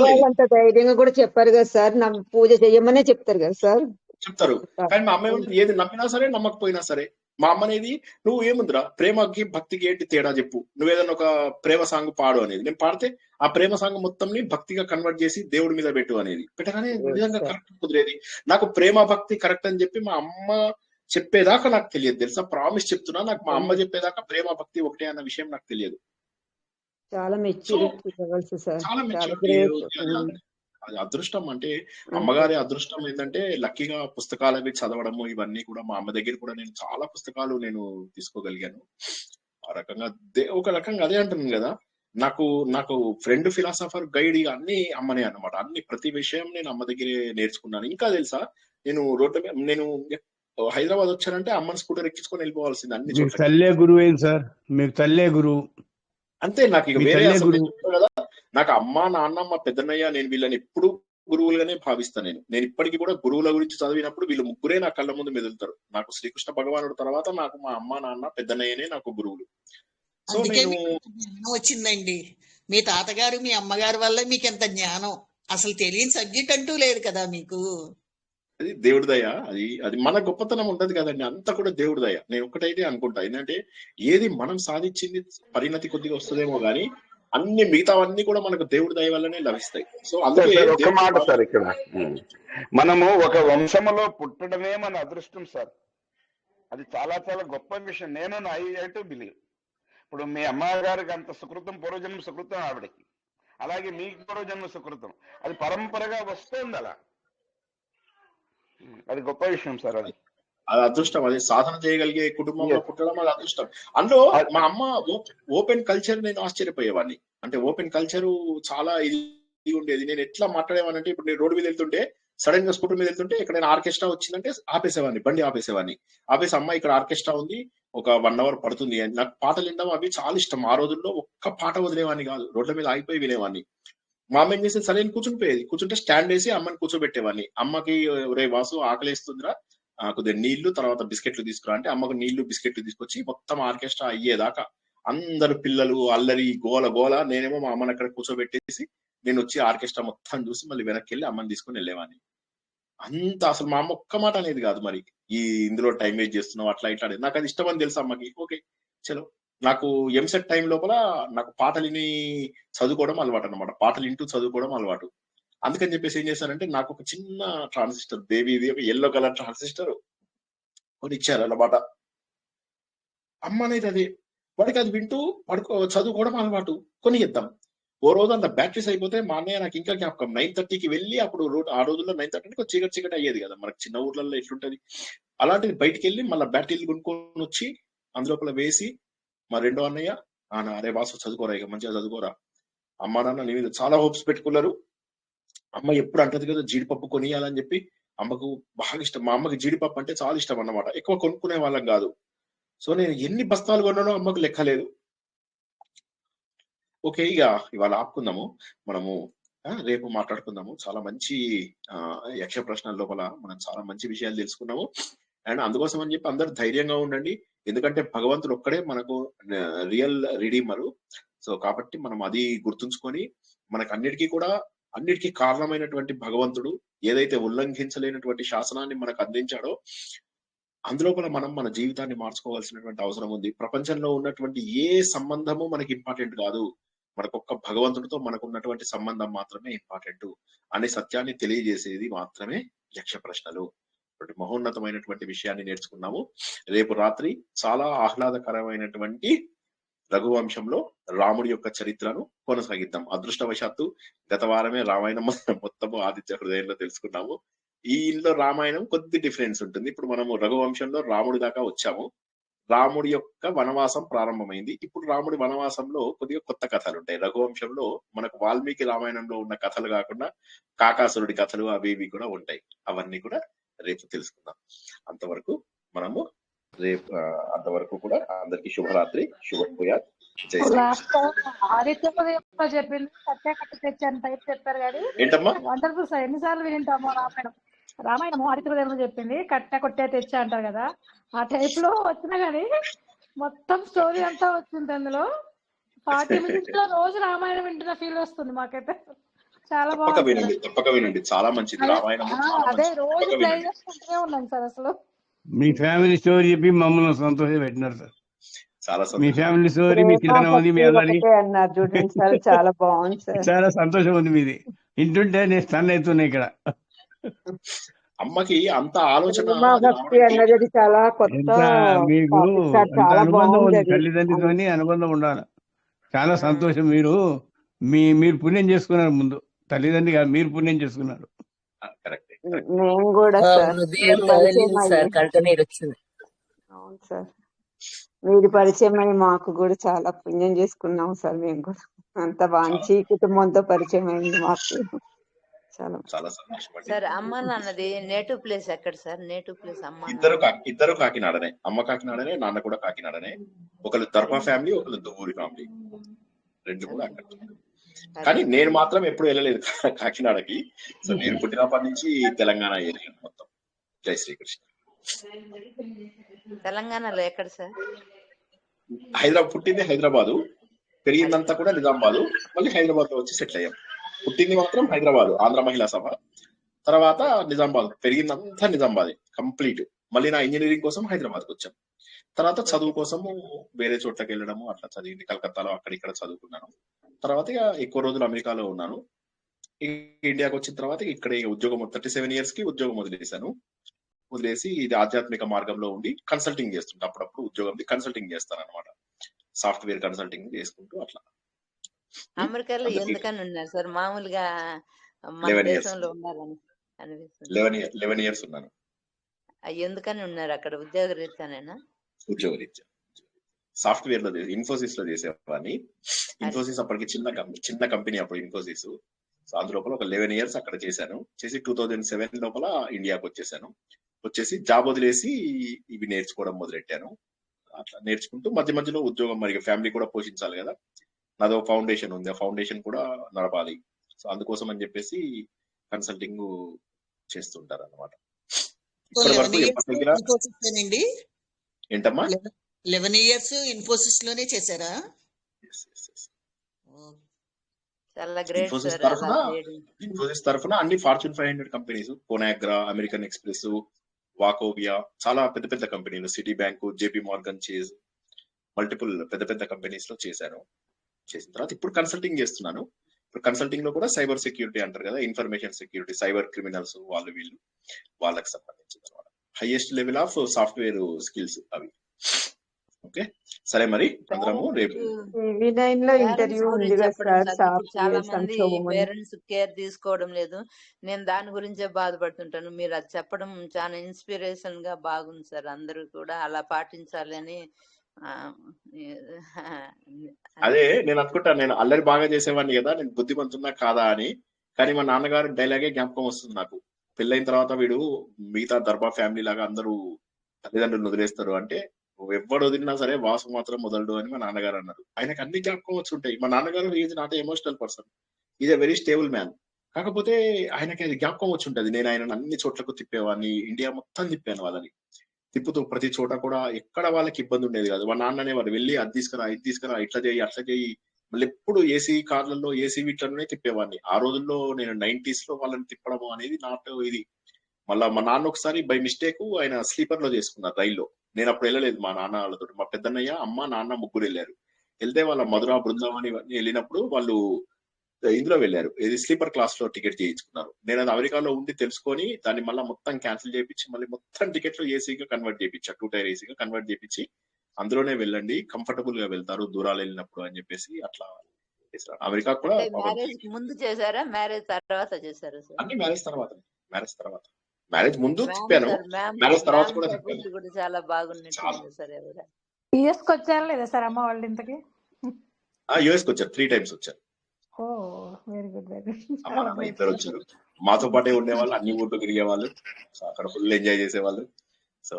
వాళ్ళంత ధైర్యంగా కూడా చెప్పారు కదా సార్, నా పూజ చెయ్యమనే చెప్తారు కదా సార్. చెప్తారు. కానీ మా అమ్మ ఏమంటుంది, ఏది నమ్మినా సరే నమ్మకపోయినా సరే. మా అమ్మ అనేది, నువ్వు ఏముందిరా ప్రేమకి భక్తికి ఏంటి తేడా చెప్పు, నువ్వేదన్నా ఒక ప్రేమ సాంగ్ పాడు అనేది. నేను పాడితే ఆ ప్రేమ సాంగ్ మొత్తంని భక్తిగా కన్వర్ట్ చేసి దేవుడి మీద పెట్టు అనేది. పెట్టగానే నిజంగా కరెక్ట్ కుదిరేది. నాకు ప్రేమ భక్తి కరెక్ట్ అని చెప్పి మా అమ్మ చెప్పేదాకా నాకు తెలియదు తెలుసా, ప్రామిస్ చెప్తున్నా. నాకు మా అమ్మ చెప్పేదాకా ప్రేమ భక్తి ఒకటే అన్న విషయం నాకు తెలియదు. చాలా మెచ్యూరిటీ లెవెల్స్ సార్, చాలా చాలా గ్రేట్. అది అదృష్టం. అంటే అమ్మగారి అదృష్టం ఏంటంటే లక్కీగా పుస్తకాలు అవి చదవడము ఇవన్నీ కూడా. మా అమ్మ దగ్గర కూడా నేను చాలా పుస్తకాలు నేను తీసుకోగలిగాను. ఆ రకంగా ఒక రకంగా అదే అంటున్నాను కదా, నాకు ఫ్రెండ్, ఫిలాసఫర్, గైడ్ అన్ని అమ్మనే అన్నమాట. అన్ని ప్రతి విషయం నేను అమ్మ దగ్గరే నేర్చుకున్నాను. ఇంకా తెలుసా, నేను హైదరాబాద్ వచ్చానంటే అమ్మని స్కూటర్ ఎక్కించుకొని వెళ్ళిపోవాల్సింది అన్ని మీకు చోట్ల. తల్లే గురువు ఏంటి సార్, మీకు తల్లే గురువు అంతే. నాకు ఇక వేరే అసలు కదా, నాకు అమ్మ, నాన్న, మా పెద్దన్నయ్య, నేను వీళ్ళని ఎప్పుడు గురువులుగానే భావిస్తాను. నేను ఇప్పటికీ కూడా గురువుల గురించి చదివినప్పుడు వీళ్ళు ముగ్గురే నా కళ్ళ ముందు మెదులుతారు. నాకు శ్రీకృష్ణ భగవానుడు తర్వాత నాకు మా అమ్మ, నాన్న, పెద్దన్నయ్యనే నాకు గురువులు. సో నేను వచ్చిందండి మీ తాతగారు మీ అమ్మగారి వల్ల మీకు ఎంత జ్ఞానం. అసలు తెలియని సబ్జెక్ట్ అంటూ లేదు కదా మీకు. అది దేవుడి దయ. అది మన గొప్పతనం ఉంటది కదండి, అంతా కూడా దేవుడి దయ. నేను ఒక్కటైతే అనుకుంటా, ఏంటంటే ఏది మనం సాధించింది పరిణతి కొద్దిగా వస్తుందేమో గానీ అన్ని మిగతావన్నీ కూడా మనకు దేవుడి దయ వల్లనే లభిస్తాయి. సో అందుకే ఒక మాట సార్, ఇక్కడ మనము ఒక వంశములో పుట్టడమే మన అదృష్టం సార్. అది చాలా చాలా గొప్ప విషయం. నేను ఐ టు బిలీవ్. ఇప్పుడు మీ అమ్మగారికి అంత సుకృతం, పూర్వజన్మ సుకృతం ఆవిడకి, అలాగే మీకు పూర్వజన్మ సుకృతం, అది పరంపరగా వస్తుంది అలా. అది గొప్ప విషయం సార్. అది అదృష్టం. అది సాధన చేయగలిగే కుటుంబంలో పుట్టడం అది అదృష్టం. అందులో మా అమ్మ ఓపెన్ కల్చర్ నేను ఆశ్చర్యపోయేవాడిని. అంటే ఓపెన్ కల్చర్ చాలా ఇది ఉండేది. నేను ఎట్లా మాట్లాడేవాడిని అంటే, ఇప్పుడు నేను రోడ్డు మీద వెళ్తుంటే సడన్ గా స్కూటర్ మీద వెళ్తుంటే ఎక్కడైనా ఆర్కెస్ట్రా వచ్చిందంటే బండి ఆపేసేవాడిని. ఆపేసి అమ్మ ఇక్కడ ఆర్కెస్ట్రా ఉంది, ఒక 1 hour పడుతుంది అని. నాకు పాటలు వినడం అవి చాలా ఇష్టం. ఆ రోజుల్లో ఒక్క పాట వదిలేవాడిని కాదు, రోడ్ల మీద ఆగిపోయి వినేవాడిని. మా అమ్మ ఏం చేసేది, సరే కూర్చునిపోయేది. కూర్చుంటే స్టాండ్ వేసి అమ్మని కూర్చోబెట్టేవాడిని. అమ్మకి రే వాసు ఆకలేస్తుందిరా, కొద్దిగా నీళ్లు తర్వాత బిస్కెట్లు తీసుకురా అంటే అమ్మకు నీళ్లు బిస్కెట్లు తీసుకొచ్చి మొత్తం ఆర్కెస్ట్రా అయ్యేదాకా అందరు పిల్లలు అల్లరి గోల. నేనేమో మా అమ్మని అక్కడ కూర్చోబెట్టేసి నేను వచ్చి ఆర్కెస్ట్రా మొత్తం చూసి మళ్ళీ వెనక్కి వెళ్ళి అమ్మని తీసుకొని వెళ్ళేవాడిని. అంత అసలు మా అమ్మ ఒక్క మాట అనేది కాదు, మరి ఇందులో టైం వేస్ట్ చేస్తున్నావు అట్లా ఇట్లా అనేది. నాకు అది ఇష్టం అని తెలుసు అమ్మకి. ఓకే చలో. నాకు ఎంసెట్ టైం లోపల నాకు పాటలు విని చదువుకోవడం అలవాటు అనమాట. పాటలు వింటూ చదువుకోవడం అలవాటు. అందుకని చెప్పేసి ఏం చేశారంటే, నాకు ఒక చిన్న ట్రాన్సిస్టర్, దేవిది ఒక ఎల్లో కలర్ ట్రాన్సిస్టర్ కొని ఇచ్చారు అన్నమాట. అమ్మ అనేది అదే వాడికి అది వింటూ చదువుకోవడం అలవాటు, కొని ఇద్దాం. ఓ రోజు అంత బ్యాటరీస్ అయిపోతే మా అన్నయ్య నాకు ఇంకా జ్ఞాపకం 9:30కి వెళ్ళి అప్పుడు ఆ రోజుల్లో 9:30 చీకటి చీకటి అయ్యేది కదా మనకి చిన్న ఊర్లలో ఎట్లుంటది. అలాంటిది బయటికి వెళ్ళి మళ్ళీ బ్యాటరీలు కొనుక్కొని వచ్చి అందులోపల వేసి మా రెండో అన్నయ్య అరే బాసు చదువుకోరా, ఇక మంచిగా చదువుకోరా, అమ్మా నాన్న నీ మీద చాలా హోప్స్ పెట్టుకున్నారు. అమ్మ ఎప్పుడు అంటది కదా జీడిపప్పు కొనియాలని చెప్పి. అమ్మకు బాగా ఇష్టం, మా అమ్మకి జీడిపప్పు అంటే చాలా ఇష్టం అన్నమాట. ఎక్కువ కొనుక్కునే వాళ్ళం కాదు. సో నేను ఎన్ని బస్తాలు కొన్నానో అమ్మకు లెక్కలేదు. ఓకే, ఇక ఇవాళ ఆపుకుందాము, మనము రేపు మాట్లాడుకుందాము. చాలా మంచి యక్ష ప్రశ్నల లోపల మనం చాలా మంచి విషయాలు తెలుసుకున్నాము. అండ్ అందుకోసం అని చెప్పి అందరు ధైర్యంగా ఉండండి, ఎందుకంటే భగవంతుడు ఒక్కడే మనకు రియల్ రిడీమరు. సో కాబట్టి మనం అది గుర్తుంచుకొని మనకు అన్నిటికీ కారణమైనటువంటి భగవంతుడు ఏదైతే ఉల్లంఘించలేనటువంటి శాసనాన్ని మనకు అందించాడో అందులోపల మనం మన జీవితాన్ని మార్చుకోవాల్సినటువంటి అవసరం ఉంది. ప్రపంచంలో ఉన్నటువంటి ఏ సంబంధము మనకి ఇంపార్టెంట్ కాదు, మనకొక్క భగవంతుడితో మనకు ఉన్నటువంటి సంబంధం మాత్రమే ఇంపార్టెంట్ అనే సత్యాన్ని తెలియజేసేది మాత్రమే యక్ష ప్రశ్నలు. మహోన్నతమైనటువంటి విషయాన్ని నేర్చుకున్నాము. రేపు రాత్రి చాలా ఆహ్లాదకరమైనటువంటి రఘువంశంలో రాముడి యొక్క చరిత్రను కొనసాగిద్దాం. అదృష్టవశాత్తు గత వారమే రామాయణం మొత్తము ఆదిత్య హృదయంలో తెలుసుకున్నాము. ఈ ఇంట్లో రామాయణం కొద్ది డిఫరెన్స్ ఉంటుంది. ఇప్పుడు మనము రఘువంశంలో రాముడి దాకా వచ్చాము. రాముడి యొక్క వనవాసం ప్రారంభమైంది. ఇప్పుడు రాముడి వనవాసంలో కొద్దిగా కొత్త కథలు ఉంటాయి. రఘువంశంలో మనకు వాల్మీకి రామాయణంలో ఉన్న కథలు కాకుండా కాకాసురుడి కథలు అవి ఇవి కూడా ఉంటాయి. అవన్నీ కూడా రేపు తెలుసుకుందాం. అంతవరకు కూడా అందరికి శుభరాత్రి, శుభోదయ, జై శ్రీ లాస్ట్ ఆదిత్య చెప్పింది కట్టే కట్ట తెచ్చాను టైప్ చెప్పారు కానీ ఏంటమ్మా వండర్ఫుల్ సార్. ఎన్నిసార్లు వింటాము రామాయణము ఆదిత్య చెప్పింది కట్ట కొట్టే తెచ్చా అంటారు కదా, ఆ టైప్ లో వచ్చినా గానీ మొత్తం స్టోరీ అంతా వచ్చింది. అందులో 40 minutes లో రోజు రామాయణం వింటున్న ఫీల్ వస్తుంది మాకైతే. చాలా బాగుంది. తప్పక వినండి, చాలా మంచిది రామాయణం. అదే రోజు ప్లే చేసుకుంటూనే ఉన్నాం సార్. అసలు మీ ఫ్యామిలీ స్టోరీ చెప్పి మమ్మల్ని సంతోషం పెట్టినారు సార్. చాలా మీ ఫ్యామిలీ స్టోరీ, మీ చిన్నది, మీ అల్లరి అన్నారు చూడండి సార్, చాలా బాగుంది సార్. చాలా సంతోషం ఉంది మీది. వింటుంటే నేను స్టన్ అవుతున్నా ఇక్కడ. అమ్మకి అంత ఆలోచన భక్తి అన్నది చాలా కొత్త, మీకు చాలా అనుబంధం ఉంది, బాగుంది. తల్లిదండ్రులతోని అనుబంధం ఉండాలి. చాలా సంతోషం. మీరు పుణ్యం చేసుకున్నారు, ముందు తల్లిదండ్రి కాదు మీరు పుణ్యం చేసుకున్నారు. మేము కూడా సార్ అవును సార్, మీరు పరిచయం అయ్యి మాకు కూడా చాలా పుణ్యం చేసుకున్నాం సార్. మేము కూడా అంత మంచి కుటుంబంతో పరిచయం అయింది మాకు. చాలా సంతోషం. సార్ అమ్మ నాన్నది నేటివ్ ప్లేస్ ఎక్కడ సార్? నేటివ్ ప్లేస్ అమ్మ ఇద్దరు కాకినాడనే. అమ్మ కాకినాడనే, నాన్న కూడా కాకినాడనే. ఒకళ్ళు దర్భా ఫ్యామిలీ, ఒకళ్ళు దువ్వూరి ఫ్యామిలీ, రెండు కూడా అక్కడ. కానీ నేను మాత్రం ఎప్పుడు వెళ్ళలేదు కాకినాడకి. సో నేను పుట్టినప్పటి నుంచి తెలంగాణ ఏరియా మొత్తం. జై శ్రీకృష్ణ. తెలంగాణలో ఎక్కడ సార్? పుట్టింది హైదరాబాదు, పెరిగిందంతా కూడా నిజామాబాదు, మళ్ళీ హైదరాబాద్ లో వచ్చి సెటిల్ అయ్యాం. పుట్టింది మాత్రం హైదరాబాద్, ఆంధ్ర మహిళా సభ. తర్వాత నిజామాబాద్, పెరిగిందంతా నిజామాబాద్ కంప్లీట్. మళ్ళీ నా ఇంజనీరింగ్ కోసం హైదరాబాద్కి వచ్చాం. తర్వాత చదువు కోసము వేరే చోట్లకి వెళ్ళడము అట్లా చదివింది. కలకత్తాలో అక్కడిక్కడ చదువుకున్నాను. తర్వాత ఇక ఎక్కువ రోజులు అమెరికాలో ఉన్నాను. ఇండియాకి వచ్చిన తర్వాత ఇక్కడే ఉద్యోగం 37 years కి ఉద్యోగం వదిలేసి ఇది ఆధ్యాత్మిక మార్గంలో ఉండి కన్సల్టింగ్ చేస్తుంటా. అప్పుడప్పుడు ఉద్యోగం కన్సల్టింగ్ చేస్తాను అనమాట. సాఫ్ట్వేర్ కన్సల్టింగ్ చేసుకుంటూ అట్లా. అమెరికాలో ఎందుకని ఉన్నారు సార్? మామూలుగా మన 11 years. దేశంలో ఉన్నారని అనిపిస్తుంది. 11 years ఉన్నాను. ఎందుకని ఉన్నారు అక్కడ? ఉద్యోగ రీత్యానేనా? ఉద్యోగ రీత్యా సాఫ్ట్వేర్ లో ఇన్ఫోసిస్ లో చేసేవాడిని. ఇన్ఫోసిస్ అప్పటికి చిన్న కంపెనీ అప్పుడు ఇన్ఫోసిస్. సో అందులోపల ఒక 11 years అక్కడ చేశాను. చేసి 2007 లోపల ఇండియాకి వచ్చేసి జాబ్ వదిలేసి ఇవి నేర్చుకోవడం మొదలెట్టాను. అట్లా నేర్చుకుంటూ మధ్య మధ్యలో ఉద్యోగం, మరి ఫ్యామిలీ కూడా పోషించాలి కదా. నాదో ఫౌండేషన్ ఉంది, ఆ ఫౌండేషన్ కూడా నడపాలి. సో అందుకోసం అని చెప్పేసి కన్సల్టింగ్ చేస్తుంటారు అనమాట. ఇప్పటి వరకు ఏంటమ్మా 11 years ఇన్ఫోసిస్ లోనే చేశారా? ఇన్ఫోసిస్ తరఫున అన్ని Fortune 500 companies, ConAgra, American Express, Wachovia, చాలా పెద్ద పెద్ద కంపెనీలు, Citi bank, JP Morgan Chase, multiple పెద్ద పెద్ద కంపెనీస్ లో చేశాను. చేసిన తర్వాత ఇప్పుడు కన్సల్టింగ్ చేస్తున్నాను. ఇప్పుడు కన్సల్టింగ్ లో కూడా సైబర్ సెక్యూరిటీ అంటారు కదా, ఇన్ఫర్మేషన్ సెక్యూరిటీ, సైబర్ క్రిమినల్స్ వాళ్ళకి సంబంధించింది అనమాట. Highest level of software skills అవి. ఓకే, సరే మరి అందరము రేపు టీవీ9 లో పేరెంట్స్ ఇంటర్వ్యూ ఉంది గురించి కదా చెప్పడం సార్, సార్. సాఫ్ట్ ఇప్పుడు చాలా మంది సంక్షోభం అని. పేరెంట్స్ కేర్ తీసుకోవడం లేదు. నేను దాని గురించే బాధపడుతుంటాను. మీరు అది చెప్పడం చాలా ఇన్స్పిరేషన్ గా బాగుంది సార్. అందరూ కూడా అలా పాటించాలి అని ఆ, అదే నేను అనుకుంటాను, నేను అల్లరి బాగా చేసేవాడిని కదా, నేను బుద్ధిమంతున్నా కాదా అని. కానీ మా నాన్నగారు డైలాగే జ్ఞాపకం వస్తుంది నాకు. పెళ్ళైన తర్వాత వీడు మిగతా దర్బా ఫ్యామిలీ లాగా అందరూ తల్లిదండ్రులను వదిలేస్తారు అంటే, నువ్వు ఎవ్వడు వదిలినా సరే వాసు మాత్రం వదలడు అని మా నాన్నగారు అన్నారు. ఆయనకు అన్ని జ్ఞాపకం వచ్చి ఉంటాయి. మా నాన్నగారు is not emotional person, is a very stable man. కాకపోతే ఆయనకి అది జ్ఞాపకం వచ్చి ఉంటది. నేను ఆయన అన్ని చోట్లకు తిప్పేవాడిని, ఇండియా మొత్తం తిప్పాను వాళ్ళని. తిప్పుతూ ప్రతి చోట కూడా ఎక్కడ వాళ్ళకి ఇబ్బంది ఉండేది కాదు. మా నాన్ననే వాడు వెళ్ళి అది తీసుకురా, ఇది తీసుకురా, ఇట్లా చేయి, అట్లా చేయి. మళ్ళీ ఎప్పుడు ఏసీ కార్లలో, ఏసీ వీటిలోనే తిప్పేవాడిని. ఆ రోజుల్లో నేను 90s లో వాళ్ళని తిప్పడం అనేది నాట్ ఇది. మళ్ళా మా నాన్న ఒకసారి బై మిస్టేక్ ఆయన స్లీపర్ లో చేసుకున్నారు రైల్లో. నేను అప్పుడు వెళ్ళలేదు మా నాన్న వాళ్ళతో. మా పెద్దన్నయ్య, అమ్మ, నాన్న ముగ్గురు వెళ్ళారు. వెళ్తే వాళ్ళ మధుర, బృందావని ఇవన్నీ వెళ్ళినప్పుడు వాళ్ళు ఇందులో వెళ్ళారు, ఇది స్లీపర్ క్లాస్ లో టికెట్ చేయించుకున్నారు. నేను అది అమెరికాలో ఉండి తెలుసుకొని దాన్ని మళ్ళీ మొత్తం క్యాన్సిల్ చేయించి మళ్ళీ మొత్తం టికెట్లు ఏసీగా కన్వర్ట్ చేయించా, 2 టైర్ ఏసీగా కన్వర్ట్ చేయించి అందులోనే వెళ్ళండి, కంఫర్టబుల్ గా వెళ్తారు దూరాలు వెళ్ళినప్పుడు అని చెప్పేసి అట్లా చేశారు. అమెరికా కూడా అంటే మ్యారేజ్ ముందు చేశారా, మ్యారేజ్ తర్వాత చేశారా సార్? అన్ని మ్యారేజ్ తర్వాత. మ్యారేజ్ ముందు మ్యామ్ తిప్పాను, సార్, మ్యామ్ మ్యారేజ్ తర్వాత మ్యామ్ కూడా సపోర్ట్ తిప్పాను. కూడా చాలా బాగున్నట్టుంది సార్. ఎవరు యుఎస్కి వచ్చారా లేదా సార్ అమ్మ వాళ్ళు ఇంతకి? యుఎస్ కి వచ్చారు, 3 టైమ్స్ వచ్చారు. ఓ వెరీ గుడ్, వెరీ అమ్మ నాన్న ఇద్దరు వచ్చారు. మాతో పాటే ఉండేవాళ్ళు, అన్ని ఊర్లు తిరిగేవాళ్ళు. సో అక్కడ ఫుల్ ఎంజాయ్ చేసేవాళ్ళు. సో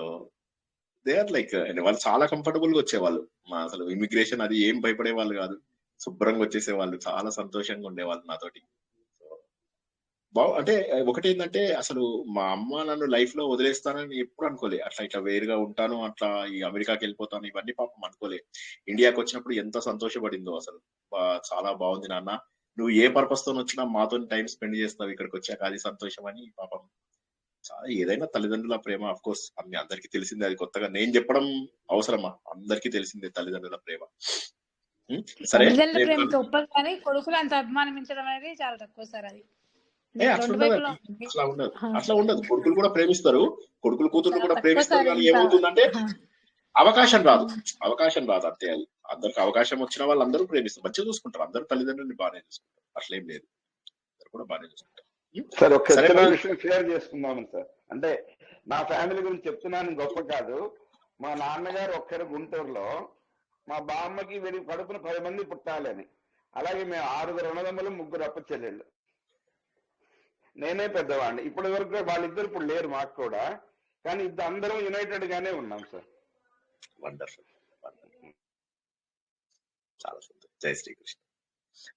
దే ఆర్ లైక్ వాళ్ళు చాలా కంఫర్టబుల్ గా వచ్చేవాళ్ళు. మా అసలు ఇమిగ్రేషన్ అది ఏం భయపడే వాళ్ళు కాదు, శుభ్రంగా వచ్చేసేవాళ్ళు, చాలా సంతోషంగా ఉండేవాళ్ళు నాతోటి. అంటే ఒకటి ఏంటంటే, అసలు మా అమ్మ నన్ను లైఫ్ లో వదిలేస్తానని ఎప్పుడు అనుకోలే. అట్లా ఇట్లా వేరుగా ఉంటాను, అట్లా ఈ అమెరికాకి వెళ్ళిపోతాను, ఇవన్నీ పాపం అనుకోలే. ఇండియాకి వచ్చినప్పుడు ఎంత సంతోషపడిందో అసలు. చాలా బాగుంది నాన్న, నువ్వు ఏ పర్పస్ తో వచ్చినా మాతో టైం స్పెండ్ చేస్తావు ఇక్కడికి వచ్చాక, అది సంతోషం అని పాపం. చాలా ఏదైనా తల్లిదండ్రుల ప్రేమ ఆఫ్ కోర్స్ అన్ని అందరికీ తెలిసిందే, అది కొత్తగా నేను చెప్పడం అవసరమా, అందరికీ తెలిసిందే తల్లిదండ్రుల ప్రేమ. సరే తల్లిదండ్రుల ప్రేమ గొప్పది కానీ కొడుకులు అంత అభిమానించడం అనేది చాలా తక్కువ సార్. అది అట్లా రెండు ఉండదు, వైపులా అట్లా ఉండదు. కొడుకులు కూడా ప్రేమిస్తారు, కొడుకులు కూతుర్లు కూడా తక్కువ ప్రేమిస్తారు. సార్. కానీ ఇంకా ఏమవుతుందంటే అవకాశం రాదు అంతే. అది అందరికి అవకాశం వచ్చిన వాళ్ళు అందరూ ప్రేమిస్తారు, మంచిగా చూసుకుంటారు, అందరూ తల్లిదండ్రులని బాగానే చూసుకుంటారు, అట్లేం లేదు, అందరూ కూడా బాగానే చూసుకుంటారు. సార్ ఒక సరే చిన్న మరి. విషయం షేర్ చేసుకుందామని సార్. అంటే నా ఫ్యామిలీ గురించి చెప్తున్నాను, గొప్ప కాదు. మా నాన్నగారు ఒక్కరు గుంటూరులో, మా బామ్మకి వీరి కడుపున 10 మంది పుట్టాలని. అలాగే మేము 6 అన్నదమ్ములు, 3 అప్ప చెల్లెళ్ళు, నేనే పెద్దవాడిని. ఇప్పటి వరకు వాళ్ళిద్దరు ఇప్పుడు లేరు మాకు కూడా, కానీ అందరం యునైటెడ్ గానే ఉన్నాం సార్. వండర్ఫుల్, చాలా సంతోషం. జై శ్రీకృష్ణ.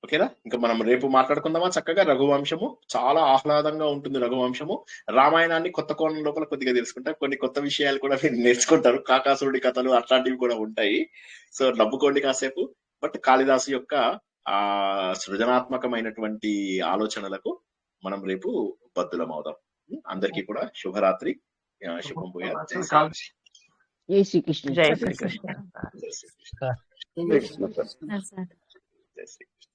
ఓకేనా, ఇంకా మనం రేపు మాట్లాడుకుందామా చక్కగా. రఘువంశము చాలా ఆహ్లాదంగా ఉంటుంది. రఘువంశము రామాయణాన్ని కొత్త కోణం లోపల కొద్దిగా తెలుసుకుంటారు, కొన్ని కొత్త విషయాలు కూడా మీరు నేర్చుకుంటారు. కాకాసురుడి కథలు అట్లాంటివి కూడా ఉంటాయి. సో నవ్వుకోండి కాసేపు. బట్ కాళిదాసు యొక్క ఆ సృజనాత్మకమైనటువంటి ఆలోచనలకు మనం రేపు బద్దులం అవుదాం. అందరికీ కూడా శుభరాత్రి, శుభం పోయా. జై శ్రీకృష్ణ. జై శ్రీకృష్ణ. జై శ్రీకృష్ణ. జై శ్రీకృష్ణ. జై శ్రీకృష్ణ. జై శ్రీకృష్ణ.